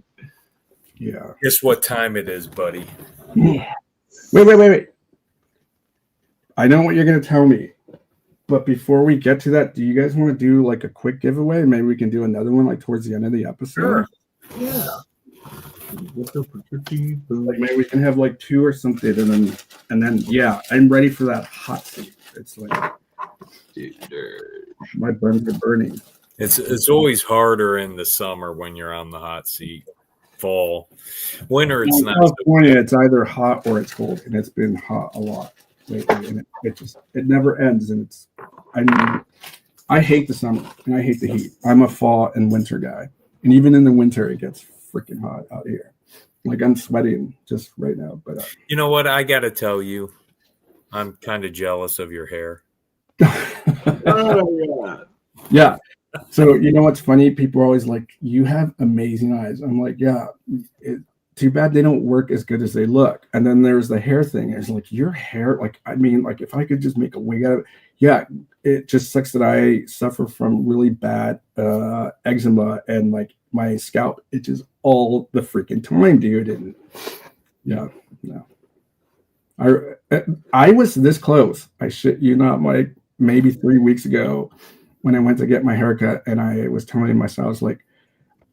[SPEAKER 5] Yeah.
[SPEAKER 3] Guess what time it is, buddy?
[SPEAKER 5] Yeah. Wait. I know what you're going to tell me, but before we get to that, do you guys want to do like a quick giveaway? Maybe we can do another one like towards the end of the episode.
[SPEAKER 3] Sure.
[SPEAKER 2] Yeah.
[SPEAKER 5] Like maybe we can have like 2 or something, and then yeah, I'm ready for that hot seat. It's like my buns are burning.
[SPEAKER 3] It's always harder in the summer when you're on the hot seat. Fall, winter, it's not.
[SPEAKER 5] California, it's either hot or it's cold, and it's been hot a lot lately, and it never ends. And I hate the summer and I hate the heat. I'm a fall and winter guy, and even in the winter, it gets freaking hot out here. Like I'm sweating just right now. But
[SPEAKER 3] you know what? I got to tell you, I'm kind of jealous of your hair.
[SPEAKER 2] Oh yeah.
[SPEAKER 5] Yeah. So you know what's funny? People are always like, "You have amazing eyes." I'm like, "Yeah." Too bad they don't work as good as they look. And then there's the hair thing. It's like your hair. Like I mean, like if I could just make a wig out of it. Yeah, it just sucks that I suffer from really bad eczema and like my scalp itches all the freaking time, dude. And yeah, no. I was this close. I shit you not, Mike. Maybe 3 weeks ago, when I went to get my haircut, and I was telling myself, I was like,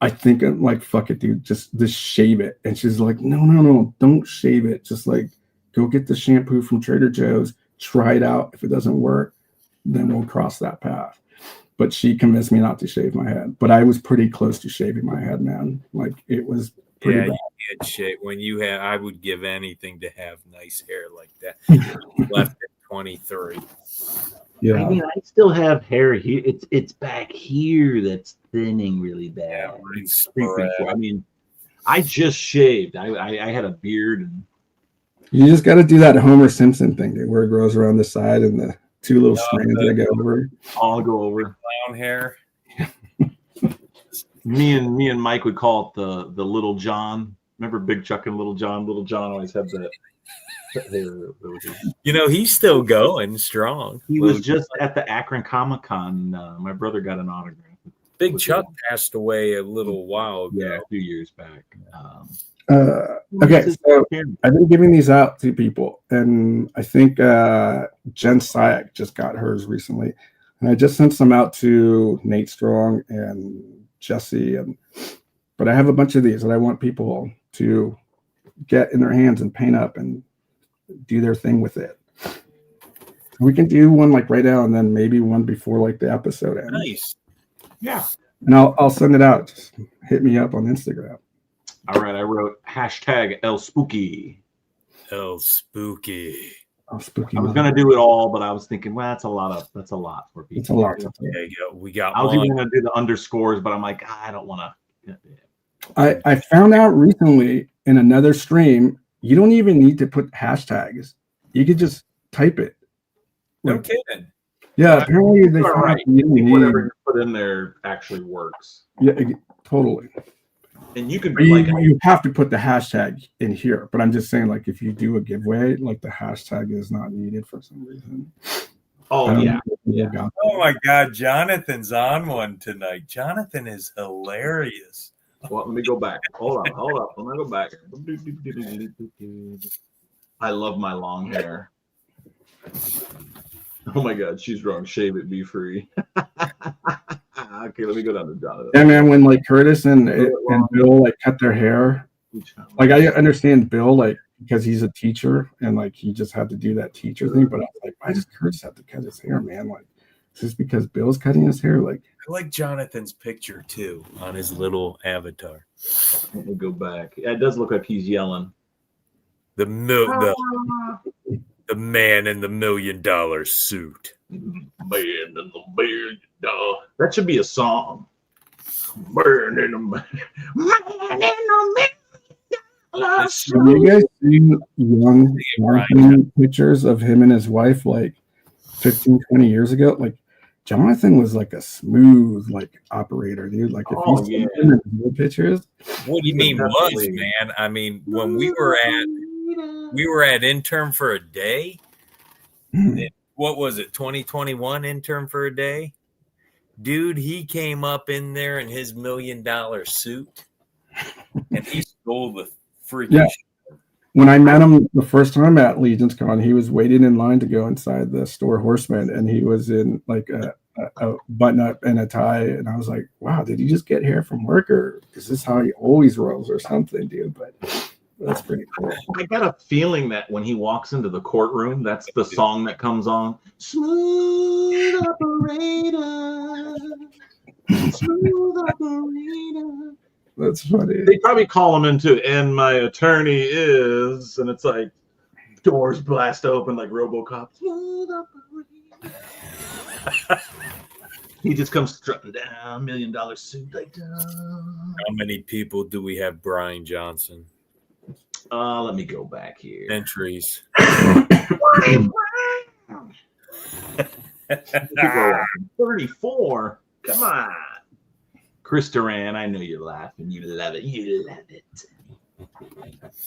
[SPEAKER 5] I think I'm like, fuck it, dude, just shave it. And she's like, no, don't shave it. Just like, go get the shampoo from Trader Joe's, try it out. If it doesn't work, then we'll cross that path. But she convinced me not to shave my head. But I was pretty close to shaving my head, man. Like it was pretty bad.
[SPEAKER 3] You had shit. When you had, I would give anything to have nice hair like that. Left at 23.
[SPEAKER 5] Yeah.
[SPEAKER 2] I mean, I still have hair here. It's back here that's thinning really bad. I mean, I just shaved. I had a beard. And
[SPEAKER 5] you just got to do that Homer Simpson thing, dude, where it grows around the side and the 2 little strands that go over.
[SPEAKER 2] I'll go over.
[SPEAKER 3] Clown hair.
[SPEAKER 2] Me and Mike would call it the Little John. Remember Big Chuck and Little John? Little John always had that.
[SPEAKER 3] You know, he's still going strong.
[SPEAKER 2] He was just at the Akron Comic-Con. My brother got an autograph.
[SPEAKER 3] Big Chuck passed away a little while ago.
[SPEAKER 2] Yeah, a few years back.
[SPEAKER 5] Okay, so I've been giving these out to people, and I think Jen Syack just got hers recently, and I just sent some out to Nate Strong and Jesse, but I have a bunch of these that I want people to get in their hands and paint up and do their thing with it. We can do one like right now, and then maybe one before like the episode ends.
[SPEAKER 3] Nice.
[SPEAKER 2] Yeah.
[SPEAKER 5] And I'll send it out. Just hit me up on Instagram.
[SPEAKER 2] All right, I wrote hashtag El Spooky.
[SPEAKER 3] Oh, spooky.
[SPEAKER 5] Oh, spooky.
[SPEAKER 2] I was gonna do it all, but I was thinking, well, that's a lot for people.
[SPEAKER 5] It's a lot.
[SPEAKER 3] There you go. We got
[SPEAKER 2] I was
[SPEAKER 3] one.
[SPEAKER 2] even gonna do the underscores, but I'm like, I don't want to.
[SPEAKER 5] I found out recently in another stream, you don't even need to put hashtags. You could just type it.
[SPEAKER 3] No kidding.
[SPEAKER 5] Yeah, apparently they
[SPEAKER 2] All
[SPEAKER 5] found out
[SPEAKER 2] right.
[SPEAKER 5] you don't need-
[SPEAKER 2] Whatever you put in there actually works,
[SPEAKER 5] Yeah, totally.
[SPEAKER 2] and you can
[SPEAKER 5] But you,
[SPEAKER 2] like
[SPEAKER 5] you have to put the hashtag in here. But I'm just saying, like, if you do a giveaway, like the hashtag is not needed for some reason. I
[SPEAKER 2] oh
[SPEAKER 5] don't
[SPEAKER 2] yeah.
[SPEAKER 5] know if people got
[SPEAKER 3] Oh my God, Jonathan's on one tonight. Jonathan is hilarious.
[SPEAKER 2] Well, let me go back. Hold on. Let me go back. I love my long hair. Oh my God, she's wrong. Shave it, be free. Okay, let me go down to Jonathan.
[SPEAKER 5] Yeah, man, when like Curtis and Bill like cut their hair, like I understand Bill like because he's a teacher and like he just had to do that teacher thing, but I was like, why does Curtis have to cut his hair, man? Like, is this because Bill's cutting his hair? Like,
[SPEAKER 3] I like Jonathan's picture too on his little avatar.
[SPEAKER 2] Let me go back. Yeah, it does look like he's yelling.
[SPEAKER 3] The man in the $1 million suit.
[SPEAKER 2] Man in the $1 million. That should be a song. Man in the $1 million.
[SPEAKER 5] have you guys seen young Jonathan pictures of him and his wife like 15, 20 years ago? Like Jonathan was like a smooth like operator, dude. Like if you see him in the pictures.
[SPEAKER 3] What do you mean was, man? I mean, when we were at Intern for a Day. What was it? 2021 Intern for a Day? Dude, he came up in there in his $1 million suit and he stole the freaking show.
[SPEAKER 5] When I met him the first time at Legion's Con, he was waiting in line to go inside the store Horseman, and he was in like a button up and a tie, and I was like, wow, did he just get hair from work, or is this how he always rolls or something, dude? But that's pretty cool.
[SPEAKER 2] I got a feeling that when he walks into the courtroom, that's the song that comes on. Smooth operator. Smooth operator.
[SPEAKER 5] That's funny.
[SPEAKER 2] They probably call him into, and my attorney is, and it's like doors blast open like RoboCop. Smooth operator. He just comes strutting down, $1 million suit like down.
[SPEAKER 3] How many people do we have Brian Johnson?
[SPEAKER 2] Let me go back here.
[SPEAKER 3] Entries.
[SPEAKER 2] 34. Come on. Chris Duran, I know you're laughing. You love it. You love it.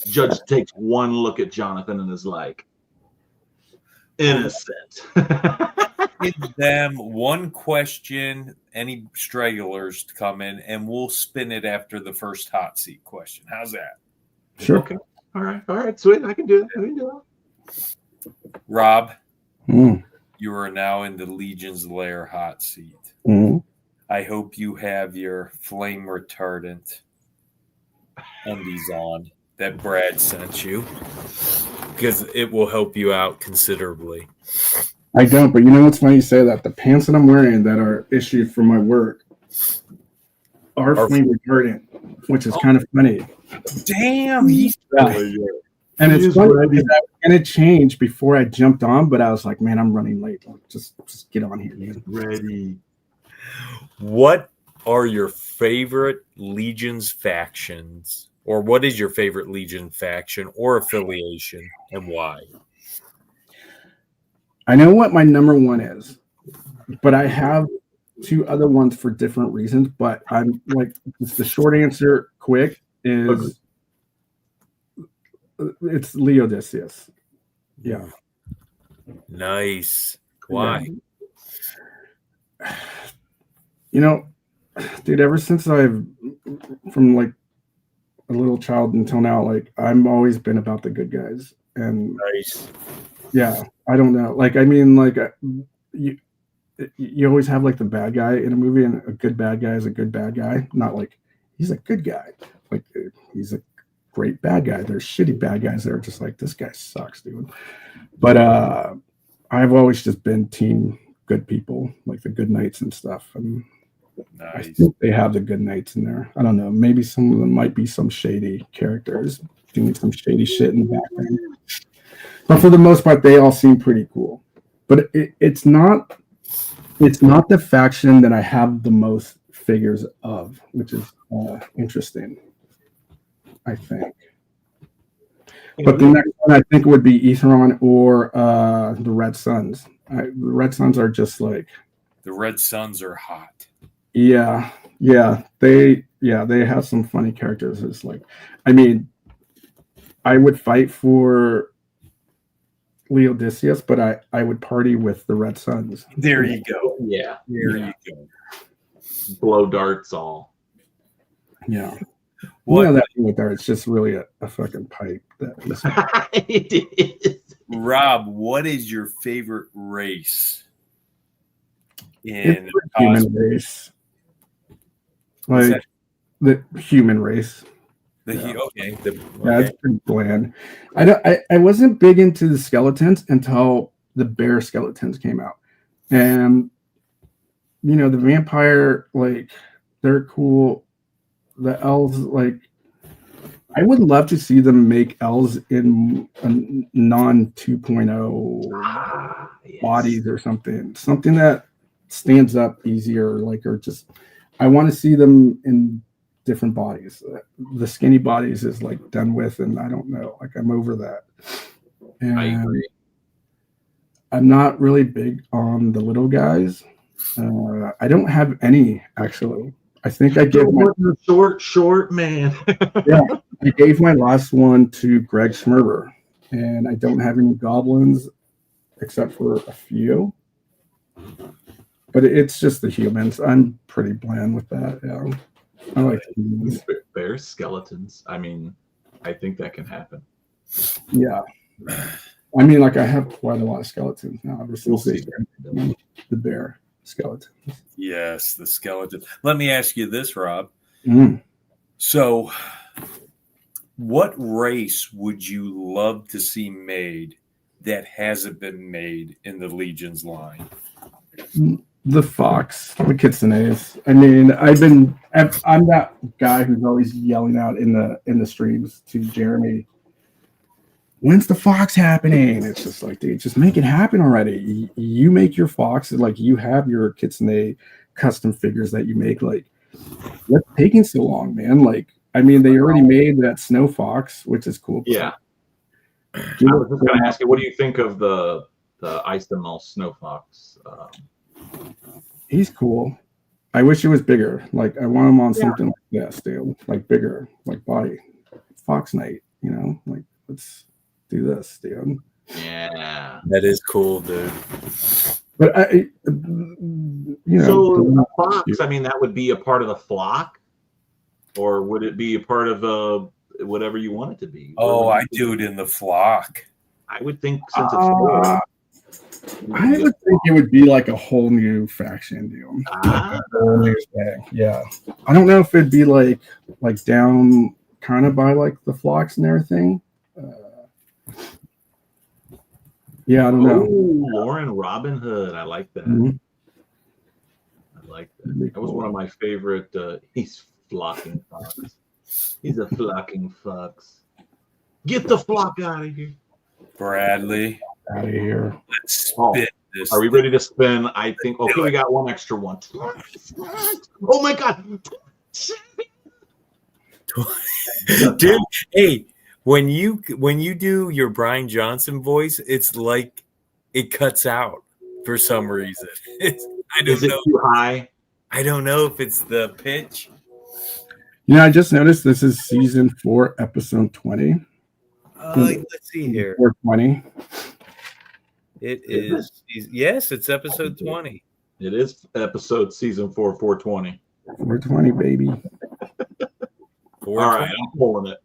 [SPEAKER 2] Judge takes one look at Jonathan and is like, innocent.
[SPEAKER 3] Give them one question, any stragglers to come in, and we'll spin it after the first hot seat question. How's that?
[SPEAKER 5] Sure.
[SPEAKER 2] Okay. All right. Sweet. I can do that.
[SPEAKER 3] Rob,
[SPEAKER 5] Mm.
[SPEAKER 3] you are now in the Legion's Lair hot seat.
[SPEAKER 5] Mm.
[SPEAKER 3] I hope you have your flame retardant undies on that Brad sent you, because it will help you out considerably.
[SPEAKER 5] I don't, but you know what's funny you say that? The pants that I'm wearing that are issued for my work are flame retardant, which is kind of funny.
[SPEAKER 3] Damn, he's
[SPEAKER 5] And it's funny because I was going to change before I jumped on, but I was like, man, I'm running late. Just get on here, man.
[SPEAKER 2] Ready.
[SPEAKER 3] What are your favorite Legion's factions, or what is your favorite Legion faction or affiliation, and why?
[SPEAKER 5] I know what my number one is, but I have two other ones for different reasons. But I'm like, it's the short answer, quick, is it's Leodicius. Yeah.
[SPEAKER 3] Nice. Why?
[SPEAKER 5] You know, dude, ever since I've from like a little child until now, like I'm always been about the good guys, and
[SPEAKER 3] Nice.
[SPEAKER 5] yeah, I don't know, like I mean, like you you always have like the bad guy in a movie, and a good bad guy is a good bad guy, not like he's a good guy, like he's a great bad guy. There's shitty bad guys that are just like this guy sucks, dude. But I've always just been team good people, like the good knights and stuff. I mean, I
[SPEAKER 3] Nice.
[SPEAKER 5] think they have the good knights in there. I don't know. Maybe some of them might be some shady characters doing some shady shit in the background. But for the most part, they all seem pretty cool. But it's not the faction that I have the most figures of, which is interesting, I think. But the next one I think would be Etheron or the Red Suns. The Red Suns are just like,
[SPEAKER 3] The Red Suns are hot.
[SPEAKER 5] yeah, they have some funny characters. It's like, I mean, I would fight for Leodicius, but I would party with the Red Suns.
[SPEAKER 3] There you go.
[SPEAKER 2] Yeah.
[SPEAKER 3] There
[SPEAKER 5] Yeah.
[SPEAKER 3] you go.
[SPEAKER 2] Blow darts all.
[SPEAKER 5] Yeah.
[SPEAKER 3] What,
[SPEAKER 5] You know that right there, it's just really a fucking pipe.
[SPEAKER 2] It is.
[SPEAKER 3] Rob, what is your favorite race in
[SPEAKER 5] It's the human race.
[SPEAKER 3] What's
[SPEAKER 5] Like the human race.
[SPEAKER 3] okay.
[SPEAKER 5] Yeah,
[SPEAKER 3] Okay.
[SPEAKER 5] it's pretty bland. I wasn't big into the skeletons until the bear skeletons came out. And you know, the vampire, like, they're cool. The elves, like, I would love to see them make elves in a non 2.0
[SPEAKER 2] Yes.
[SPEAKER 5] bodies or something that stands up easier, like, or just I want to see them in different bodies. The skinny bodies is like done with, and I don't know, like I'm over that. And
[SPEAKER 2] I agree.
[SPEAKER 5] I'm not really big on the little guys. I don't have any, actually. I think I gave my
[SPEAKER 2] Short man.
[SPEAKER 5] I gave my last one to Greg Schmerber, and I don't have any goblins except for a few. But it's just the humans. I'm pretty bland with that. Yeah, I like the humans.
[SPEAKER 2] Bear skeletons. I mean, I think that can happen.
[SPEAKER 5] Yeah, I mean, like I have quite a lot of skeletons now ever
[SPEAKER 2] We'll
[SPEAKER 5] since
[SPEAKER 2] see.
[SPEAKER 5] the bear skeleton.
[SPEAKER 3] Yes, the skeleton. Let me ask you this, Rob.
[SPEAKER 5] Mm.
[SPEAKER 3] So, what race would you love to see made that hasn't been made in the Legion's line?
[SPEAKER 5] The fox, the kitsunes. I mean, I'm that guy who's always yelling out in the streams to Jeremy, when's the fox happening? It's just like, dude, just make it happen already. You make your fox, like you have your kitsune custom figures that you make. Like, what's taking so long, man? Like, I mean, they already made that snow fox, which is cool.
[SPEAKER 2] Yeah. I was just going to ask you, what do you think of the Icemal Snow Fox?
[SPEAKER 5] He's cool. I wish it was bigger. Like, I want him on something like this, dude. Like bigger, like body. Fox Knight, you know? Like, let's do this, dude.
[SPEAKER 2] Yeah.
[SPEAKER 3] That is cool, dude.
[SPEAKER 5] But you know,
[SPEAKER 2] So the fox, I mean, that would be a part of the flock, or would it be a part of whatever you want it to be?
[SPEAKER 3] Oh, I do it in the flock.
[SPEAKER 2] I would think since it's four,
[SPEAKER 5] I would think it would be like a whole new faction, dude.
[SPEAKER 2] Ah.
[SPEAKER 5] A whole new thing. Yeah. I don't know if it'd be like down kind of by like the flocks and everything. Yeah, I don't know.
[SPEAKER 2] Lauren Robin Hood. I like that.
[SPEAKER 5] Mhm.
[SPEAKER 2] I like that. That was one of my favorite. He's flocking fox. He's a flocking fox. Get the flock out of here.
[SPEAKER 3] Bradley,
[SPEAKER 5] Out of here.
[SPEAKER 3] let's spin this.
[SPEAKER 2] Are we ready to spin? I think. Okay, we got one extra one. Oh my god.
[SPEAKER 3] Dude, hey, when you do your Brian Johnson voice, it's like it cuts out for some reason. I
[SPEAKER 2] Is
[SPEAKER 3] don't
[SPEAKER 2] it
[SPEAKER 3] know.
[SPEAKER 2] too high?
[SPEAKER 3] I don't know if it's the pitch.
[SPEAKER 5] You know, I just noticed this is season 4, episode 20.
[SPEAKER 3] Let's see here.
[SPEAKER 5] 420.
[SPEAKER 3] It is. Yes, it's episode 20.
[SPEAKER 2] It is episode season 4, 420.
[SPEAKER 5] 420, baby.
[SPEAKER 2] All right, I'm pulling it.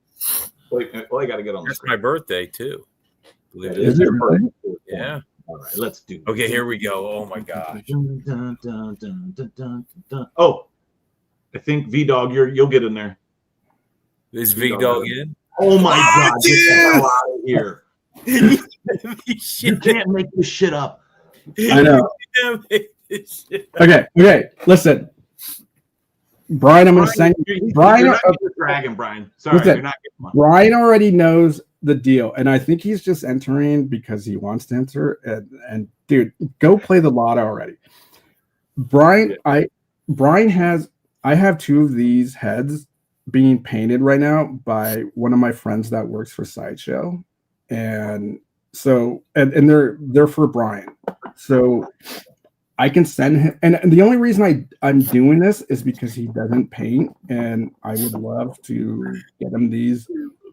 [SPEAKER 2] Wait, well, I got to get on the
[SPEAKER 3] That's
[SPEAKER 2] screen.
[SPEAKER 3] my birthday too. Believe
[SPEAKER 2] That
[SPEAKER 3] it.
[SPEAKER 5] Is it really?
[SPEAKER 2] birthday.
[SPEAKER 3] Yeah.
[SPEAKER 2] All right, let's do it.
[SPEAKER 3] Okay, here we go. Oh my gosh.
[SPEAKER 2] Dun, dun, dun, dun, dun, dun, dun. Oh, I think V Dog, you'll get in there.
[SPEAKER 3] Is Big Dog in?
[SPEAKER 2] Oh my God! Get the
[SPEAKER 3] dude!
[SPEAKER 2] hell out of here! You can't make this shit up.
[SPEAKER 5] I know. Okay. Listen, Brian, I'm going to send you. Brian,
[SPEAKER 2] You're not getting the dragon, Brian. Sorry,
[SPEAKER 5] listen,
[SPEAKER 2] you're not getting one.
[SPEAKER 5] Brian already knows the deal, and I think he's just entering because he wants to enter. And dude, go play the lotto already. Brian, I have two of these heads being painted right now by one of my friends that works for Sideshow, and so and they're for Brian. So I can send him, and the only reason I'm doing this is because he doesn't paint, and I would love to get him these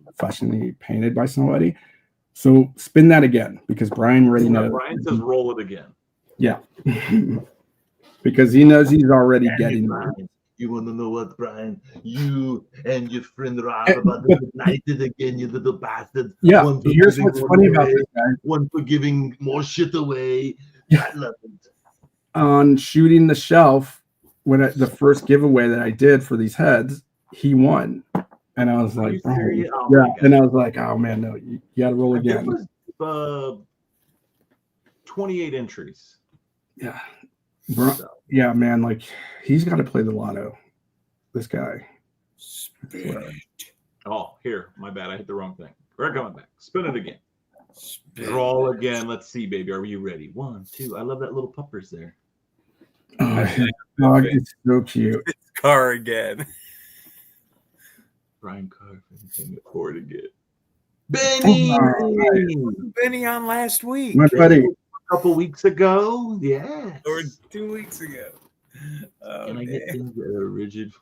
[SPEAKER 5] professionally painted by somebody. So spin that again because Brian already knows.
[SPEAKER 2] Brian says roll it again.
[SPEAKER 5] Yeah, because he knows he's already getting that.
[SPEAKER 2] You want to know what, Brian? You and your friend Rob about to ignite it again, you little bastard.
[SPEAKER 5] Yeah,
[SPEAKER 2] One for
[SPEAKER 5] here's
[SPEAKER 2] giving
[SPEAKER 5] what's
[SPEAKER 2] one
[SPEAKER 5] funny
[SPEAKER 2] away,
[SPEAKER 5] about this guy.
[SPEAKER 2] one for giving more shit away.
[SPEAKER 5] Yeah.
[SPEAKER 2] I love it.
[SPEAKER 5] On shooting the shelf, the first giveaway that I did for these heads, he won, and I was
[SPEAKER 2] Are
[SPEAKER 5] like,
[SPEAKER 2] you
[SPEAKER 5] oh,
[SPEAKER 2] serious? Oh
[SPEAKER 5] yeah,
[SPEAKER 2] my God.
[SPEAKER 5] and I was like, oh man, no, you got to roll
[SPEAKER 2] It
[SPEAKER 5] again.
[SPEAKER 2] was 28 entries.
[SPEAKER 5] Yeah, yeah, man, like he's got to play the lotto. This guy.
[SPEAKER 2] Oh, here, my bad. I hit the wrong thing. We're coming back. Spin it again.
[SPEAKER 3] Spin
[SPEAKER 2] Roll again. Let's see, baby. Are you ready? 1, 2. I love that little puppers there.
[SPEAKER 5] Oh, his dog is so cute.
[SPEAKER 3] It's Car again.
[SPEAKER 2] Brian Carr can afford again. Benny!
[SPEAKER 3] Benny on last week.
[SPEAKER 5] My buddy.
[SPEAKER 2] A couple weeks ago. Yeah.
[SPEAKER 3] Or 2 weeks ago. Oh,
[SPEAKER 2] Can I get
[SPEAKER 3] man.
[SPEAKER 2] things that are rigid?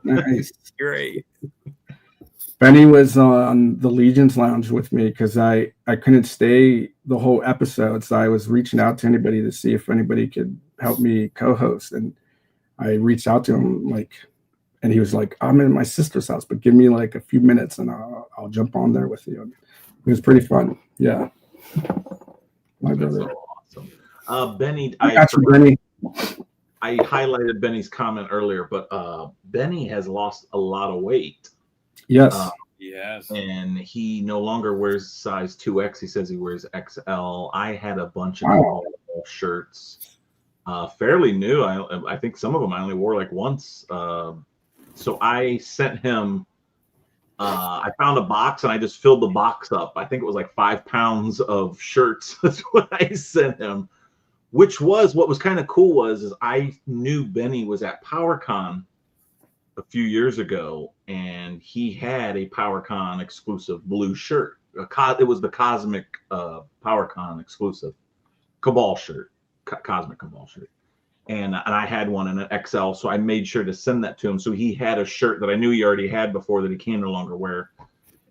[SPEAKER 5] Nice.
[SPEAKER 3] Great.
[SPEAKER 5] Benny was on the Legion's Lounge with me because I couldn't stay the whole episode, so I was reaching out to anybody to see if anybody could help me co-host, and I reached out to him and he was like, "I'm in my sister's house, but give me like a few minutes and I'll jump on there with you." It was pretty fun. Yeah, my
[SPEAKER 2] That's
[SPEAKER 5] brother.
[SPEAKER 2] so awesome. Benny,
[SPEAKER 5] I got you, Benny.
[SPEAKER 2] I highlighted Benny's comment earlier, but Benny has lost a lot of weight.
[SPEAKER 5] Yes.
[SPEAKER 3] Yes.
[SPEAKER 2] And he no longer wears size 2X. He says he wears XL. I had a bunch of shirts, fairly new. I think some of them I only wore like once. So I sent him. I found a box and I just filled the box up. I think it was like 5 pounds of shirts. That's what I sent him. Which was what was kind of cool is I knew Benny was at PowerCon a few years ago, and he had a PowerCon exclusive blue shirt. It was the Cosmic PowerCon exclusive Cabal shirt, Cosmic Cabal shirt, and I had one in an XL, so I made sure to send that to him. So he had a shirt that I knew he already had before that he can no longer wear.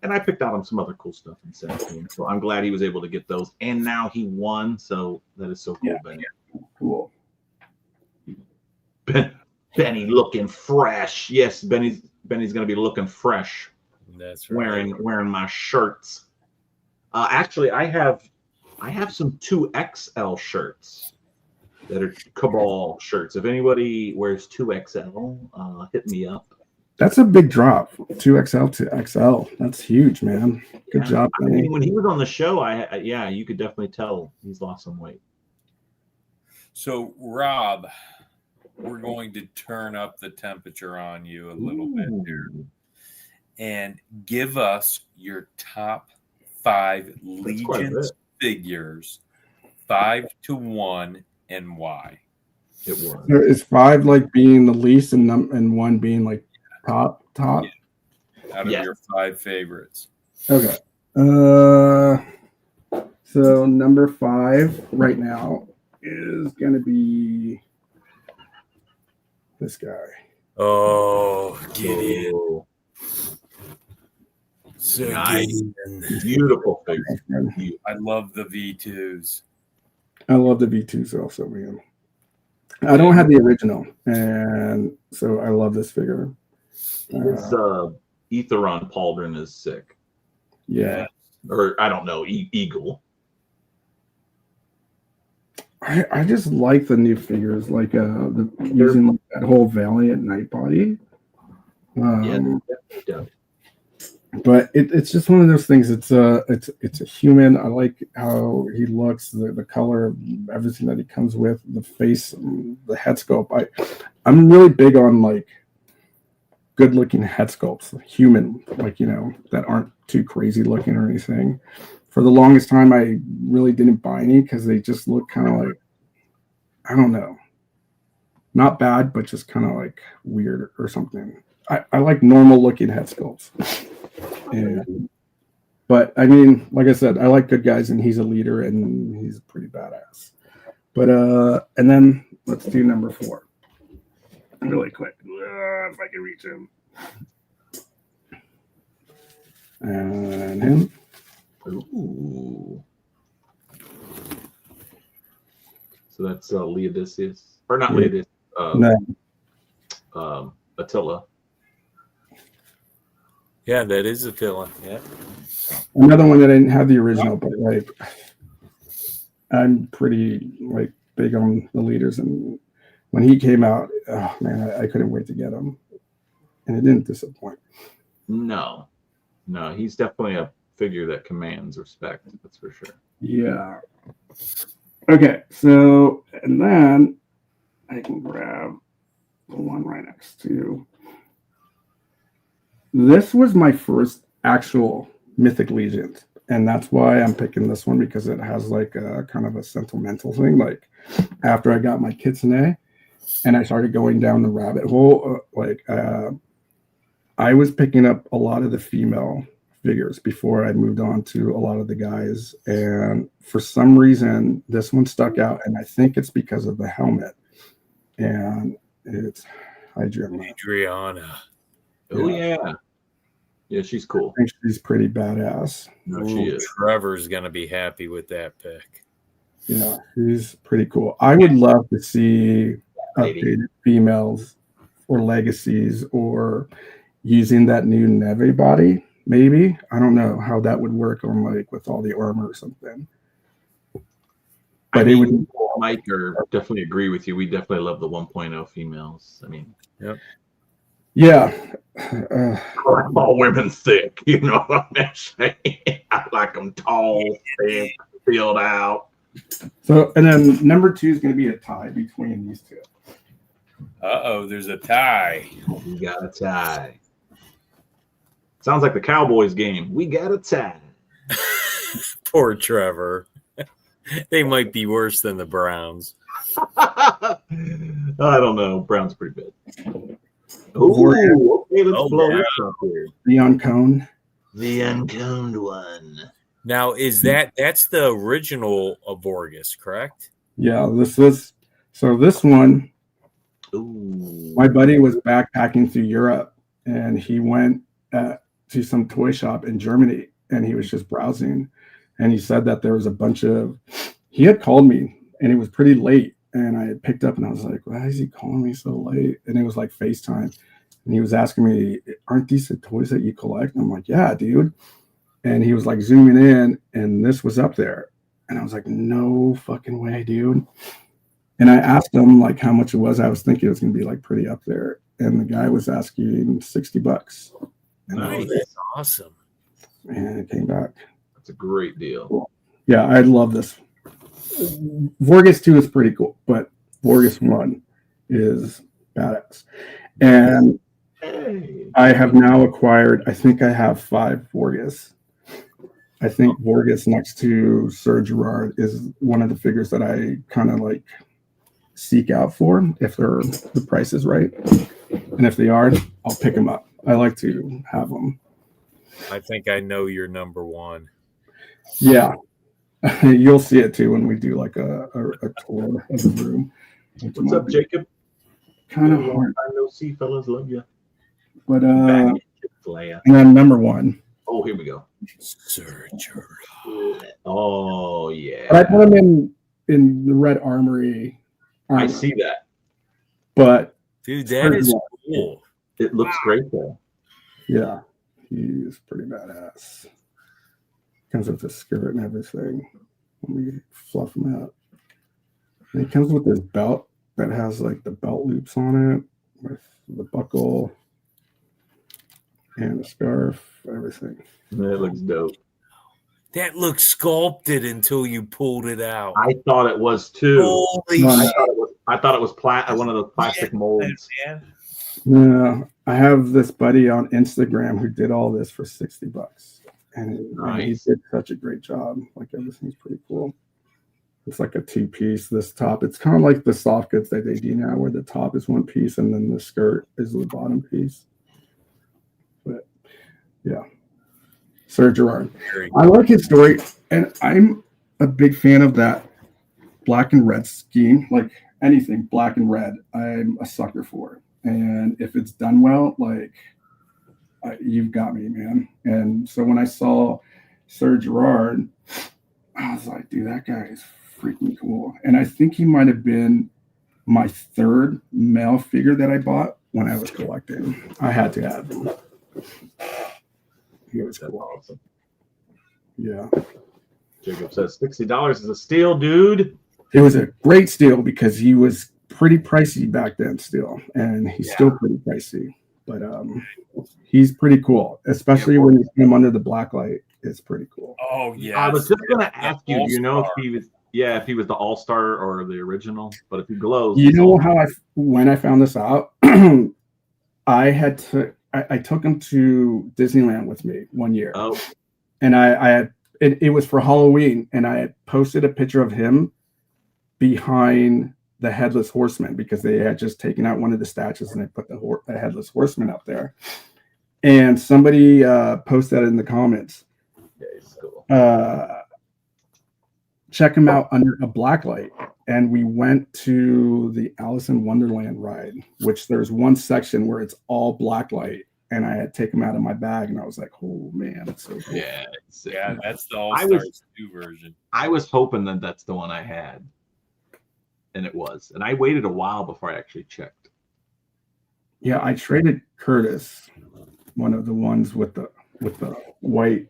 [SPEAKER 2] And I picked out him some other cool stuff and sent it to him. So I'm glad he was able to get those. And now he won. So that is so cool,
[SPEAKER 5] Yeah.
[SPEAKER 2] Benny.
[SPEAKER 5] Cool.
[SPEAKER 2] Benny looking fresh. Yes, Benny's gonna be looking fresh.
[SPEAKER 3] That's right.
[SPEAKER 2] Wearing my shirts. Actually, I have some 2XL shirts that are Cabal shirts. If anybody wears 2XL, hit me up.
[SPEAKER 5] That's a big drop. 2XL to XL. That's huge, man. Good job,
[SPEAKER 2] I
[SPEAKER 5] Benny.
[SPEAKER 2] mean, when he was on the show, you could definitely tell he's lost some weight.
[SPEAKER 3] So, Rob, we're going to turn up the temperature on you a little bit here and give us your top 5 Legion figures, 5 to 1, and why.
[SPEAKER 2] It was.
[SPEAKER 5] So is 5 like being the least and 1 being like top?
[SPEAKER 3] Out of
[SPEAKER 2] Yeah.
[SPEAKER 3] your 5 favorites.
[SPEAKER 5] Okay. So number 5 right now is gonna be this guy.
[SPEAKER 3] Oh, Gideon.
[SPEAKER 2] Oh,
[SPEAKER 3] So
[SPEAKER 2] Nice.
[SPEAKER 3] Gideon.
[SPEAKER 2] beautiful figure.
[SPEAKER 3] I love the V2s.
[SPEAKER 5] I love the V2s also, man. I don't have the original, and so I love this figure.
[SPEAKER 2] His Etheron Pauldron is sick.
[SPEAKER 5] Yeah,
[SPEAKER 2] Or I don't know, Eagle.
[SPEAKER 5] I just like the new figures, like using that whole Valiant Night body.
[SPEAKER 2] Yeah.
[SPEAKER 5] But it's just one of those things. It's a human. I like how he looks, the color, everything that he comes with, the face, the head sculpt. I'm really big on like good looking head sculpts, human, like, you know, that aren't too crazy looking or anything. For the longest time, I really didn't buy any because they just look kind of like, I don't know, not bad, but just kind of like weird or something. I like normal looking head sculpts. But I mean, like I said, I like good guys, and he's a leader, and he's pretty badass. But and then let's do number 4 really quick, if I can reach him. And him.
[SPEAKER 2] Ooh. So that's Leodicius, or not
[SPEAKER 5] Yeah.
[SPEAKER 2] Leodicius.
[SPEAKER 5] No,
[SPEAKER 2] Attila.
[SPEAKER 3] Yeah, that is Attila. Yeah.
[SPEAKER 5] another one that I didn't have the original, but like I'm pretty like big on the leaders, and when he came out, oh man, I couldn't wait to get him, and it didn't disappoint.
[SPEAKER 2] No, he's definitely a figure that commands respect. That's for sure.
[SPEAKER 5] Yeah. Okay, so and then I can grab the one right next to. This was my first actual Mythic Legion, and that's why I'm picking this one, because it has like a kind of a sentimental thing. Like after I got my Kitsune and I started going down the rabbit hole, I was picking up a lot of the female figures before I moved on to a lot of the guys, and for some reason this one stuck out, and I think it's because of the helmet, and it's
[SPEAKER 3] Adriana.
[SPEAKER 2] Oh yeah, she's cool.
[SPEAKER 5] I think she's pretty badass.
[SPEAKER 2] No, she is.
[SPEAKER 3] Trevor's gonna be happy with that pick.
[SPEAKER 5] Yeah, she's pretty cool. I would love to see updated females or legacies, or using that new Neve body. Maybe, I don't know how that would work on like with all the armor or something. But it would.
[SPEAKER 2] Mike, or definitely agree with you. We definitely love the 1.0 females. I mean,
[SPEAKER 3] Yep.
[SPEAKER 5] Yeah.
[SPEAKER 2] all women thick. You know what I'm saying? I like them tall, thick, filled out.
[SPEAKER 5] So, and then number 2 is going to be a tie between these two.
[SPEAKER 3] There's a tie.
[SPEAKER 2] We got a tie. Sounds like the Cowboys game. We got a tie.
[SPEAKER 3] Poor Trevor. They might be worse than the Browns.
[SPEAKER 2] I don't know. Brown's pretty good. Ooh, okay, let's blow this up here.
[SPEAKER 5] The uncone.
[SPEAKER 2] The unconed one.
[SPEAKER 3] Now, that's the original Vorgus, correct?
[SPEAKER 5] Yeah, this one.
[SPEAKER 2] Ooh.
[SPEAKER 5] My buddy was backpacking through Europe, and he went to some toy shop in Germany, and he was just browsing, and he said that there was a bunch of. He had called me, and it was pretty late, and I had picked up, and I was like, "Why is he calling me so late?" And it was like FaceTime, and he was asking me, "Aren't these the toys that you collect?" And I'm like, "Yeah, dude." And he was like zooming in, and this was up there, and I was like, "No fucking way, dude." And I asked him like how much it was. I was thinking it was going to be like pretty up there, and the guy was asking $60. And
[SPEAKER 3] Nice. That's awesome.
[SPEAKER 5] And it came back.
[SPEAKER 2] That's a great deal.
[SPEAKER 5] Yeah, I love this. Vorgus 2 is pretty cool, but Vorgus 1 is badass. And I have now acquired, I think I have 5 Vorgus. I think Vorgus next to Sir Gerard is one of the figures that I kind of like seek out for if the price is right. And if they are, I'll pick them up. I like to have them.
[SPEAKER 3] I think I know your number one.
[SPEAKER 5] Yeah. You'll see it too when we do like a tour of the room.
[SPEAKER 2] What's up, Jacob?
[SPEAKER 5] Kind of hard.
[SPEAKER 2] I know, see, fellas, love you.
[SPEAKER 5] But
[SPEAKER 2] And
[SPEAKER 5] then number 1.
[SPEAKER 2] oh, here we go.
[SPEAKER 3] Sir Gerard.
[SPEAKER 2] Oh yeah.
[SPEAKER 5] But I put him in the Red Armory.
[SPEAKER 2] I see that.
[SPEAKER 5] But
[SPEAKER 3] Dude, that is
[SPEAKER 5] Yeah.
[SPEAKER 3] cool.
[SPEAKER 2] It looks great though.
[SPEAKER 5] yeah, he's pretty badass. Comes with a skirt and everything. Let me fluff him out. And he comes with this belt that has like the belt loops on it with the buckle and the scarf, everything.
[SPEAKER 2] It looks dope.
[SPEAKER 3] That looked sculpted until you pulled it out.
[SPEAKER 2] I thought it was too.
[SPEAKER 3] Holy
[SPEAKER 5] No,
[SPEAKER 3] shit,
[SPEAKER 2] I thought it was one of those plastic molds.
[SPEAKER 3] man.
[SPEAKER 5] Yeah, I have this buddy on Instagram who did all this for $60, and he
[SPEAKER 2] Nice.
[SPEAKER 5] did such a great job. Like everything's pretty cool. It's like a 2-piece. This top, it's kind of like the soft goods that they do now, where the top is one piece and then the skirt is the bottom piece. But yeah, Sir Gerard.
[SPEAKER 3] Very
[SPEAKER 5] I like his story, and I'm a big fan of that black and red scheme. Like anything black and red, I'm a sucker for. And if it's done well, like you've got me, man. And so when I saw Sir Gerard, I was like, dude, that guy is freaking cool. And I think he might have been my third male figure that I bought when I was collecting. I had to have him. He was
[SPEAKER 2] That's
[SPEAKER 5] cool.
[SPEAKER 2] awesome.
[SPEAKER 5] Yeah.
[SPEAKER 2] Jacob says $60 is a steal, dude.
[SPEAKER 5] It was a great steal because he was pretty pricey back then still, and he's still pretty pricey. But he's pretty cool, especially when you see him under the black light. It's pretty cool.
[SPEAKER 3] Oh yeah.
[SPEAKER 2] I was just gonna ask you, do you know if
[SPEAKER 3] All-Star.
[SPEAKER 2] he was if he was the all-star or the original, but if he glows.
[SPEAKER 5] You
[SPEAKER 2] he's
[SPEAKER 5] know
[SPEAKER 2] all-
[SPEAKER 5] how when I found this out, I took him to Disneyland with me one year,
[SPEAKER 2] Oh,
[SPEAKER 5] and it was for Halloween, and I had posted a picture of him behind the Headless Horseman because they had just taken out one of the statues and they put the Headless Horseman up there, and somebody posted that in the comments.
[SPEAKER 2] yeah, he's cool.
[SPEAKER 5] Check him out under a black light. And we went to the Alice in Wonderland ride, which there's one section where it's all black light. And I had taken him out of my bag and I was like, oh man, it's so cool.
[SPEAKER 2] Yeah, it's-
[SPEAKER 3] Yeah, that's the
[SPEAKER 2] I
[SPEAKER 3] All
[SPEAKER 2] was-
[SPEAKER 3] Stars 2 version.
[SPEAKER 2] I was hoping that that's the one I had, and it was. And I waited a while before I actually checked.
[SPEAKER 5] Yeah, I traded Curtis, one of the ones with the white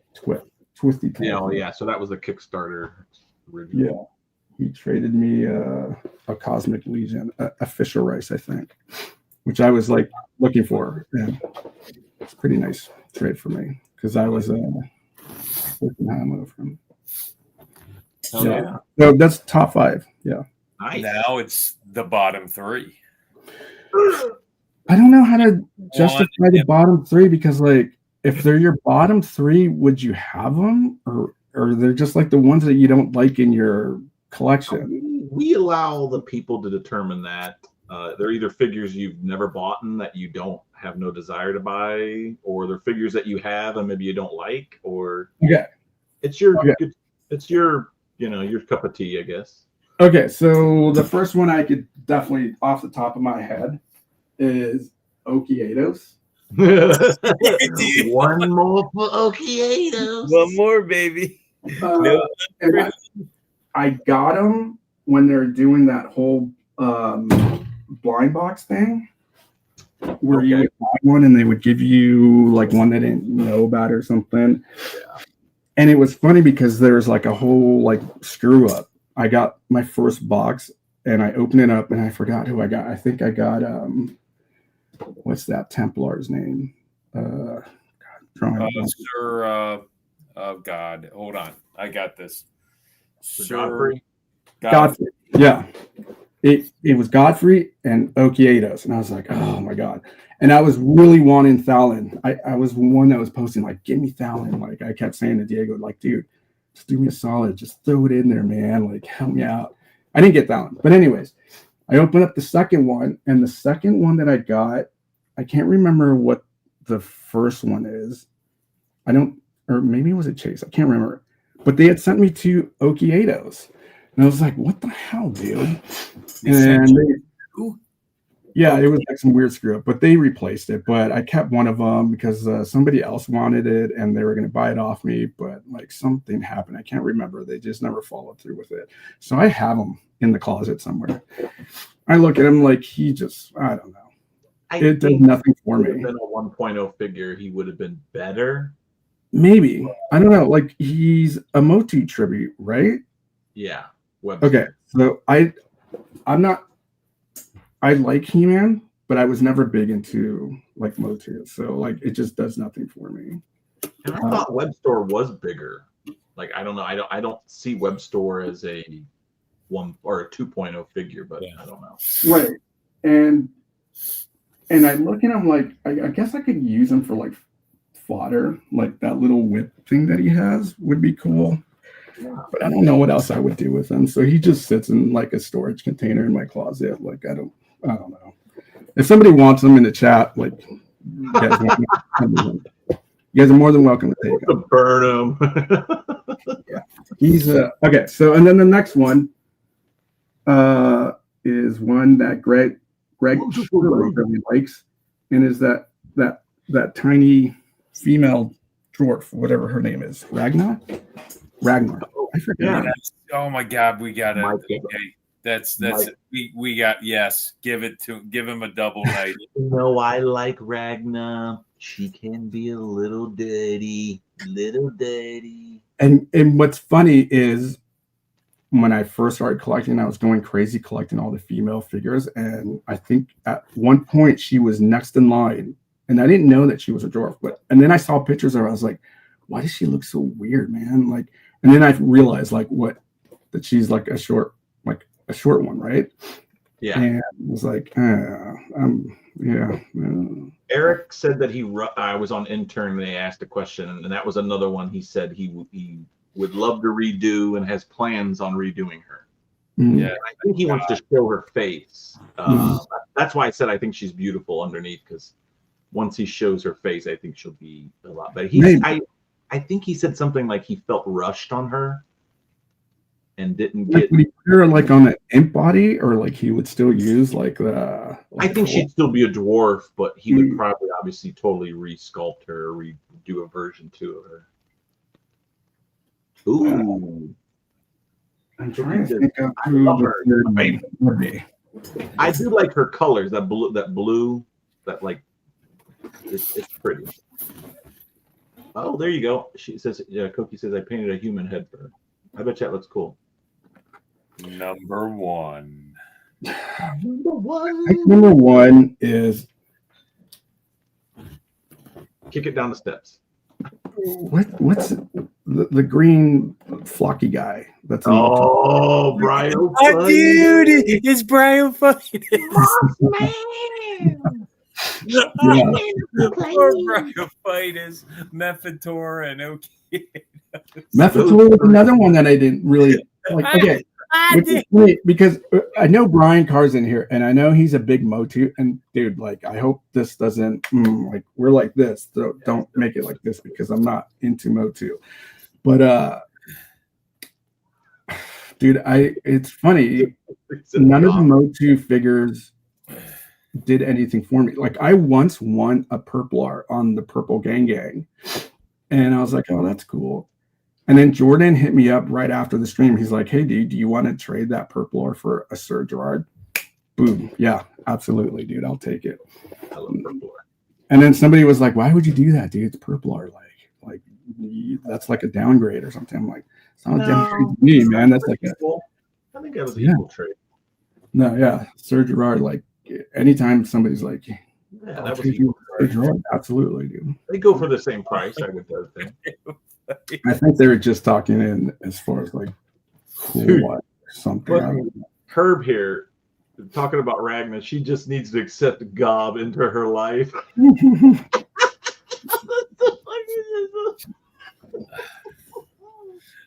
[SPEAKER 5] twisty tail.
[SPEAKER 2] Yeah, oh, yeah. So that was the Kickstarter original.
[SPEAKER 5] Yeah. He traded me a Cosmic Legion, a Fisher Rice, I think, which I was like looking for. And it's a pretty nice trade for me because I was looking ammo from.
[SPEAKER 2] Oh,
[SPEAKER 5] Yeah. So that's top 5. Yeah.
[SPEAKER 2] Nice.
[SPEAKER 3] Now it's the bottom 3.
[SPEAKER 5] I don't know how to justify the
[SPEAKER 3] yeah.
[SPEAKER 5] bottom 3 because, like, if they're your bottom 3, would you have them, or they're just like the ones that you don't like in your collection?
[SPEAKER 2] We allow the people to determine that. They're either figures you've never bought and that you don't have no desire to buy, or they're figures that you have and maybe you don't like, or
[SPEAKER 5] Okay.
[SPEAKER 2] it's your
[SPEAKER 5] Okay.
[SPEAKER 2] it's your your cup of tea, I guess.
[SPEAKER 5] Okay, so the first one I could definitely, off the top of my head, is Okiedos.
[SPEAKER 2] One more for Okiedos.
[SPEAKER 3] One more, baby.
[SPEAKER 5] And I got them when they're doing that whole blind box thing, where you would buy one and they would give you like one they didn't know about or something.
[SPEAKER 2] Yeah.
[SPEAKER 5] And it was funny because there's like a whole like screw up. I got my first box and I opened it up and I forgot who I got. I think I got what's that Templar's name? Drawing a blank.
[SPEAKER 3] Sir, oh God, hold on. I got this. Sir
[SPEAKER 2] Godfrey.
[SPEAKER 5] Godfrey. Yeah. It was Godfrey and Okiedos. And I was like, oh my God. And I was really wanting Thalin. I was one that was posting, like, give me Thalin. Like, I kept saying to Diego, like, dude, just do me a solid. Just throw it in there, man. Like, help me out. I didn't get Thalin. But anyways, I opened up the second one. And the second one that I got, I can't remember what the first one is. Or maybe it was a Chase. I can't remember. But they had sent me to Okiedos. And I was like, what the hell, dude? And yeah, it was like some weird screw up, but they replaced it. But I kept one of them because somebody else wanted it and they were going to buy it off me. But like something happened. I can't remember. They just never followed through with it. So I have them in the closet somewhere. I look at him like he just, I don't know.
[SPEAKER 2] I
[SPEAKER 5] It does
[SPEAKER 2] think
[SPEAKER 5] nothing for
[SPEAKER 2] would have
[SPEAKER 5] me.
[SPEAKER 2] been a 1.0 figure, he would have been better.
[SPEAKER 5] Maybe. I don't know. Like he's a Motu tribute, right?
[SPEAKER 2] Yeah.
[SPEAKER 5] Okay. So I'm not, I like He-Man, but I was never big into like Motu. So like it just does nothing for me.
[SPEAKER 2] And I thought Webstore was bigger. Like I don't know. I don't see Webstore as a 1 or a 2.0 figure, but I don't know.
[SPEAKER 5] Right. And I look at him like I guess I could use him for like fodder, like that little whip thing that he has would be cool. But I don't know what else I would do with him. So he just sits in like a storage container in my closet. Like I don't know. If somebody wants him in the chat, like you guys are more than welcome to take him.
[SPEAKER 2] Burn him.
[SPEAKER 5] Yeah. He's okay. So and then the next one is one that Greg really likes, and is that tiny female dwarf, whatever her name is, Ragnar. I forget.
[SPEAKER 2] Yeah.
[SPEAKER 1] Oh my God, we got it.
[SPEAKER 2] Mike.
[SPEAKER 1] Okay. That's
[SPEAKER 2] Mike.
[SPEAKER 1] we got, yes. Give him a double night.
[SPEAKER 2] No, I like Ragna. She can be a little dirty.
[SPEAKER 5] And what's funny is when I first started collecting, I was going crazy collecting all the female figures, and I think at one point she was next in line, and I didn't know that she was a dwarf. And then I saw pictures of her. I was like, why does she look so weird, man? Like, and then I realized that she's like a short one, right?
[SPEAKER 2] Yeah.
[SPEAKER 5] And I was like, yeah.
[SPEAKER 2] Eric said that I was on intern. They asked a question, and that was another one. He said he would love to redo and has plans on redoing her.
[SPEAKER 1] Yeah.
[SPEAKER 2] I think he wants to show her face. That's why I said I think she's beautiful underneath, because once he shows her face, I think she'll be a lot better. I think he said something like he felt rushed on her and didn't get.
[SPEAKER 5] Would he put her like on an imp body, or like he would still use like the?
[SPEAKER 2] I think she'd still be a dwarf, but he would probably obviously totally re-sculpt her, or redo a version 2 of her. Ooh.
[SPEAKER 5] I'm trying to think of
[SPEAKER 2] I
[SPEAKER 5] who
[SPEAKER 2] love
[SPEAKER 5] the
[SPEAKER 2] her.
[SPEAKER 5] third would be.
[SPEAKER 2] I do like her colors. That blue, that like, it's pretty. Oh, there you go. She says, yeah, Koki says I painted a human head for her. I bet that looks cool.
[SPEAKER 1] Number one.
[SPEAKER 5] Number one is
[SPEAKER 2] Kick it down the steps.
[SPEAKER 5] what's the green flocky guy? That's
[SPEAKER 2] Brian.
[SPEAKER 1] Dude, it's Brian fucking. Poor Brian Fight is Mephitor and okay.
[SPEAKER 5] Mephitor was another one that I didn't really like. Okay, which is great because I know Brian Carr's in here, and I know he's a big Motu. And dude, like, I hope this doesn't like we're like this. So don't make it like this because I'm not into Motu. But dude, it's funny. None of the Motu figures did anything for me. Like I once won a Purplar on the Purple Gang, and I was like, oh, that's cool. And then Jordan hit me up right after the stream. He's like, hey, dude, do you want to trade that Purplar for a Sir Gerard? Boom. Yeah, absolutely, dude. I'll take it.
[SPEAKER 2] I love Purplar.
[SPEAKER 5] And then somebody was like, why would you do that, dude? It's Purplar. Like that's like a downgrade or something. I'm like, it's not a downgrade to me, man. That's like
[SPEAKER 2] I think that was an equal trade.
[SPEAKER 5] No, yeah. Sir Gerard, like anytime somebody's like,
[SPEAKER 2] Yeah, that was
[SPEAKER 5] Sir
[SPEAKER 2] equal trade.
[SPEAKER 5] Gerard, absolutely, dude.
[SPEAKER 2] They go for the same price, I would think.
[SPEAKER 5] I think they were just talking in as far as like cool or something. I don't know.
[SPEAKER 2] Herb here, talking about Ragnar, she just needs to accept Gob into her life.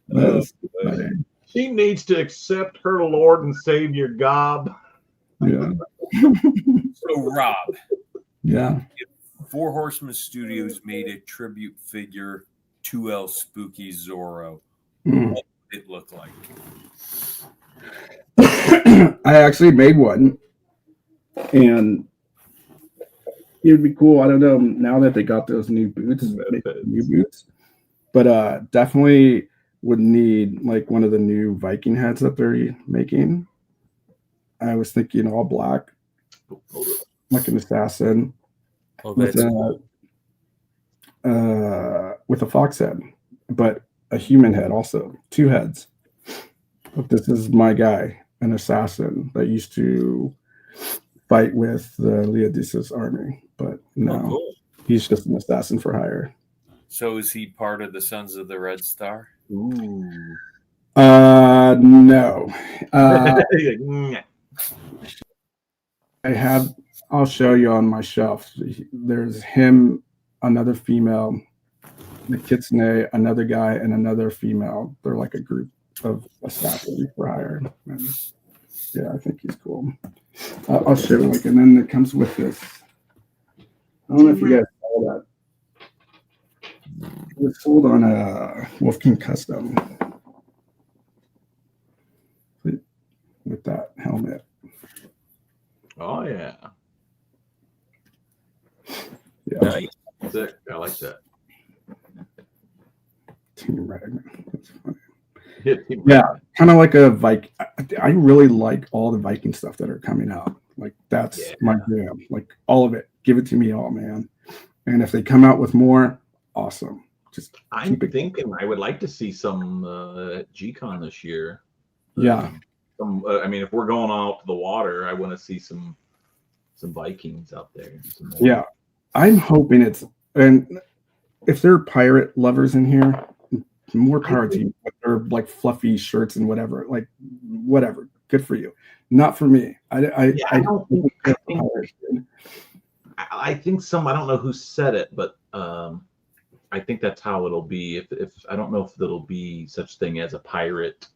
[SPEAKER 5] That's funny.
[SPEAKER 2] She needs to accept her Lord and Savior Gob.
[SPEAKER 5] Yeah.
[SPEAKER 1] So Rob,
[SPEAKER 5] Yeah.
[SPEAKER 1] Four Horsemen Studios made a tribute figure to El Spooky Zorro.
[SPEAKER 5] Mm.
[SPEAKER 1] What did it look like?
[SPEAKER 5] I actually made one, and it would be cool. I don't know now that they got those new boots, but definitely would need like one of the new Viking heads that they're making. I was thinking all black, like an assassin
[SPEAKER 1] Oh,
[SPEAKER 5] with
[SPEAKER 1] that's
[SPEAKER 5] a fox head, but a human head also, 2 heads. But this is my guy, an assassin that used to fight with the Leodiceus army, but no,
[SPEAKER 1] cool.
[SPEAKER 5] he's just an assassin for hire.
[SPEAKER 1] So is he part of the Sons of the Red Star?
[SPEAKER 2] Ooh.
[SPEAKER 5] No.
[SPEAKER 2] Like,
[SPEAKER 5] I'll show you on my shelf. There's him, another female, the Kitsune, another guy, and another female. They're like a group of assassins for hire. And yeah, I think he's cool. I'll show you. And then it comes with this. I don't know if you guys saw that. It was sold on a Wolf King Custom with that helmet.
[SPEAKER 2] oh yeah.
[SPEAKER 5] Yeah,
[SPEAKER 1] Nice.
[SPEAKER 2] Sick. I like that.
[SPEAKER 5] Team Ragnar. That's funny.
[SPEAKER 2] Yeah.
[SPEAKER 5] Yeah, kind of like a Viking. I really like all the Viking stuff that are coming out. Like that's my jam. Like all of it. Give it to me all, man. And if they come out with more, awesome. Just
[SPEAKER 2] I'm
[SPEAKER 5] keep it.
[SPEAKER 2] thinking I would like to see some G-Con this year.
[SPEAKER 5] Yeah,
[SPEAKER 2] I mean, if we're going out to the water, I want to see some Vikings out there. Some more.
[SPEAKER 5] yeah. I'm hoping it's, and if there are pirate lovers in here, more power to you. But they're like fluffy shirts and whatever. Like whatever. Good for you. Not for me. I
[SPEAKER 2] think some. I don't know who said it, but I think that's how it'll be. If I don't know if it'll be such thing as a pirate.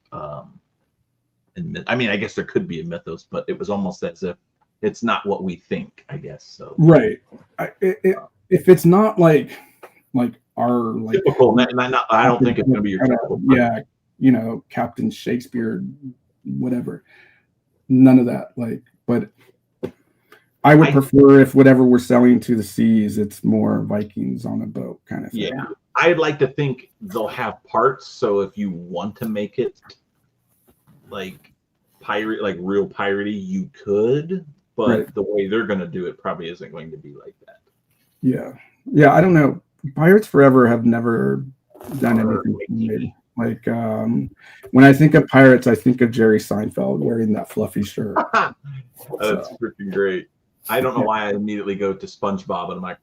[SPEAKER 2] And I mean, I guess there could be a mythos, but it was almost as if it's not what we think. I guess so.
[SPEAKER 5] Right. If it's not like our like
[SPEAKER 2] Typical. I don't think it's going to be your typical.
[SPEAKER 5] yeah, you know, Captain Shakespeare, whatever. None of that. Like, but I would prefer if whatever we're selling to the seas, it's more Vikings on a boat kind of thing.
[SPEAKER 2] Yeah, I'd like to think they'll have parts. So if you want to make it like pirate, like real piratey, you could. But
[SPEAKER 5] Right.
[SPEAKER 2] the way they're going to do it probably isn't going to be like that.
[SPEAKER 5] Yeah. I don't know. Pirates Forever have never done anything for me. Like when I think of pirates, I think of Jerry Seinfeld wearing that fluffy shirt.
[SPEAKER 2] That's freaking great. I don't know why I immediately go to SpongeBob and I'm like,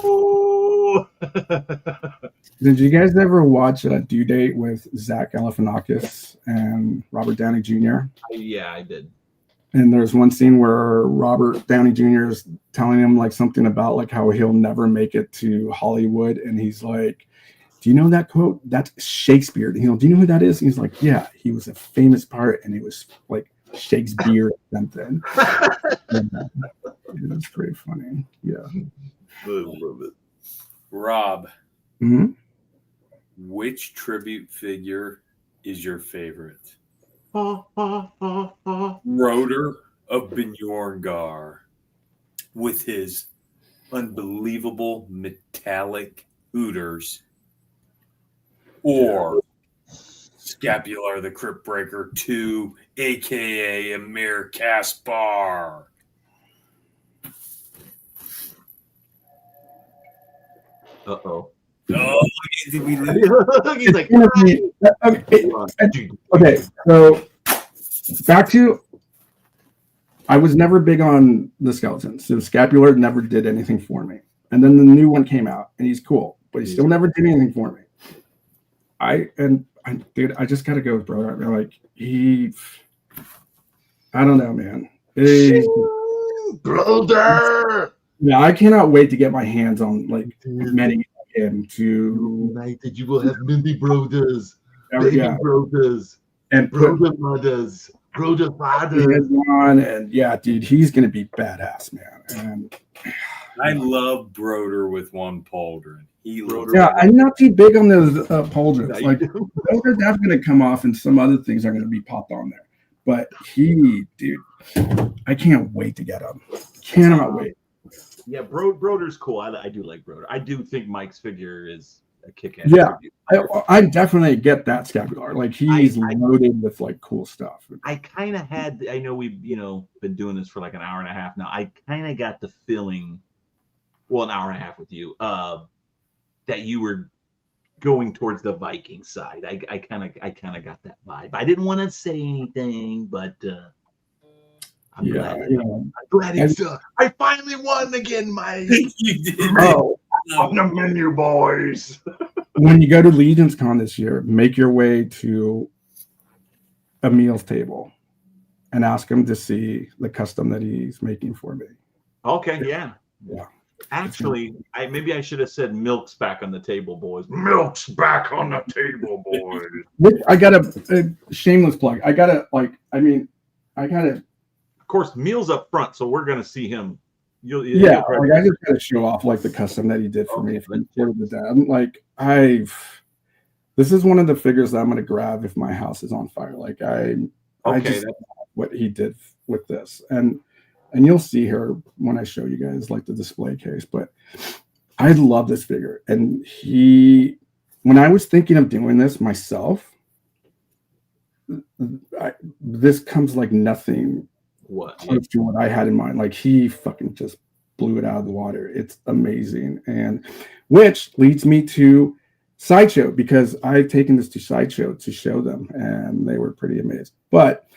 [SPEAKER 2] oh.
[SPEAKER 5] Did you guys ever watch a Due Date with Zach Galifianakis and Robert Downey Jr.?
[SPEAKER 2] Yeah, I did.
[SPEAKER 5] And there's one scene where Robert Downey Jr. is telling him like something about like how he'll never make it to Hollywood, and he's like, "Do you know that quote? That's Shakespeare." And do you know who that is? And he's like, "Yeah, he was a famous pirate, and it was like Shakespeare or something." That's pretty funny. Yeah.
[SPEAKER 2] I love it.
[SPEAKER 1] Rob,
[SPEAKER 5] Mhm.
[SPEAKER 1] which tribute figure is your favorite? Rotor of Bjorngar with his unbelievable metallic hooters, or Scapular the Crypt Breaker 2, aka Amir Kaspar.
[SPEAKER 2] Uh-oh.
[SPEAKER 1] Oh, did we lose?
[SPEAKER 2] He's like,
[SPEAKER 5] Okay, so back to, I was never big on the skeletons. So Scapular never did anything for me. And then the new one came out, and he's cool, but he still never did anything for me. Dude, I just gotta go with Brother. Like I don't know, man.
[SPEAKER 2] brother.
[SPEAKER 5] Yeah, I cannot wait to get my hands on like many of him to
[SPEAKER 2] United, you will have many brothers, baby
[SPEAKER 5] yeah,
[SPEAKER 2] brothers,
[SPEAKER 5] and put
[SPEAKER 2] brother mothers, brother fathers.
[SPEAKER 5] hands on, and yeah, dude, he's gonna be badass, man. And
[SPEAKER 1] I love Broder with one pauldron. He looks
[SPEAKER 5] yeah, I'm not too big on those pauldrons.
[SPEAKER 2] Yeah,
[SPEAKER 5] Like
[SPEAKER 2] you
[SPEAKER 5] those are definitely gonna come off, and some other things are gonna be popped on there. But dude, I can't wait to get him. Cannot wait.
[SPEAKER 2] Yeah, Broder's cool. I do like Broder. I do think Mike's figure is a kick-ass
[SPEAKER 5] Yeah.
[SPEAKER 2] tribute.
[SPEAKER 5] I definitely get that scapular. Like he's loaded with like cool stuff.
[SPEAKER 2] I kind of had. I know we've been doing this for like an hour and a half now. I kind of got the feeling, well, an hour and a half with you, that you were going towards the Viking side. I kind of got that vibe. I didn't want to say anything, but I'm glad. I'm glad I finally won again, Mike.
[SPEAKER 1] You did.
[SPEAKER 5] Oh,
[SPEAKER 2] On the menu, boys.
[SPEAKER 5] when you go to Legion's Con this year, make your way to Emil's table and ask him to see the custom that he's making for me.
[SPEAKER 2] Okay, yeah. Actually, maybe I should have said milk's back on the table, boys. Milk's back on the table, boys.
[SPEAKER 5] I got a shameless plug. I got to.
[SPEAKER 2] Of course, Meal's up front, so we're gonna see him.
[SPEAKER 5] I just got to show off like the custom that he did for me from the dad. Like this is one of the figures that I'm gonna grab if my house is on fire. Like I just what he did with this, and you'll see her when I show you guys like the display case. But I love this figure, and when I was thinking of doing this myself, this comes like nothing. Close to what I had in mind. Like he fucking just blew it out of the water. It's amazing. And which leads me to Sideshow, because I've taken this to Sideshow to show them and they were pretty amazed. But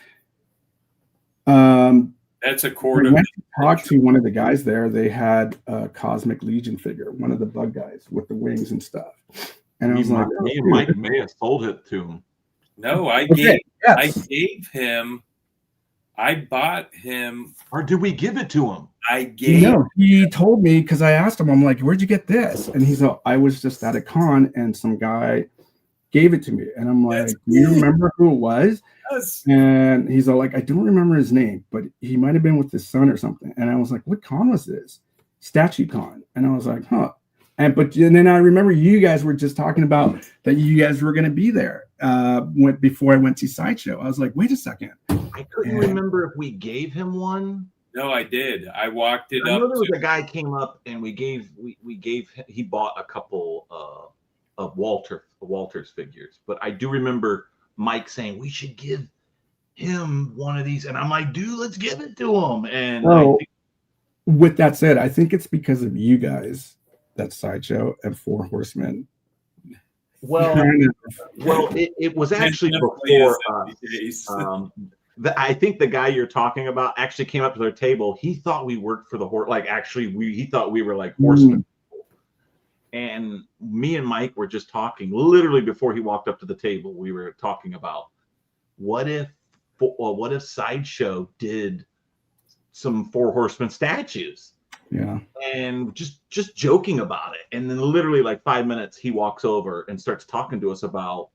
[SPEAKER 1] that's a quarter.
[SPEAKER 5] When I talked to one of the guys there, they had a Cosmic Legion figure, one of the bug guys with the wings and stuff. And I was like,
[SPEAKER 2] me and Mike may have sold it to him.
[SPEAKER 1] No, I gave him. I bought him.
[SPEAKER 2] Or did we give it to him?
[SPEAKER 5] He told me, because I asked him, I'm like, where'd you get this? And he's like, I was just at a con and some guy gave it to me. And I'm like, do you remember who it was?
[SPEAKER 1] Yes.
[SPEAKER 5] And he's all like, I don't remember his name, but he might have been with his son or something. And I was like, what con was this? Statue Con. And I was like, huh. And then I remember you guys were just talking about that you guys were going to be there before I went to Sideshow. I was like, wait a second.
[SPEAKER 2] I couldn't remember if we gave him one.
[SPEAKER 1] No, I did. I walked it
[SPEAKER 2] I
[SPEAKER 1] up.
[SPEAKER 2] know there was a guy came up and we gave he bought a couple of Walter's figures, but I do remember Mike saying we should give him one of these, and I'm like, dude, let's give it to him. And
[SPEAKER 5] with that said, I think it's because of you guys that Sideshow and Four Horsemen.
[SPEAKER 2] Well, it was actually before us. I think the guy you're talking about actually came up to their table. He thought we worked for the horse. Like he thought we were like horsemen. And me and Mike were just talking. Literally before he walked up to the table, we were talking about what if Sideshow did some Four Horsemen statues.
[SPEAKER 5] Yeah.
[SPEAKER 2] And just joking about it. And then literally like 5 minutes, he walks over and starts talking to us about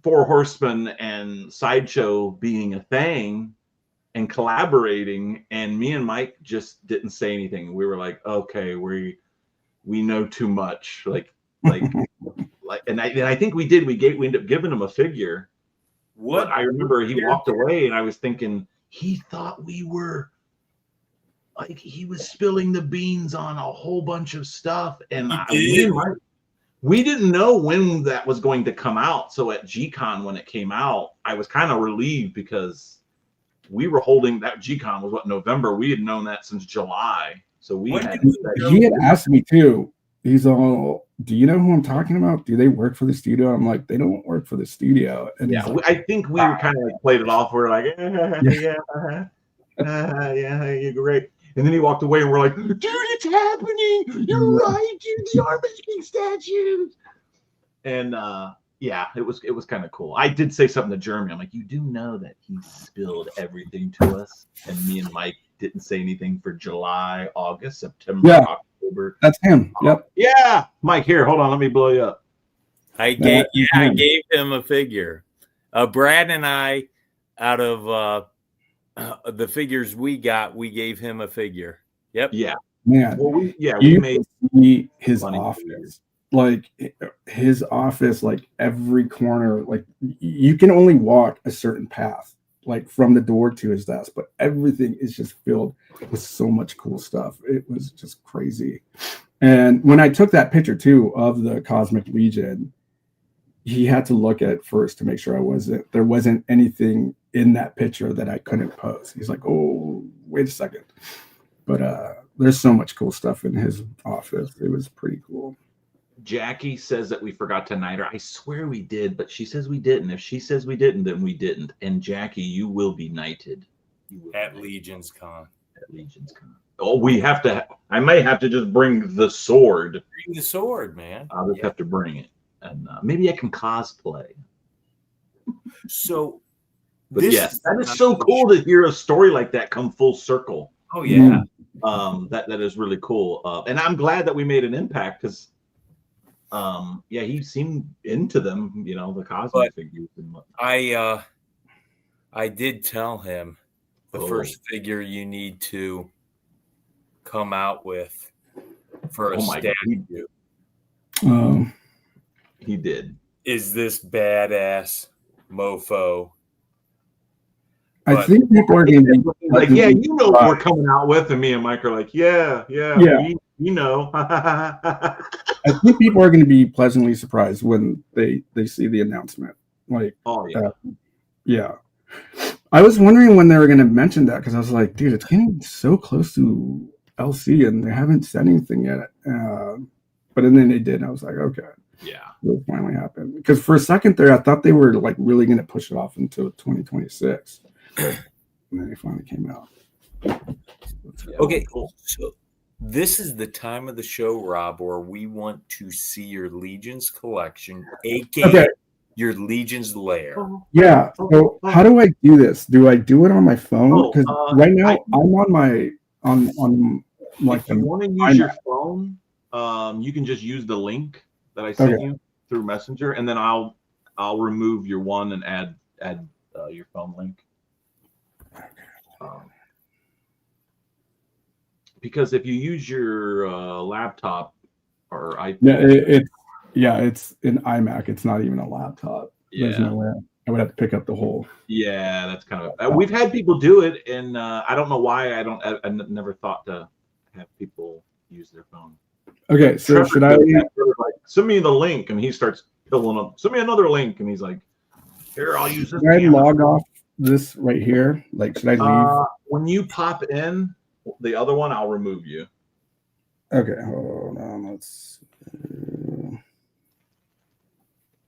[SPEAKER 2] Four Horsemen and Sideshow being a thing and collaborating. And me and Mike just didn't say anything. We were like, okay, we know too much. And I think we did. We ended up giving him a figure. What? I remember he walked away and I was thinking he thought we were like he was spilling the beans on a whole bunch of stuff, and we didn't know when that was going to come out. So at G-Con, when it came out, I was kind of relieved because we were holding that. G-Con was November. We had known that since July. So he
[SPEAKER 5] had asked me too. He's all, do you know who I'm talking about? Do they work for the studio? I'm like, they don't work for the studio. And
[SPEAKER 2] I think we were kind of like played it off. We're like, you're great. And then he walked away and we're like, dude, it's happening. You're right, dude. They are making statues. And it was kind of cool. I did say something to Jeremy. I'm like, you do know that he spilled everything to us. And me and Mike didn't say anything for July, August, September, October.
[SPEAKER 5] That's him. Yep.
[SPEAKER 2] Yeah. Mike, here, hold on. Let me blow you up.
[SPEAKER 3] I gave him a figure. Brad and I, out of the figures we got, we gave him a figure. Yep.
[SPEAKER 2] Yeah.
[SPEAKER 5] Man.
[SPEAKER 2] Well, we made
[SPEAKER 5] his office. Figures. Like his office, like every corner, like you can only walk a certain path, like from the door to his desk, but everything is just filled with so much cool stuff. It was just crazy. And when I took that picture too of the Cosmic Legion, he had to look at it first to make sure there wasn't anything in that picture that I couldn't post. He's like, oh, wait a second. But there's so much cool stuff in his office. It was pretty cool.
[SPEAKER 2] Jackie says that we forgot to knight her. I swear we did, but she says we didn't. If she says we didn't, then we didn't. And Jackie, you will be knighted.
[SPEAKER 3] At Legion's Con.
[SPEAKER 2] At Legion's Con. Oh, we have to. I may have to just bring the sword.
[SPEAKER 3] Bring the sword, man.
[SPEAKER 2] I'll just have to bring it, and maybe I can cosplay.
[SPEAKER 3] So,
[SPEAKER 2] but yes, that is so cool to hear a story like that come full circle.
[SPEAKER 3] Oh yeah,
[SPEAKER 2] that is really cool, and I'm glad that we made an impact because, yeah, he seemed into them, you know, the cosmic figures.
[SPEAKER 3] I did tell him the first figure you need to come out with for a statue.
[SPEAKER 2] He did.
[SPEAKER 3] Is this badass mofo?
[SPEAKER 5] I think people are going to be
[SPEAKER 2] like, yeah, you know what we're coming out with, and me and Mike are like, yeah, we know.
[SPEAKER 5] I think people are going to be pleasantly surprised when they see the announcement. Like,
[SPEAKER 2] oh yeah,
[SPEAKER 5] yeah. I was wondering when they were going to mention that because I was like, dude, it's getting so close to LC and they haven't said anything yet. But then they did. And I was like, okay,
[SPEAKER 2] yeah,
[SPEAKER 5] it'll finally happen. Because for a second there, I thought they were like really going to push it off until 2026. And then it finally came out.
[SPEAKER 3] Okay, cool. So this is the time of the show, Rob, where we want to see your Legions collection, aka your Legion's lair.
[SPEAKER 5] Yeah. So how do I do this? Do I do it on my phone? Because right now I'm on my on like.
[SPEAKER 2] If you want to use your phone, you can just use the link that I sent you through Messenger, and then I'll remove your one and add your phone link. Because if you use your laptop or iPad,
[SPEAKER 5] it's an iMac. It's not even a laptop.
[SPEAKER 2] Yeah.
[SPEAKER 5] There's no way I would have to pick up the whole.
[SPEAKER 2] Yeah, that's kind of. We've had people do it, and I don't know why. I never thought to have people use their phone.
[SPEAKER 5] Okay, so
[SPEAKER 2] Trevor
[SPEAKER 5] should I
[SPEAKER 2] like, send me the link? And he starts filling up. Send me another link, and he's like, "Here, I'll use this."
[SPEAKER 5] Should I log off this right here? Like, should I leave?
[SPEAKER 2] When you pop in the other one, I'll remove you.
[SPEAKER 5] Okay, hold on. Let's.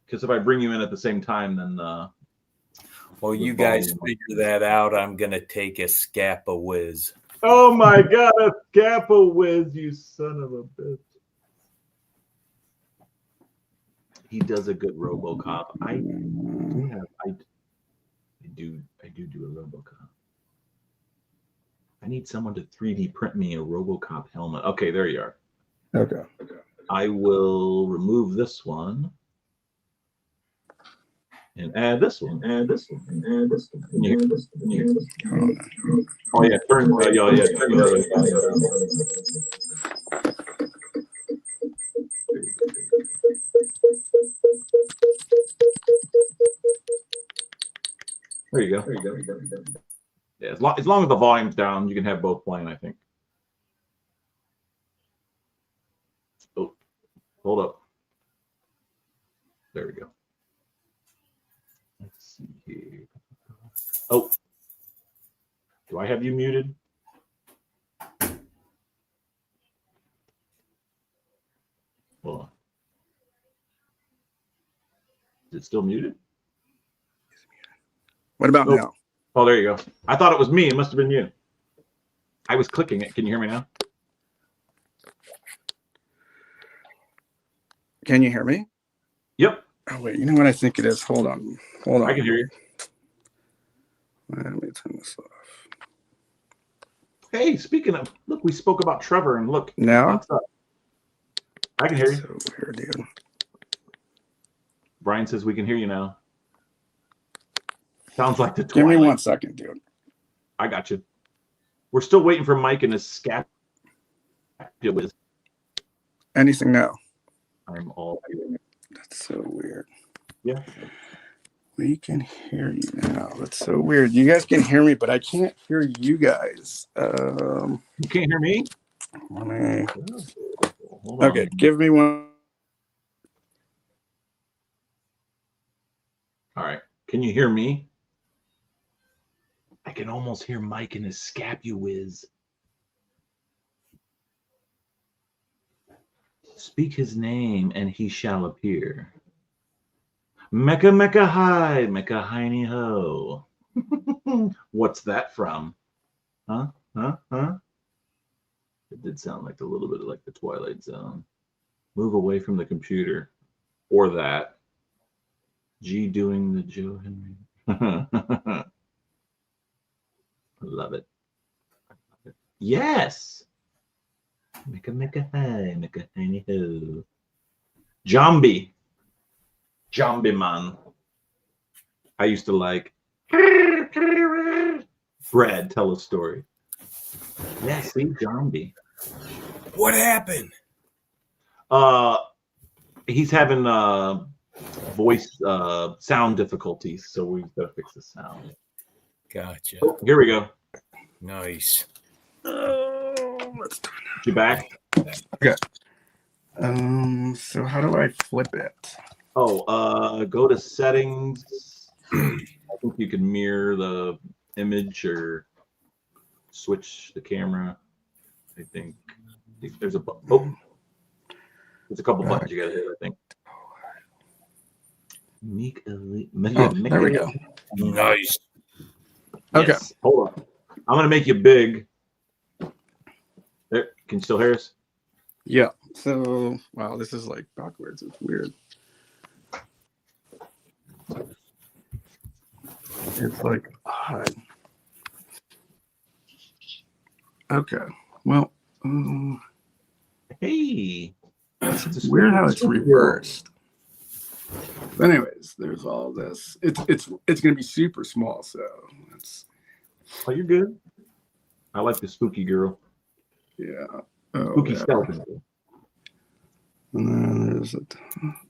[SPEAKER 2] Because if I bring you in at the same time, then
[SPEAKER 3] well, you guys figure that out. I'm gonna take a Scappa Whiz.
[SPEAKER 2] Oh my God, a Scappa Whiz, you son of a bitch! He does a good RoboCop. I do a RoboCop. I need someone to 3D print me a RoboCop helmet. Okay, there you are.
[SPEAKER 5] Okay.
[SPEAKER 2] I will remove this one. And add this one, add this one, and add this one. And you hear this one, and you hear this one. Oh yeah, turn the There you go. Yeah, as long as the volume's down, you can have both playing, I think. Oh, hold up. There we go. Let's see here. Oh, do I have you muted? Hold on. Is it still muted?
[SPEAKER 5] What about now?
[SPEAKER 2] Oh, there you go. I thought it was me. It must have been you. I was clicking it. Can you hear me now?
[SPEAKER 5] Can you hear me?
[SPEAKER 2] Yep.
[SPEAKER 5] Oh wait, you know what I think it is? Hold on.
[SPEAKER 2] I can hear you.
[SPEAKER 5] Let me turn this off.
[SPEAKER 2] Hey, speaking of, look, we spoke about Trevor, and look.
[SPEAKER 5] Now?
[SPEAKER 2] I can hear you.
[SPEAKER 5] So weird, dude.
[SPEAKER 2] Brian says we can hear you now. Sounds like the
[SPEAKER 5] Give
[SPEAKER 2] Twilight.
[SPEAKER 5] me 1 second, dude.
[SPEAKER 2] I got you. We're still waiting for Mike and his scat.
[SPEAKER 5] Anything now?
[SPEAKER 2] I'm all.
[SPEAKER 5] That's so weird.
[SPEAKER 2] Yeah.
[SPEAKER 5] We can hear you now. That's so weird. You guys can hear me, but I can't hear you guys.
[SPEAKER 2] You can't hear me?
[SPEAKER 5] Let me
[SPEAKER 2] Hold on.
[SPEAKER 5] Okay, give me one.
[SPEAKER 2] All right. Can you hear me? I can almost hear Mike in his scapuwiz. Speak his name and he shall appear. Mecca, Mecca, hi, Mecca, hiney, ho. What's that from? Huh? Huh? Huh? It did sound like a little bit like the Twilight Zone. Move away from the computer. Or that. G doing the Joe Henry. I love it. Yes. Make a hi, make a hiney, ho. Zombie. Zombie man. I used to like Brad, tell a story. Yeah, see, zombie.
[SPEAKER 3] What happened?
[SPEAKER 2] He's having voice sound difficulties, so we've got to fix the sound.
[SPEAKER 3] Gotcha.
[SPEAKER 2] Oh, here we go.
[SPEAKER 3] Nice.
[SPEAKER 2] You back?
[SPEAKER 5] So how do I flip it?
[SPEAKER 2] Oh, go to settings. I think you can mirror the image or switch the camera. I think there's a there's a couple buttons you gotta hit. I think.
[SPEAKER 5] There we go.
[SPEAKER 3] Nice.
[SPEAKER 5] Okay.
[SPEAKER 2] Yes. Hold on. I'm gonna make you big. There. Can you still hear us?
[SPEAKER 5] Yeah. So, wow, this is like backwards. It's weird. It's like odd. Okay. Well,
[SPEAKER 2] Hey.
[SPEAKER 5] it's weird how it's reversed. But anyways, there's all this. It's gonna be super small, so it's
[SPEAKER 2] Oh, you're good. I like the spooky girl.
[SPEAKER 5] yeah. Oh,
[SPEAKER 2] Spooky
[SPEAKER 5] yeah.
[SPEAKER 2] skeleton.
[SPEAKER 5] And then there's a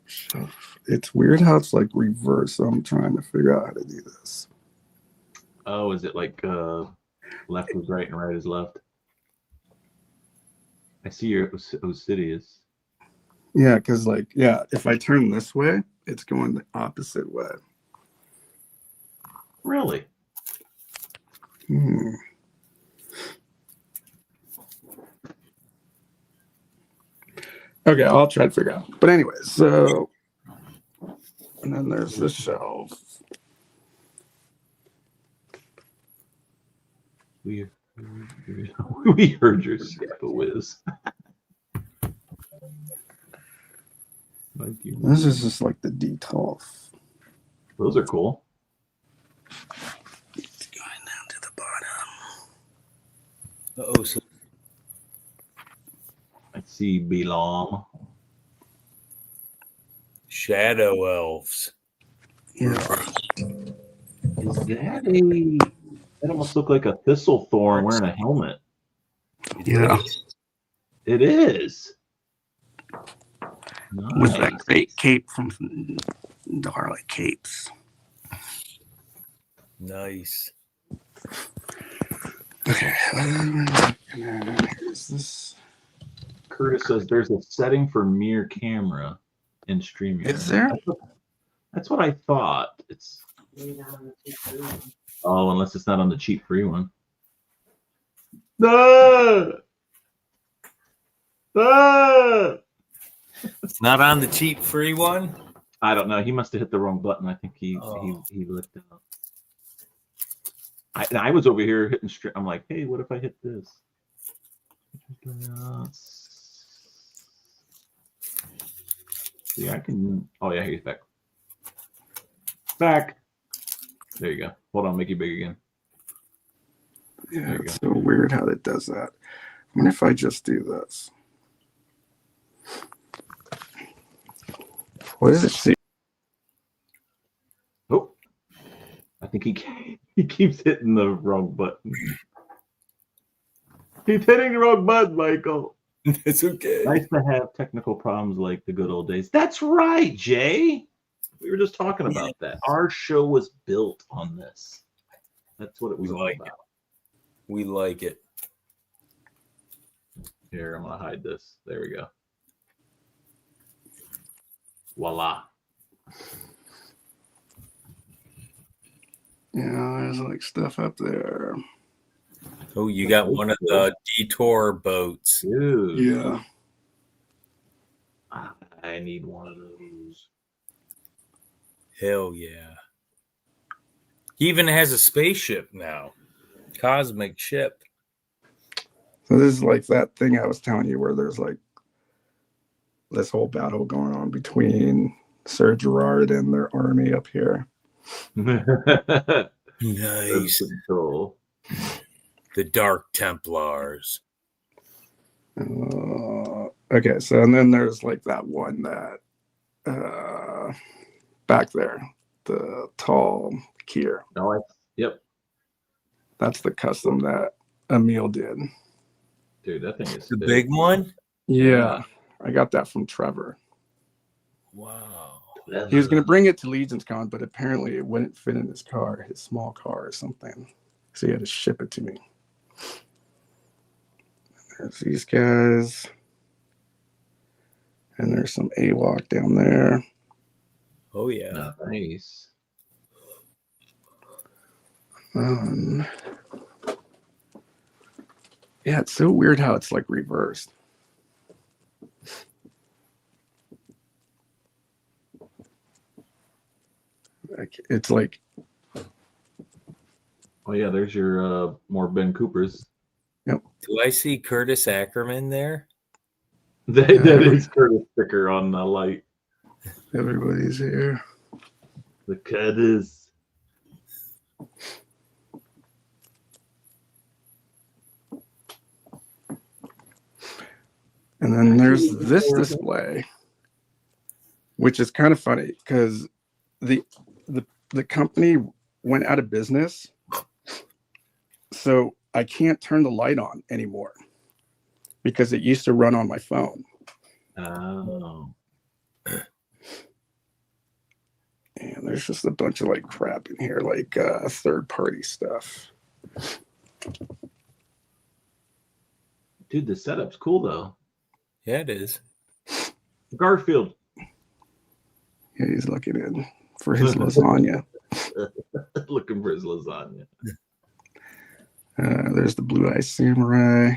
[SPEAKER 5] stuff. It's weird how it's like reversed. So I'm trying to figure out how to do this.
[SPEAKER 2] Oh, is it like left is right and right is left? I see your Osidious.
[SPEAKER 5] Yeah, because like if I turn this way, it's going the opposite way.
[SPEAKER 2] Really?
[SPEAKER 5] Okay, I'll try to figure it out. But anyways, so and then there's this shelf.
[SPEAKER 2] We heard your scapuwiz.
[SPEAKER 5] This is just like the detail.
[SPEAKER 2] Those are cool.
[SPEAKER 5] It's going down to the bottom.
[SPEAKER 3] Oh, so
[SPEAKER 2] I see Belong.
[SPEAKER 3] shadow elves.
[SPEAKER 5] Yeah.
[SPEAKER 2] Is that almost look like a thistle thorn wearing a helmet?
[SPEAKER 5] Yeah.
[SPEAKER 2] It is.
[SPEAKER 5] With
[SPEAKER 2] Nice.
[SPEAKER 5] that great cape from the Harley Capes.
[SPEAKER 3] Nice.
[SPEAKER 5] Okay. Here's this.
[SPEAKER 2] Curtis says there's a setting for mirror camera in StreamYard.
[SPEAKER 5] Is there?
[SPEAKER 2] That's what I thought. It's unless it's not on the cheap free one. No! Ah!
[SPEAKER 3] It's not on the cheap free one.
[SPEAKER 2] I don't know. He must have hit the wrong button. I think he looked it up. I was over here hitting straight. I'm like, hey, what if I hit this? Yeah, I can. Oh yeah, he's back. Back. There you go. Hold on, make you big again.
[SPEAKER 5] Yeah, it's so weird how it does that. I wonder if I just do this. What does it see?
[SPEAKER 2] Oh, I think he keeps hitting the wrong button. He's hitting the wrong button, Michael.
[SPEAKER 3] It's okay.
[SPEAKER 2] Nice to have technical problems like the good old days. That's right, Jay. We were just talking about that. Our show was built on this. That's what it was all about.
[SPEAKER 3] We like it.
[SPEAKER 2] Here, I'm gonna hide this. There we go. Voila.
[SPEAKER 5] Yeah, there's like stuff up there.
[SPEAKER 3] Oh, you got one of the Detour boats.
[SPEAKER 2] Dude,
[SPEAKER 5] Yeah.
[SPEAKER 2] I need one of those.
[SPEAKER 3] Hell yeah. He even has a spaceship now. Cosmic ship.
[SPEAKER 5] So this is like that thing I was telling you where there's like this whole battle going on between Sir Gerard and their army up here.
[SPEAKER 2] That's
[SPEAKER 3] Nice.
[SPEAKER 2] cool.
[SPEAKER 3] The Dark Templars.
[SPEAKER 5] Okay, so and then there's like that one that back there, the tall Kier.
[SPEAKER 2] Yep.
[SPEAKER 5] That's the custom that Emil did.
[SPEAKER 2] Dude, that thing is
[SPEAKER 3] The big one?
[SPEAKER 5] Yeah, I got that from Trevor.
[SPEAKER 3] Wow.
[SPEAKER 5] He was going to bring it to Legion's Con, but apparently it wouldn't fit in his car, his small car or something. So he had to ship it to me. There's these guys. And there's some AWOC down there.
[SPEAKER 3] Oh, yeah.
[SPEAKER 2] Nice.
[SPEAKER 5] Yeah, it's so weird how it's like reversed. Like, it's like,
[SPEAKER 2] Oh yeah, there's your more Ben Coopers.
[SPEAKER 3] Do I see Curtis Ackerman there?
[SPEAKER 2] That is Curtis sticker on the light.
[SPEAKER 5] everybody's here.
[SPEAKER 2] The Curtis.
[SPEAKER 5] And then there's this display, which is kind of funny because the company went out of business. So I can't turn the light on anymore because it used to run on my phone.
[SPEAKER 2] Oh.
[SPEAKER 5] And there's just a bunch of like crap in here, like third party stuff.
[SPEAKER 2] Dude, the setup's cool though.
[SPEAKER 3] Yeah, it is.
[SPEAKER 2] Garfield.
[SPEAKER 5] Yeah, he's looking in for his lasagna.
[SPEAKER 2] Looking for his lasagna.
[SPEAKER 5] There's the Blue Eye Samurai.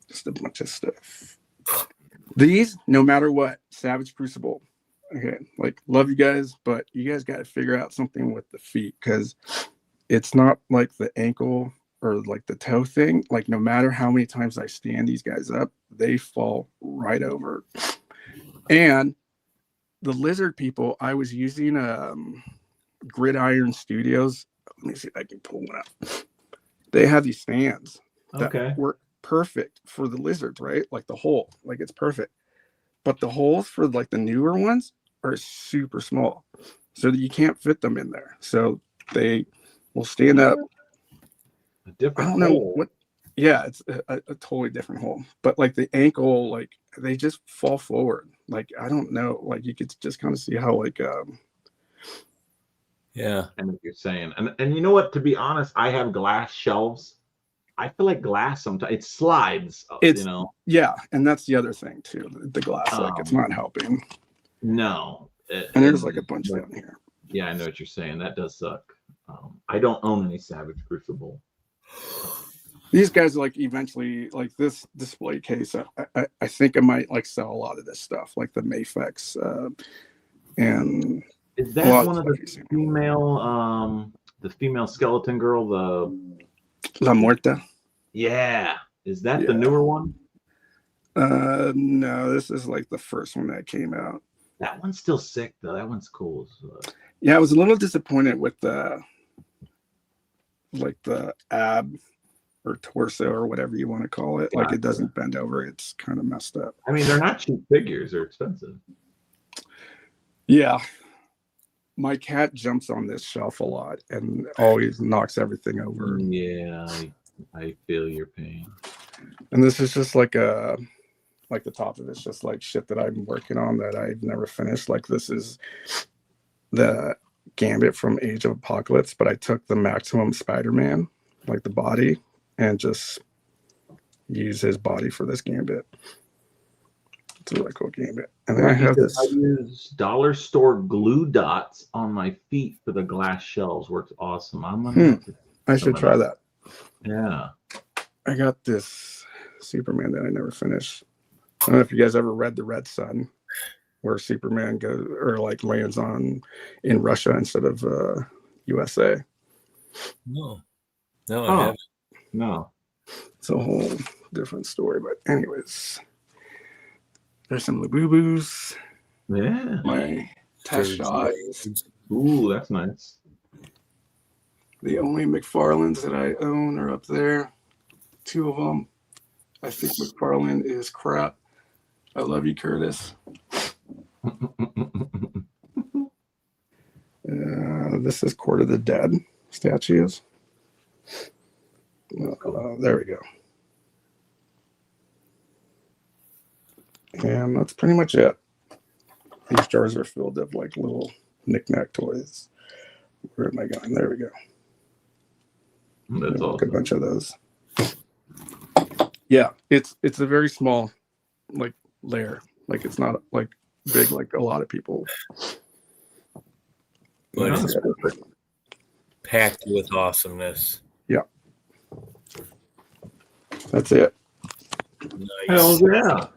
[SPEAKER 5] Just a bunch of stuff. These, no matter what, Savage Crucible. Okay, like love you guys, but you guys got to figure out something with the feet because it's not like the ankle or like the toe thing. Like no matter how many times I stand these guys up, they fall right over. And the lizard people, I was using Gridiron Studios. Let me see if I can pull one up. They have these stands that work perfect for the lizards, right? Like the hole, like it's perfect. But the holes for like the newer ones are super small, so that you can't fit them in there. So they will stand up.
[SPEAKER 2] A different
[SPEAKER 5] I don't know
[SPEAKER 2] hole.
[SPEAKER 5] what. Yeah, it's a totally different hole. But like the ankle, like they just fall forward. Like I don't know. Like you could just kind of see how like
[SPEAKER 3] Yeah.
[SPEAKER 2] I know what you're saying. And you know what? To be honest, I have glass shelves. I feel like glass sometimes it slides.
[SPEAKER 5] It's-
[SPEAKER 2] you know.
[SPEAKER 5] yeah, and that's the other thing too. The glass, like it's not helping.
[SPEAKER 2] No.
[SPEAKER 5] And there's like a bunch down here.
[SPEAKER 2] Yeah, I know what you're saying. That does suck. I don't own any Savage Crucible.
[SPEAKER 5] These guys are like eventually like this display case. I think I might like sell a lot of this stuff, like the Mafex, and
[SPEAKER 2] Is
[SPEAKER 5] a
[SPEAKER 2] that
[SPEAKER 5] lot
[SPEAKER 2] one of
[SPEAKER 5] stuff
[SPEAKER 2] the
[SPEAKER 5] you've seen.
[SPEAKER 2] female skeleton girl?
[SPEAKER 5] La Muerta.
[SPEAKER 2] Yeah. Is that
[SPEAKER 5] Yeah.
[SPEAKER 2] the newer one?
[SPEAKER 5] No, this is like the first one that came out.
[SPEAKER 2] That one's still sick though. That one's cool.
[SPEAKER 5] Yeah, I was a little disappointed with the ab or torso or whatever you want to call it. Like it doesn't bend over. It's kind of messed up.
[SPEAKER 2] I mean, they're not cheap figures. They're expensive.
[SPEAKER 5] Yeah. My cat jumps on this shelf a lot and always knocks everything over.
[SPEAKER 2] Yeah, I feel your pain.
[SPEAKER 5] And this is just like the top of it's just like shit that I'm working on that I've never finished. Like this is the Gambit from Age of Apocalypse, but I took the Maximum Spider-Man, like the body, and just use his body for this Gambit. It's a really cool game. And then I have this.
[SPEAKER 2] I use dollar store glue dots on my feet for the glass shells. Works awesome. I'm gonna have to-
[SPEAKER 5] I should try that.
[SPEAKER 2] Yeah.
[SPEAKER 5] I got this Superman that I never finished. I don't know if you guys ever read The Red Sun, where Superman goes or like lands in Russia instead of USA.
[SPEAKER 3] No, I
[SPEAKER 2] Oh.
[SPEAKER 3] haven't.
[SPEAKER 2] No.
[SPEAKER 5] It's a whole different story. But anyways, there's some Labubu's.
[SPEAKER 2] Yeah.
[SPEAKER 5] My test shot.
[SPEAKER 2] Ooh, that's nice.
[SPEAKER 5] The only McFarlanes that I own are up there. 2 of them. I think McFarlane is crap. I love you, Curtis. This is Court of the Dead statues. There we go. And that's pretty much it. These jars are filled of like little knick-knack toys. Where am I going? There we go.
[SPEAKER 2] That's
[SPEAKER 5] A
[SPEAKER 2] awesome.
[SPEAKER 5] bunch of those. Yeah, it's a very small like layer. Like it's not like big like a lot of people.
[SPEAKER 3] But
[SPEAKER 2] Yeah.
[SPEAKER 3] it's packed with awesomeness.
[SPEAKER 5] That's it.
[SPEAKER 3] Nice.
[SPEAKER 2] Hell yeah.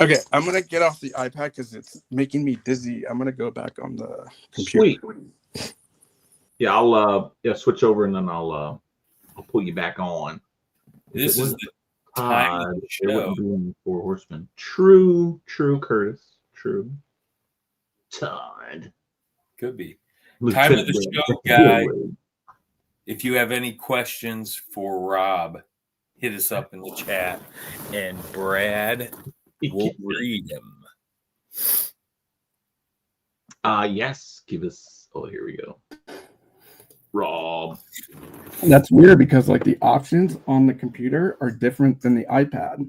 [SPEAKER 5] Okay, I'm gonna get off the iPad because it's making me dizzy. I'm gonna go back on the computer.
[SPEAKER 2] Sweet. Yeah, I'll switch over and then I'll pull you back on.
[SPEAKER 3] This is the time of the
[SPEAKER 2] It
[SPEAKER 3] show.
[SPEAKER 2] wouldn't be in 4 Horsemen. True, Curtis. True. Todd.
[SPEAKER 3] Could be. Time of the show, guy. If you have any questions for Rob, hit us up in the chat, and Brad will read them.
[SPEAKER 2] Yes. Give us. Oh, here we go. Rob.
[SPEAKER 5] That's weird because like the options on the computer are different than the iPad.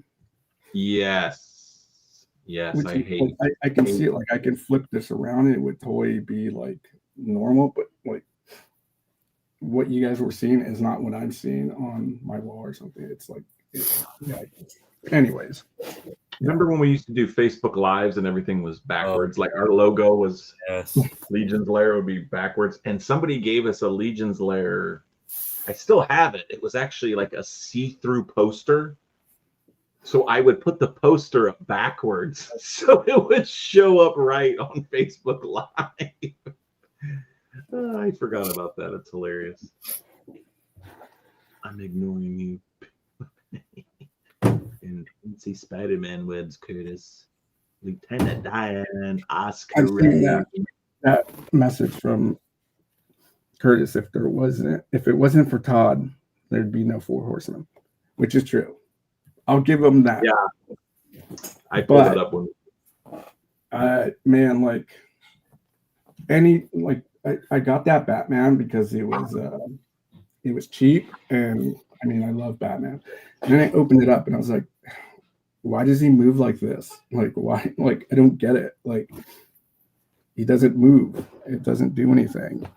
[SPEAKER 2] Yes. Yes,
[SPEAKER 5] Which
[SPEAKER 2] I
[SPEAKER 5] is,
[SPEAKER 2] hate.
[SPEAKER 5] like, I can see it. Like I can flip this around and it would totally be like normal, but like what you guys were seeing is not what I'm seeing on my wall or something. It's like, yeah. Anyways,
[SPEAKER 2] Remember when we used to do Facebook Lives and everything was backwards? Like our logo was
[SPEAKER 3] Yes.
[SPEAKER 2] Legion's Lair would be backwards. And somebody gave us a Legion's Lair. I still have it. It was actually like a see-through poster. So I would put the poster up backwards so it would show up right on Facebook Live. I forgot about that. It's hilarious. I'm ignoring you. And see Spider-Man webs, Curtis. Lieutenant Diane, Oscar
[SPEAKER 5] I've seen
[SPEAKER 2] Ray.
[SPEAKER 5] that message from Curtis. If it wasn't for Todd, there'd be no 4 Horsemen, which is true. I'll give him that.
[SPEAKER 2] Yeah. I pulled
[SPEAKER 5] But-
[SPEAKER 2] it up when
[SPEAKER 5] Man, like I got that Batman because it was cheap, and I mean I love Batman. And then I opened it up and I was like, why does he move like this? Like why? Like I don't get it. Like he doesn't move. It doesn't do anything.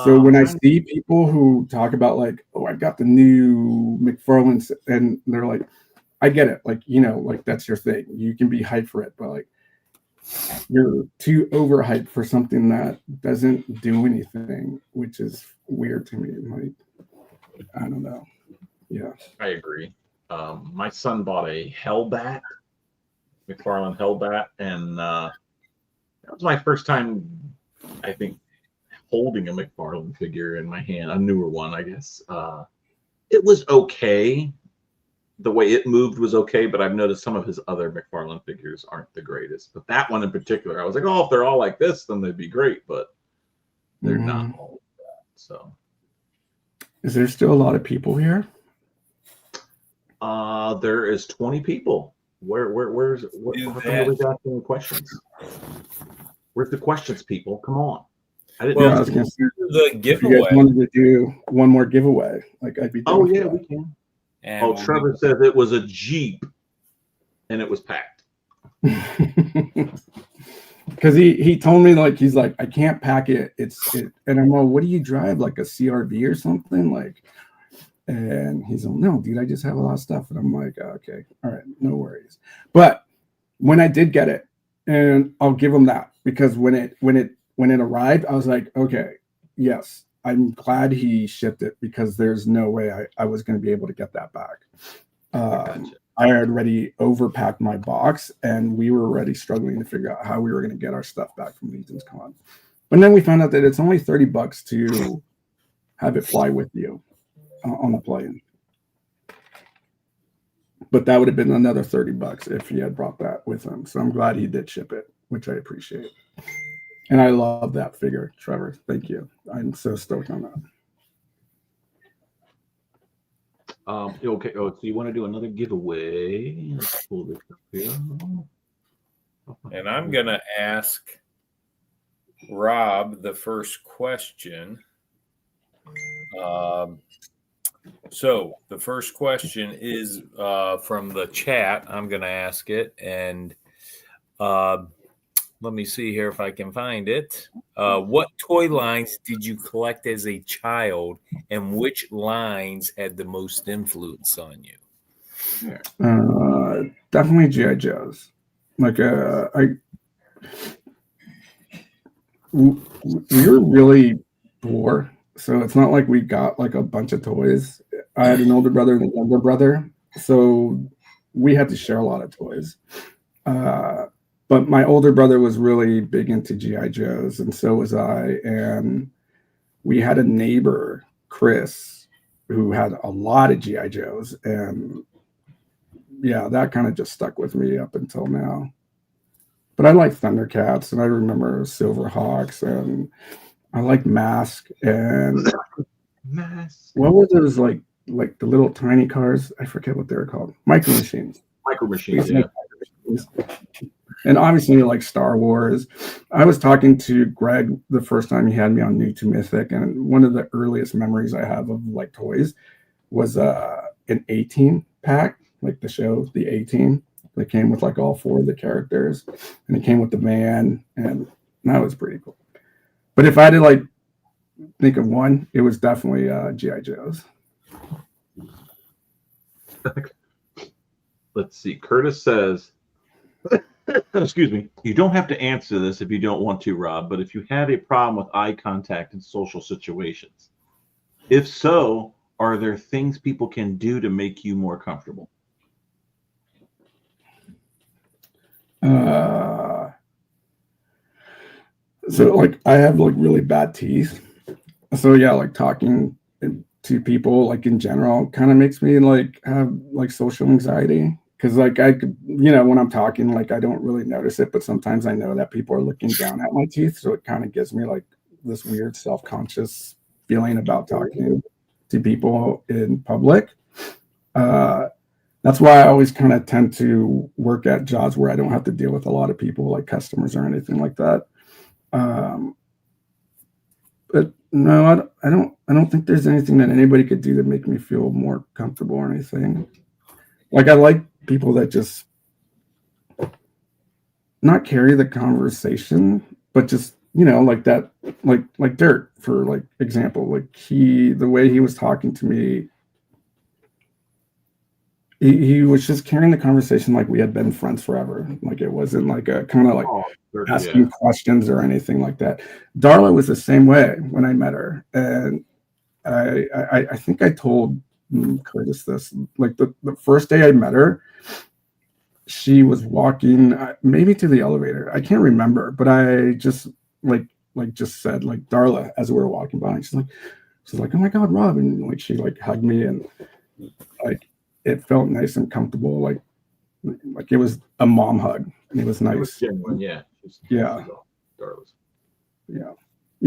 [SPEAKER 5] So when I see people who talk about like, oh, I got the new McFarlane, and they're like, I get it. Like, you know, like that's your thing. You can be hyped for it, but like you're too overhyped for something that doesn't do anything, which is weird to me. Like, I don't know. Yeah.
[SPEAKER 2] I agree. My son bought a Hellbat, McFarlane Hellbat, and that was my first time, I think, holding a McFarlane figure in my hand, a newer one, I guess. It was okay. The way it moved was okay, but I've noticed some of his other McFarlane figures aren't the greatest. But that one in particular, I was like, oh, if they're all like this, then they'd be great, but they're not all like that. So
[SPEAKER 5] Is there still a lot of people here?
[SPEAKER 2] there is 20 people. Where's what?
[SPEAKER 3] Do
[SPEAKER 2] How come
[SPEAKER 3] that.
[SPEAKER 2] nobody's asking questions? Where's the questions, people? Come on. I didn't
[SPEAKER 3] Well,
[SPEAKER 5] Yeah, I
[SPEAKER 2] know.
[SPEAKER 5] was gonna say,
[SPEAKER 3] The
[SPEAKER 5] if you guys
[SPEAKER 3] giveaway.
[SPEAKER 5] wanted to do one more giveaway, like I'd be.
[SPEAKER 2] Oh
[SPEAKER 5] down for
[SPEAKER 2] yeah,
[SPEAKER 5] that.
[SPEAKER 2] we can.
[SPEAKER 3] And
[SPEAKER 2] Oh,
[SPEAKER 3] we'll
[SPEAKER 2] Trevor says it was a Jeep, and it was packed.
[SPEAKER 5] Because he told me like he's like I can't pack it. And I'm like, what do you drive, like a CRV or something like? And he's like, no, dude, I just have a lot of stuff. And I'm like, okay, all right, no worries. But when I did get it, and I'll give him that, because when it arrived, I was like, okay, yes, I'm glad he shipped it, because there's no way I was going to be able to get that back.
[SPEAKER 2] Gotcha.
[SPEAKER 5] I had already overpacked my box, and we were already struggling to figure out how we were going to get our stuff back from Legion's Con. But then we found out that it's only $30 to have it fly with you on the plane. But that would have been another $30 if he had brought that with him. So I'm glad he did ship it, which I appreciate. And I love that figure, Trevor. Thank you. I'm so stoked on that.
[SPEAKER 2] Okay. Oh, so you want to do another giveaway? Let's pull this up here.
[SPEAKER 3] And I'm going to ask Rob the first question. So the first question is from the chat. I'm going to ask it. And let me see here if I can find it. What toy lines did you collect as a child, and which lines had the most influence on you?
[SPEAKER 5] Definitely G.I. Joes. Like, we were really poor, so it's not like we got like a bunch of toys. I had an older brother and a younger brother, so we had to share a lot of toys. But my older brother was really big into G.I. Joes, and so was I. And we had a neighbor, Chris, who had a lot of G.I. Joes. And yeah, that kind of just stuck with me up until now. But I like Thundercats, and I remember Silverhawks, and I like Mask. And
[SPEAKER 2] Mask.
[SPEAKER 5] what were those like the little tiny cars? I forget what they were called. Micro Machines.
[SPEAKER 2] Micro Machines, yeah.
[SPEAKER 5] And obviously, like Star Wars. I was talking to Greg the first time he had me on New to Mythic, and one of the earliest memories I have of like toys was an A-Team pack, like the show, the A-Team, that came with like all 4 of the characters, and it came with the van, and that was pretty cool. But if I had to like think of one, it was definitely G.I. Joes.
[SPEAKER 2] Let's see. Curtis says, excuse me, you don't have to answer this if you don't want to, Rob, but if you had a problem with eye contact in social situations, if so, are there things people can do to make you more comfortable?
[SPEAKER 5] So like I have like really bad teeth. So yeah, like talking to people like in general kind of makes me like have like social anxiety. Because like I could, when I'm talking, like I don't really notice it, but sometimes I know that people are looking down at my teeth. So it kind of gives me like this weird self-conscious feeling about talking to people in public. That's why I always kind of tend to work at jobs where I don't have to deal with a lot of people, like customers or anything like that. But no, I don't think there's anything that anybody could do to make me feel more comfortable or anything. Like I like people that just not carry the conversation, but just like that, like Dirt, for like example, like the way he was talking to me, he was just carrying the conversation like we had been friends forever. Like it wasn't like a kind of like asking questions or anything like that. Darla was the same way when I met her, and I think I told Curtis this, like the first day I met her, she was walking maybe to the elevator, I can't remember, but I just just said like Darla as we were walking by, and she's like, oh my God, Rob, and like she like hugged me, and like it felt nice and comfortable, like it was a mom hug, and it was nice. Yeah,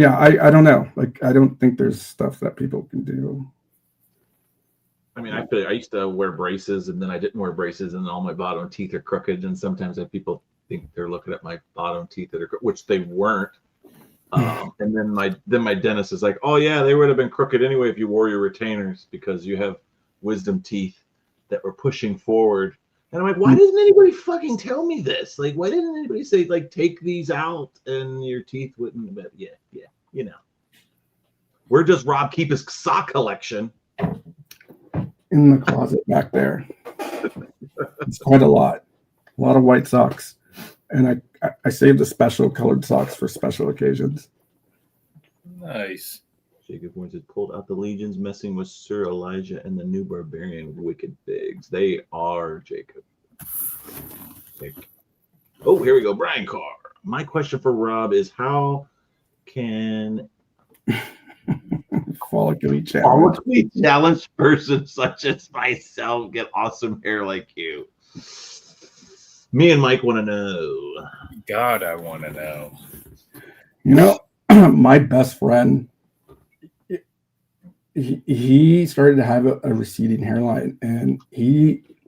[SPEAKER 5] I don't know, like I don't think there's stuff that people can do.
[SPEAKER 2] I mean, I used to wear braces, and then I didn't wear braces, and all my bottom teeth are crooked. And sometimes people think they're looking at my bottom teeth that are, which they weren't. And then my dentist is like, "Oh yeah, they would have been crooked anyway if you wore your retainers, because you have wisdom teeth that were pushing forward." And I'm like, "Why didn't anybody fucking tell me this? Like, why didn't anybody say like take these out and your teeth wouldn't?" But yeah, where does Rob keep his sock collection?
[SPEAKER 5] In the closet back there. It's quite a lot. lot of white socks, and I saved the special colored socks for special occasions.
[SPEAKER 3] Nice.
[SPEAKER 2] Jacob Wins it pulled out the legions, messing with Sir Elijah and the new barbarian Wicked Biggs. They are Jacob. Oh, here we go. Brian Carr. My question for Rob is how can
[SPEAKER 5] Quality challenge.
[SPEAKER 2] quality challenged person such as myself get awesome hair like you? Me and Mike want to know.
[SPEAKER 3] God, I want to know.
[SPEAKER 5] You know, my best friend, he started to have a receding hairline, and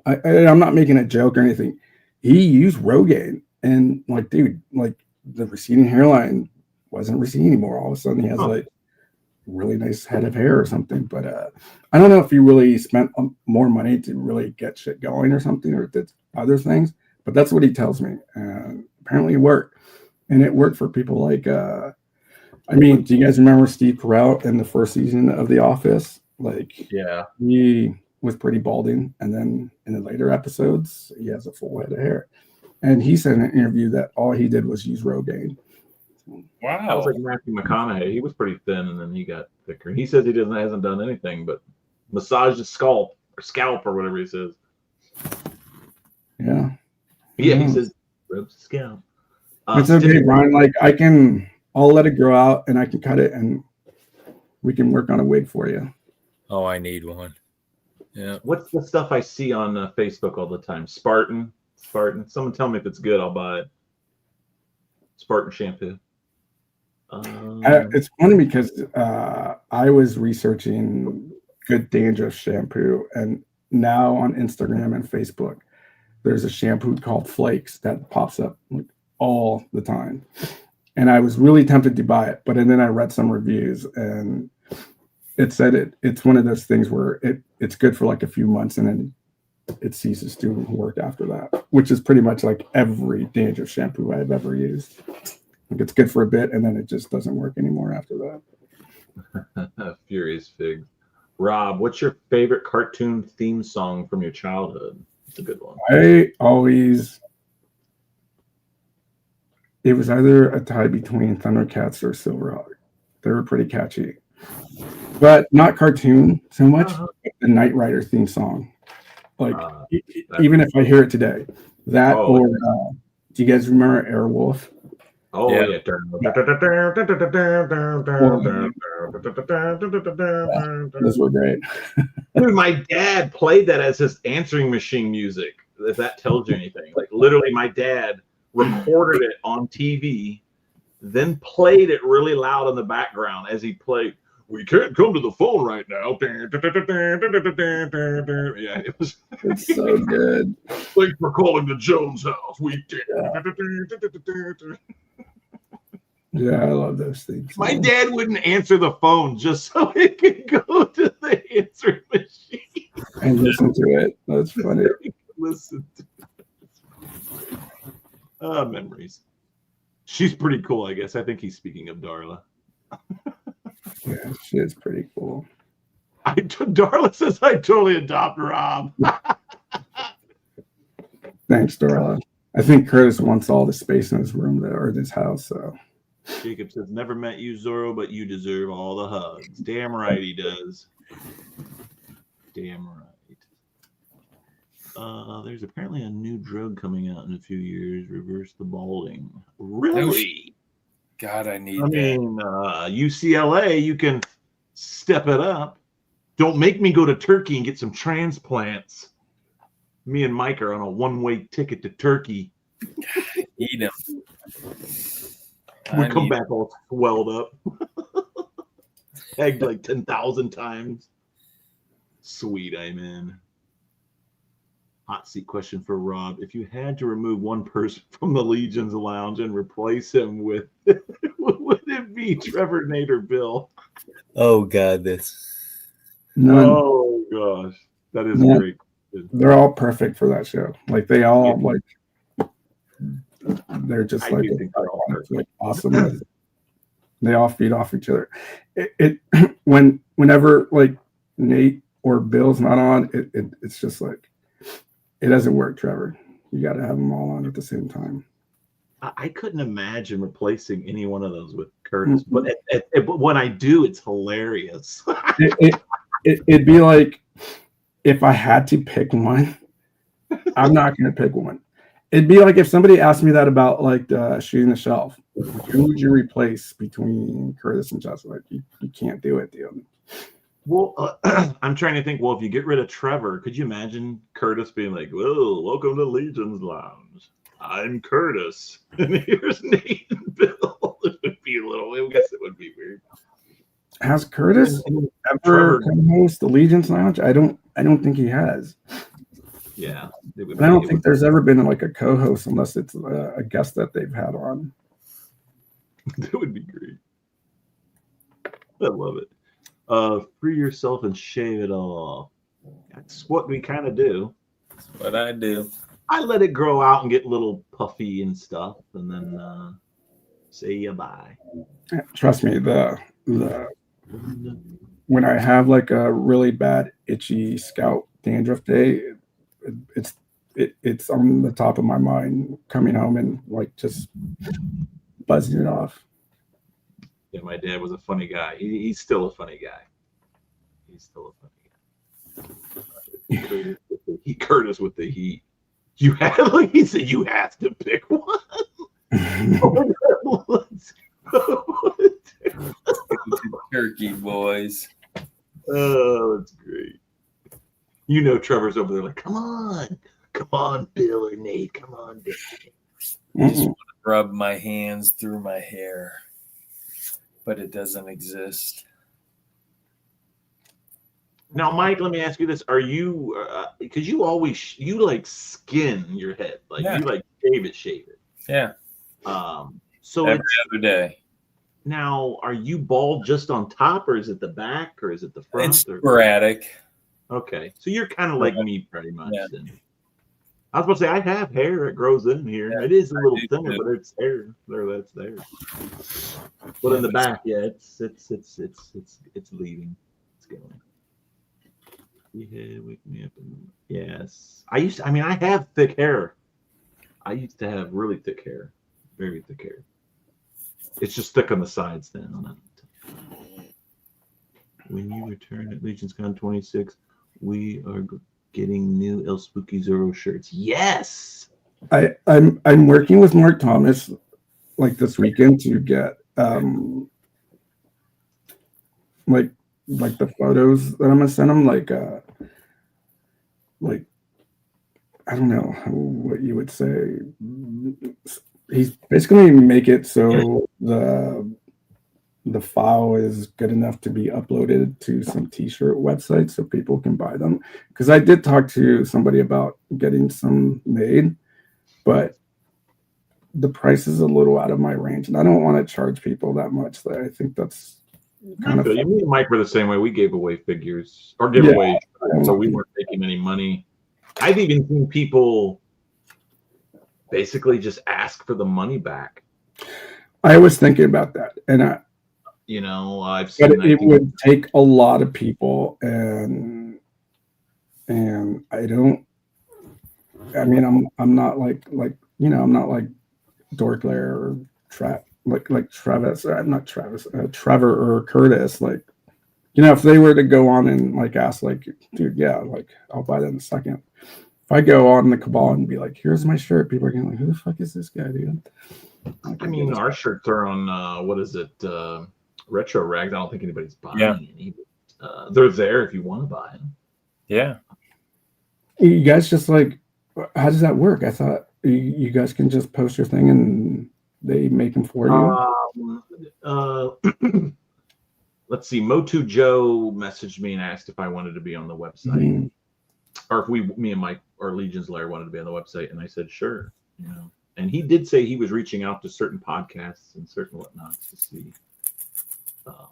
[SPEAKER 5] I'm not making a joke or anything. He used Rogaine, and like, dude, like the receding hairline wasn't receding anymore. All of a sudden, he has like really nice head of hair or something. But I don't know if he really spent more money to really get shit going or something, or did other things. But that's what he tells me. Apparently, it worked, and it worked for people like. I mean, do you guys remember Steve Carell in the first season of The Office? Like,
[SPEAKER 2] Yeah.
[SPEAKER 5] he was pretty balding, and then in the later episodes, he has a full head of hair. And he said in an interview that all he did was use Rogaine.
[SPEAKER 2] I
[SPEAKER 3] Wow.
[SPEAKER 2] was like Matthew McConaughey. He was pretty thin, and then he got thicker. He says he hasn't done anything but massage the scalp or whatever he says.
[SPEAKER 5] Yeah.
[SPEAKER 2] Yeah, he
[SPEAKER 5] Yeah.
[SPEAKER 2] says rub the scalp.
[SPEAKER 5] It's okay, Brian. Like, I'll let it grow out, and I can cut it, and we can work on a wig for you.
[SPEAKER 3] Oh, I need one. Yeah.
[SPEAKER 2] What's the stuff I see on Facebook all the time? Spartan. Someone tell me if it's good. I'll buy it. Spartan shampoo.
[SPEAKER 5] It's funny because I was researching good dandruff shampoo, and now on Instagram and Facebook, there's a shampoo called Flakes that pops up like all the time. And I was really tempted to buy it, but then I read some reviews, and it said it's one of those things where it's good for like a few months, and then it ceases to work after that, which is pretty much like every dandruff shampoo I've ever used. Like, it's good for a bit, and then it just doesn't work anymore after that.
[SPEAKER 2] Furious Figs. Rob, what's your favorite cartoon theme song from your childhood? It's a good one.
[SPEAKER 5] It was either a tie between Thundercats or Silverhawk. They were pretty catchy, but not cartoon so much. The Knight Rider theme song, like even if I hear it today, that or do you guys remember Airwolf?
[SPEAKER 2] Oh yeah.
[SPEAKER 5] Those were great.
[SPEAKER 2] Dude, my dad played that as his answering machine music. If that tells you anything, like literally, my dad recorded it on TV, then played it really loud in the background as he played. We can't come to the phone right now. Yeah, it was.
[SPEAKER 5] It's so good.
[SPEAKER 2] Thanks for calling the Jones house. We did.
[SPEAKER 5] Yeah, I love those things.
[SPEAKER 2] My dad wouldn't answer the phone just so he could go to the answering machine
[SPEAKER 5] and listen to it. That's funny.
[SPEAKER 2] Listen to it. Memories. She's pretty cool, I guess. I think he's speaking of Darla.
[SPEAKER 5] Yeah, she is pretty cool.
[SPEAKER 2] Darla says I totally adopt Rob.
[SPEAKER 5] Thanks, Darla. I think Curtis wants all the space in his room or his house. So
[SPEAKER 2] Jacob says, never met you, Zorro, but you deserve all the hugs. Damn right he does. Damn right. There's apparently a new drug coming out in a few years. Reverse the balding. Really?
[SPEAKER 3] God, I need
[SPEAKER 2] I mean, UCLA, you can step it up. Don't make me go to Turkey and get some transplants. Me and Mike are on a one-way ticket to Turkey.
[SPEAKER 3] Eat him.
[SPEAKER 2] We come back all swelled up. Egged like 10,000 times. Sweet, I'm in. Hot seat question for Rob. If you had to remove one person from the Legion's lounge and replace him with, would it be Trevor, Nate, or Bill?
[SPEAKER 3] Oh, God, this.
[SPEAKER 5] none.
[SPEAKER 2] Oh, gosh. That is
[SPEAKER 5] Yeah.
[SPEAKER 2] great.
[SPEAKER 5] They're all perfect for that show. Like they all they're just
[SPEAKER 2] I
[SPEAKER 5] like,
[SPEAKER 2] do think they're all
[SPEAKER 5] like awesome. They all feed off each other. Whenever like Nate or Bill's not on, it's just like it doesn't work, Trevor. You got to have them all on at the same time.
[SPEAKER 2] I couldn't imagine replacing any one of those with Curtis, but but when I do, it's hilarious.
[SPEAKER 5] It'd be like if I had to pick one, I'm not going to pick one. It'd be like if somebody asked me that about like Shooting the Shelf. Who would you replace between Curtis and Justin? Like, you can't do it, dude.
[SPEAKER 2] Well, I'm trying to think. Well, if you get rid of Trevor, could you imagine Curtis being like, "Well, welcome to Legion's Lounge. I'm Curtis, and here's Nate and Bill." It would be a little. I guess it would be weird.
[SPEAKER 5] Has Curtis ever co-host the Legion's Lounge? I don't think he has.
[SPEAKER 2] Yeah,
[SPEAKER 5] I don't think there's ever been like a co-host unless it's a guest that they've had on.
[SPEAKER 2] That would be great. I love it. Free yourself and shave it off. That's what we kind of do.
[SPEAKER 3] That's what I do.
[SPEAKER 2] I let it grow out and get a little puffy and stuff, and then say bye.
[SPEAKER 5] Trust me, the when I have like a really bad itchy scalp dandruff day, it's on the top of my mind coming home and like just buzzing it off.
[SPEAKER 2] Yeah, my dad was a funny guy. He's still a funny guy. He's still a funny guy. Curtis with the heat. You had, like he said, you have to pick one.
[SPEAKER 3] Turkey boys.
[SPEAKER 2] Oh, that's great. You know, Trevor's over there like, come on, Bill or Nate, come on, Bill.
[SPEAKER 3] I just want to rub my hands through my hair, but it doesn't exist.
[SPEAKER 2] Now, Mike, let me ask you this: are you? Because you always you like skin your head, like
[SPEAKER 3] Yeah.
[SPEAKER 2] you like shave it.
[SPEAKER 3] Yeah,
[SPEAKER 2] So
[SPEAKER 3] every other day.
[SPEAKER 2] now, are you bald just on top, or is it the back, or is it the front?
[SPEAKER 3] It's
[SPEAKER 2] Or?
[SPEAKER 3] sporadic.
[SPEAKER 2] Okay, so you're kind of like me, pretty much.
[SPEAKER 3] Yeah.
[SPEAKER 2] Then. I was about to say I have hair that grows in here.
[SPEAKER 3] Yeah,
[SPEAKER 2] it is a little
[SPEAKER 3] do
[SPEAKER 2] thinner,
[SPEAKER 3] too.
[SPEAKER 2] but it's hair there. That's there. But in the back, yeah, it's leaving. It's going. Yeah, wake me up. Yes, I have thick hair. I used to have really thick hair, very thick hair. It's just thick on the sides then. When you return at Legion's Con 26, we are getting new El Spooky Zero shirts. Yes.
[SPEAKER 5] I'm working with Mark Thomas like this weekend to get like the photos that I'm gonna send him, like I don't know what you would say. He's basically make it so the file is good enough to be uploaded to some t-shirt websites so people can buy them. Because I did talk to somebody about getting some made, but the price is a little out of my range, and I don't want to charge people that much. I think that's kind of.
[SPEAKER 2] You and Mike were the same way. We gave away figures or giveaways, so we weren't making any money. I've even seen people basically just ask for the money back.
[SPEAKER 5] I was thinking about that, and
[SPEAKER 2] I've seen.
[SPEAKER 5] But it would take a lot of people, and I don't. I mean, I'm not like I'm not like Dorklair or Travis. I'm not Travis. Trevor or Curtis. Like, if they were to go on and like ask, like, dude, yeah, like I'll buy that in a second. If I go on the Cabal and be like, here's my shirt, people are going like, who the fuck is this guy, dude?
[SPEAKER 2] I mean, our shirts are on what is it? Retro Rags. I don't think anybody's buying any. They're there if you want to buy them.
[SPEAKER 3] Yeah.
[SPEAKER 5] You guys just like, how does that work? I thought you guys can just post your thing and they make them for
[SPEAKER 2] you. Let's see. Motu Joe messaged me and asked if I wanted to be on the website, or if me and Mike or Legion's Lair wanted to be on the website, and I said sure. And he did say he was reaching out to certain podcasts and certain whatnots to see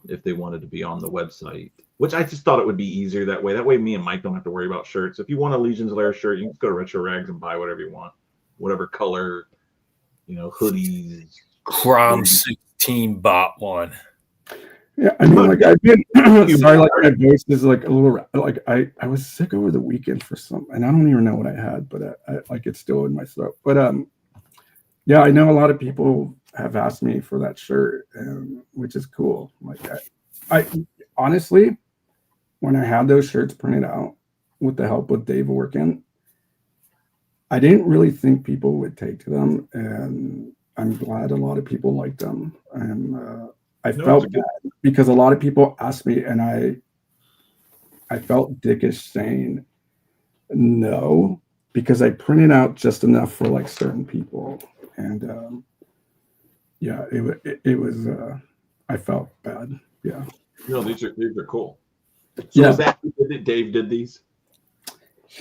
[SPEAKER 2] if they wanted to be on the website, which I just thought it would be easier that way. That way, me and Mike don't have to worry about shirts. If you want a Legion's Lair shirt, you can just go to Retro Rags and buy whatever you want, whatever color, hoodies.
[SPEAKER 3] Crom 16 bought one.
[SPEAKER 5] Yeah, I mean, like I've been sorry, like my voice is like a little like I was sick over the weekend for some, and I don't even know what I had, but I like it's still in my throat. But yeah, I know a lot of people have asked me for that shirt, which is cool. Like I honestly, when I had those shirts printed out with the help of Dave working, I didn't really think people would take to them, and I'm glad a lot of people liked them. And I felt bad because a lot of people asked me, and I felt dickish saying no because I printed out just enough for like certain people, and yeah, it was. I felt bad. Yeah.
[SPEAKER 2] No, these are cool. So
[SPEAKER 5] Yeah.
[SPEAKER 2] was that Dave did these?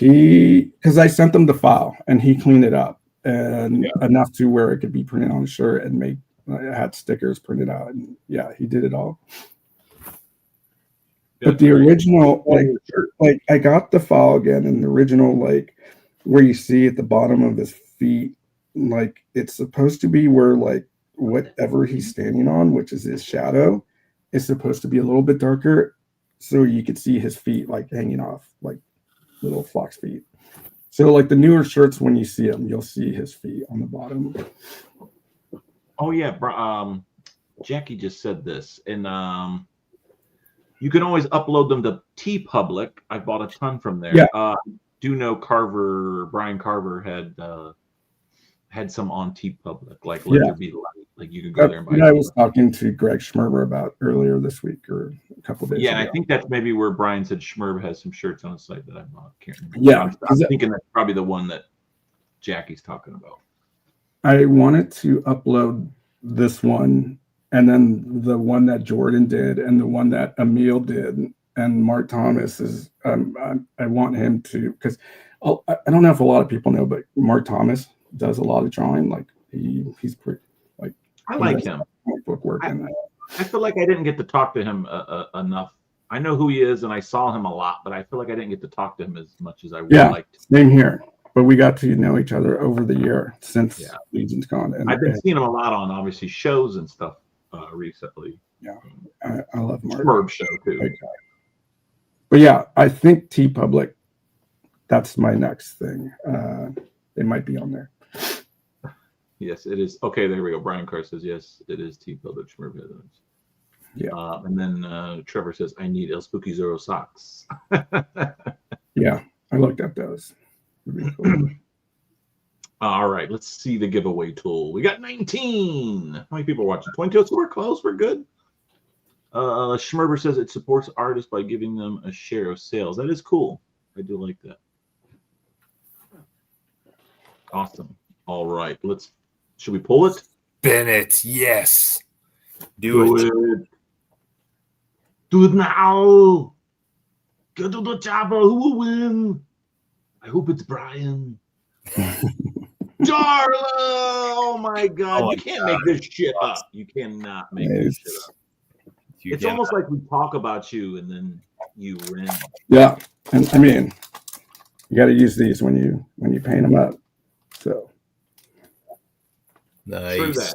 [SPEAKER 5] Because I sent them the file and he cleaned it up and enough to where it could be printed on a shirt and make. I had stickers printed out, and yeah, he did it all. But the original, like I got the file again, and the original, like where you see at the bottom of his feet, like it's supposed to be where like whatever he's standing on, which is his shadow, is supposed to be a little bit darker, so you could see his feet like hanging off, like little fox feet. So like the newer shirts, when you see them, you'll see his feet on the bottom.
[SPEAKER 2] Oh yeah, Jackie just said this, and you can always upload them to TeePublic. I bought a ton from there.
[SPEAKER 5] Yeah.
[SPEAKER 2] Do know Brian Carver had some on TeePublic, like Let There Be Light. Like you could go there and buy.
[SPEAKER 5] I was talking to Greg Schmerber about earlier this week or a couple days ago.
[SPEAKER 2] Yeah, I think that's maybe where Brian said Schmerber has some shirts on his site that I bought. Can't remember.
[SPEAKER 5] Yeah,
[SPEAKER 2] I'm thinking that's probably the one that Jackie's talking about.
[SPEAKER 5] I wanted to upload this one, and then the one that Jordan did, and the one that Emil did, and Mark Thomas is. I want him to, because I don't know if a lot of people know, but Mark Thomas does a lot of drawing. Like he's pretty like.
[SPEAKER 2] I like him.
[SPEAKER 5] Book work
[SPEAKER 2] I feel like I didn't get to talk to him enough. I know who he is, and I saw him a lot, but I feel like I didn't get to talk to him as much as I would like to.
[SPEAKER 5] Same here. But we got to know each other over the year since Legion's Con. And
[SPEAKER 2] I've been seeing him a lot on obviously shows and stuff recently.
[SPEAKER 5] Yeah, I love Mark.
[SPEAKER 2] Smurb show too.
[SPEAKER 5] Okay. But yeah, I think TeePublic, that's my next thing. It might be on there.
[SPEAKER 2] Yes, it is. Okay, there we go. Brian Carr says yes, it is TeePublic. Smurb Evidence.
[SPEAKER 5] Yeah.
[SPEAKER 2] And then Trevor says, I need El Spooky Zoro socks.
[SPEAKER 5] Yeah, I looked at those. Cool.
[SPEAKER 2] All right, let's see the giveaway tool. We got 19. How many people are watching? 22. So we're close. We're good. Schmerber says it supports artists by giving them a share of sales. That is cool. I do like that. Awesome. All right, should we pull it?
[SPEAKER 3] Bennett, yes. Do it.
[SPEAKER 2] Do it now. Go to the chopper. Who will win? I hope it's Brian. Darla! Oh my God. You can't make this shit up. You cannot make this shit up. It's almost like we talk about you and then you win.
[SPEAKER 5] Yeah. And I mean, you got to use these when you paint them up. So
[SPEAKER 3] nice.
[SPEAKER 2] True that.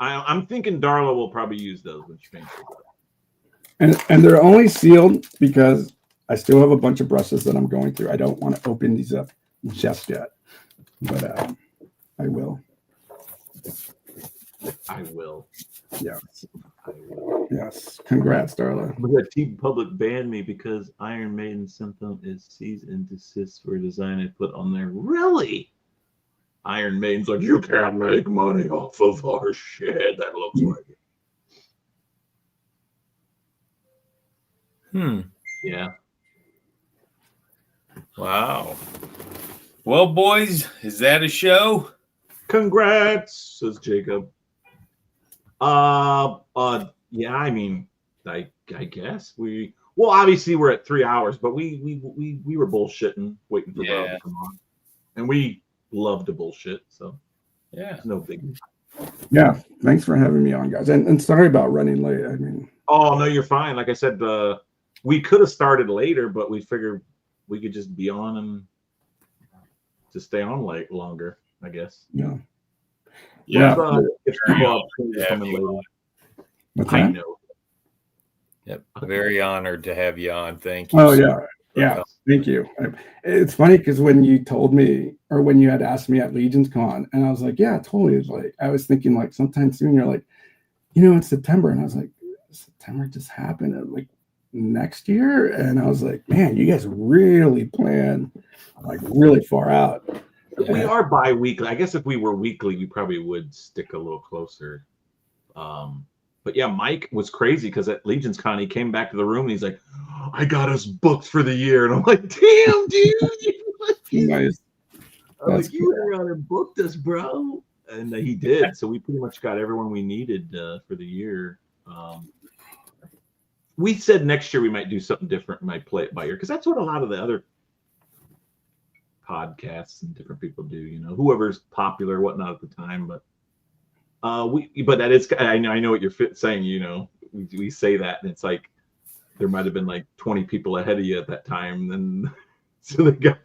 [SPEAKER 2] I'm thinking Darla will probably use those when she paints them up.
[SPEAKER 5] And they're only sealed because I still have a bunch of brushes that I'm going through. I don't want to open these up just yet, but I will.
[SPEAKER 2] I will.
[SPEAKER 5] Yes.
[SPEAKER 2] I will.
[SPEAKER 5] Yes. Congrats, Darla.
[SPEAKER 2] The TeePublic banned me because Iron Maiden sent them a cease and desist for a design I put on there. Really? Iron Maiden's like, you can't make money off of our shit. That looks like it. Yeah.
[SPEAKER 3] Wow. Well, boys, is that a show?
[SPEAKER 2] Congrats, says Jacob. Yeah, I mean, I guess obviously we're at 3 hours, but we were bullshitting, waiting for Bob to come on. And we love to bullshit, so it's no biggie.
[SPEAKER 5] Yeah, thanks for having me on, guys. And sorry about running late. I mean,
[SPEAKER 2] oh no, you're fine. Like I said, we could have started later, but we figured we could just be on and just stay on longer, I guess.
[SPEAKER 5] Yeah.
[SPEAKER 2] If people are coming later.
[SPEAKER 5] What's
[SPEAKER 2] I
[SPEAKER 5] that?
[SPEAKER 2] know.
[SPEAKER 3] Yep. Very honored to have you on. Thank you.
[SPEAKER 5] Oh
[SPEAKER 3] so
[SPEAKER 5] yeah,
[SPEAKER 3] much for
[SPEAKER 5] yeah.
[SPEAKER 3] coming.
[SPEAKER 5] Thank you. It's funny because when you told me, or when you had asked me at Legion's Con, and I was like, yeah, totally. It's like I was thinking like sometime soon. You're like, it's September, and I was like, September just happened. And like next year, and I was like, man, you guys really plan like really far out.
[SPEAKER 2] We are bi-weekly. I guess if we were weekly, we probably would stick a little closer. But yeah, Mike was crazy because at Legion's Con, he came back to the room and he's like, I got us booked for the year. And I'm like, damn, dude.
[SPEAKER 5] Nice.
[SPEAKER 2] I'm like, you went around and booked us, bro. And he did. So we pretty much got everyone we needed for the year. We said next year we might do something different, might play it by ear, because that's what a lot of the other podcasts and different people do, whoever's popular, whatnot at the time. But but that is, I know what you're saying, we say that and it's like there might have been like 20 people ahead of you at that time, and so they got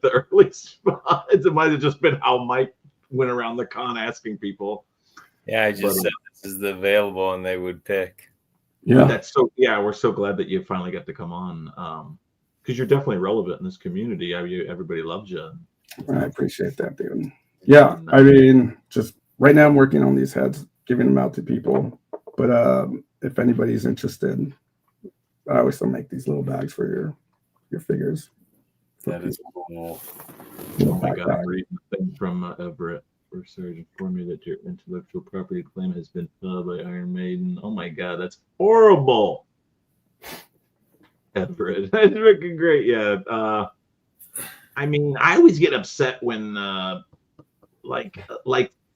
[SPEAKER 2] the early spots. It might have just been how Mike went around the con asking people.
[SPEAKER 3] Yeah, I just said this is the available, and they would pick.
[SPEAKER 5] Yeah,
[SPEAKER 2] we're so glad that you finally got to come on, because you're definitely relevant in this community. Everybody loves you.
[SPEAKER 5] I appreciate that, dude. Yeah, I mean, just right now I'm working on these heads, giving them out to people. But if anybody's interested, I always still make these little bags for your figures.
[SPEAKER 3] That is cool.
[SPEAKER 2] Oh my God, I'm reading the thing from Everett. First Surge informed me that your intellectual property claim has been filed by Iron Maiden. Oh my God, that's horrible. Everett, that's freaking great. Yeah. I mean, I always get upset when, like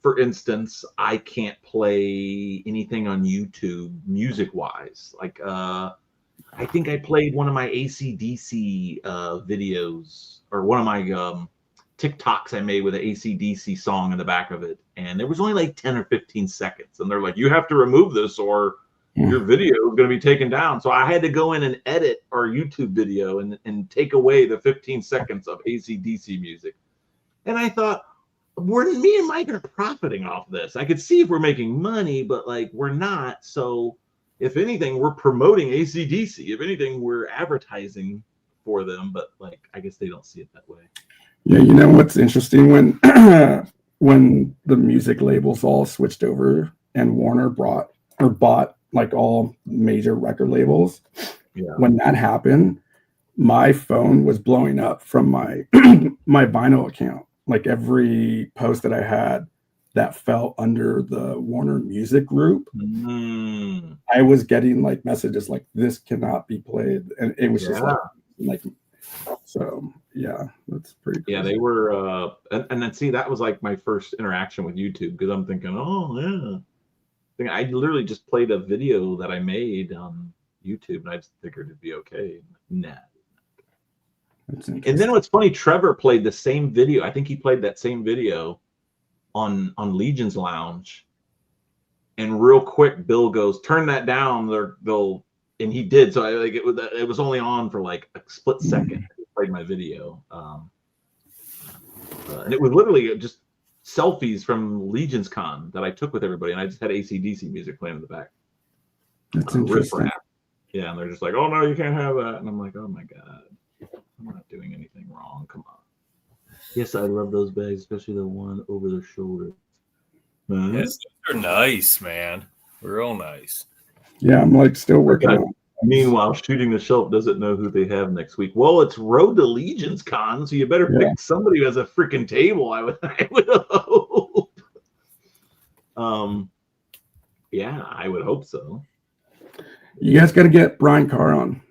[SPEAKER 2] for instance, I can't play anything on YouTube music-wise. Like, I think I played one of my AC/DC videos, or one of my TikToks I made with an AC/DC song in the back of it, and there was only like 10 or 15 seconds, and they're like, you have to remove this or your video is going to be taken down. So I had to go in and edit our YouTube video and take away the 15 seconds of AC/DC music. And I thought, me and Mike are profiting off this. I could see if we're making money, but like we're not. So if anything, we're promoting AC/DC. If anything, we're advertising for them, but like I guess they don't see it that way.
[SPEAKER 5] Yeah, what's interesting, when when the music labels all switched over and Warner bought like all major record labels.
[SPEAKER 2] Yeah.
[SPEAKER 5] When that happened, my phone was blowing up from my my Vinyl account. Like every post that I had that fell under the Warner Music Group, I was getting like messages like, this cannot be played. And it was just like, so yeah, that's pretty cool.
[SPEAKER 2] Yeah, they were and then see, that was like my first interaction with YouTube, because I'm thinking, oh yeah, I literally just played a video that I made on YouTube and I just figured it'd be okay. Nah. And then what's funny, Trevor played the same video. I think he played that same video on Legion's Lounge, and real quick Bill goes, turn that down, and he did. So it was only on for like a split second. He played my video, and it was literally just selfies from Legion's Con that I took with everybody, and I just had AC/DC music playing in the back.
[SPEAKER 5] That's interesting.
[SPEAKER 2] Yeah, and they're just like, oh no, you can't have that. And I'm like, oh my God, I'm not doing anything wrong. Come on. Yes, I love those bags, especially the one over the shoulder.
[SPEAKER 3] Yes, they're nice, man. Real nice.
[SPEAKER 5] Yeah, I'm like still working on it.
[SPEAKER 2] Meanwhile, Shooting the Shelf doesn't know who they have next week. Well, it's Road to Legion's Con, so you better pick somebody who has a freaking table. I would hope. Yeah, I would hope so.
[SPEAKER 5] You guys got to get Brian Carr on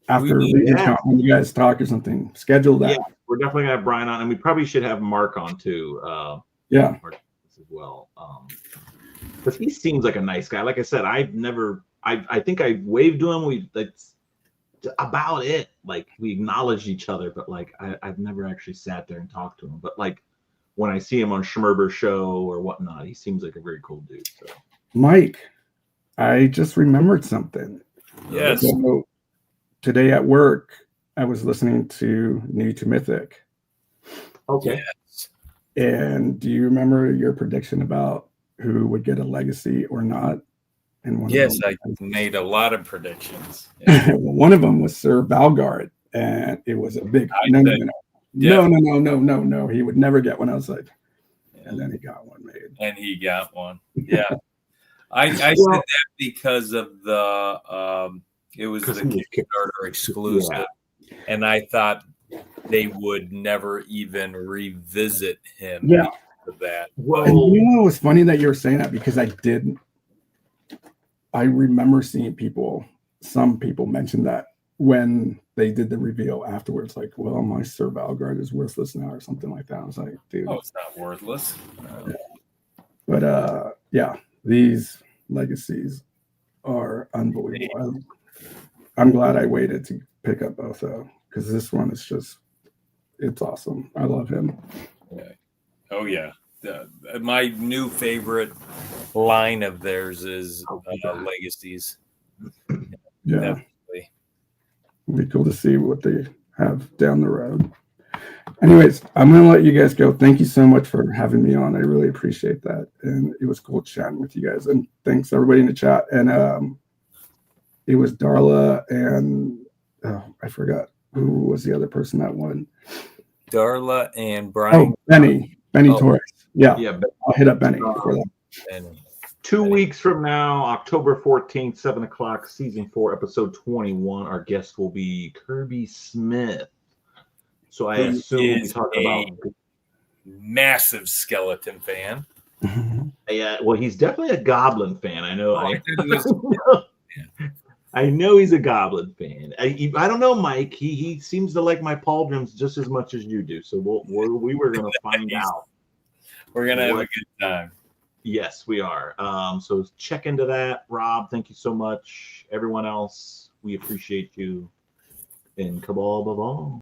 [SPEAKER 5] after Legion's Con when you guys talk or something. Schedule that.
[SPEAKER 2] Yeah, we're definitely gonna have Brian on, and we probably should have Mark on too. Mark as well, because he seems like a nice guy. Like I said, I think I waved to him. That's about it. Like we acknowledged each other, but like I've never actually sat there and talked to him. But like when I see him on Schmerber's show or whatnot, he seems like a very cool dude. So
[SPEAKER 5] Mike, I just remembered something.
[SPEAKER 3] Yes.
[SPEAKER 5] So, today at work, I was listening to New to Mythic.
[SPEAKER 2] Okay.
[SPEAKER 3] Yes.
[SPEAKER 5] And do you remember your prediction about who would get a legacy or not And one
[SPEAKER 3] Yes,
[SPEAKER 5] of
[SPEAKER 3] I
[SPEAKER 5] them,
[SPEAKER 3] made a lot of predictions. Yeah.
[SPEAKER 5] one of them was Sir Valgard, and it was a big
[SPEAKER 3] I
[SPEAKER 5] no, no,
[SPEAKER 3] said,
[SPEAKER 5] no, no, no, no, no, no, no. He would never get one. I was like, and then he got one made.
[SPEAKER 3] And he got one. Yeah. I said
[SPEAKER 2] Well-
[SPEAKER 3] that because of the it was the
[SPEAKER 2] 'Cause he was kicked.
[SPEAKER 3] Kickstarter exclusive. And I thought they would never even revisit him
[SPEAKER 5] Yeah.
[SPEAKER 3] because of that.
[SPEAKER 5] And
[SPEAKER 2] Well,
[SPEAKER 5] you know, it was funny that you were saying that because I remember seeing some people mention that when they did the reveal afterwards, like, well, my Sir Valgard is worthless now or something like that. I was like, dude.
[SPEAKER 3] Oh, it's not worthless.
[SPEAKER 5] But yeah, these legacies are unbelievable. I'm glad I waited to pick up both because this one is just, it's awesome. I love him.
[SPEAKER 3] Oh yeah. My new favorite line of theirs is Legacies.
[SPEAKER 5] Yeah.
[SPEAKER 3] Definitely.
[SPEAKER 5] It'll be cool to see what they have down the road. Anyways, I'm going to let you guys go. Thank you so much for having me on. I really appreciate that. And it was cool chatting with you guys. And thanks everybody in the chat. And it was Darla and I forgot who was the other person that won.
[SPEAKER 3] Darla and Brian.
[SPEAKER 5] Oh, Benny Torres. Yeah,
[SPEAKER 2] yeah, but
[SPEAKER 5] I'll hit up Benny for that.
[SPEAKER 3] And
[SPEAKER 2] 2 weeks from now, October 14th, 7 o'clock, season 4, episode 21, our guest will be Kirby Smith. So I
[SPEAKER 3] Who
[SPEAKER 2] assume we'll be
[SPEAKER 3] is
[SPEAKER 2] talking about.
[SPEAKER 3] massive skeleton fan.
[SPEAKER 2] Yeah, well, he's definitely a Goblin fan. I know.
[SPEAKER 3] Oh, I thought he was-
[SPEAKER 2] I know he's a Goblin fan. I don't know, Mike. He seems to like my pauldrons just as much as you do. So we were going to find out.
[SPEAKER 3] We're gonna have a good time.
[SPEAKER 2] Yes, we are. So check into that, Rob. Thank you so much. Everyone else, we appreciate you. And Cabal above all.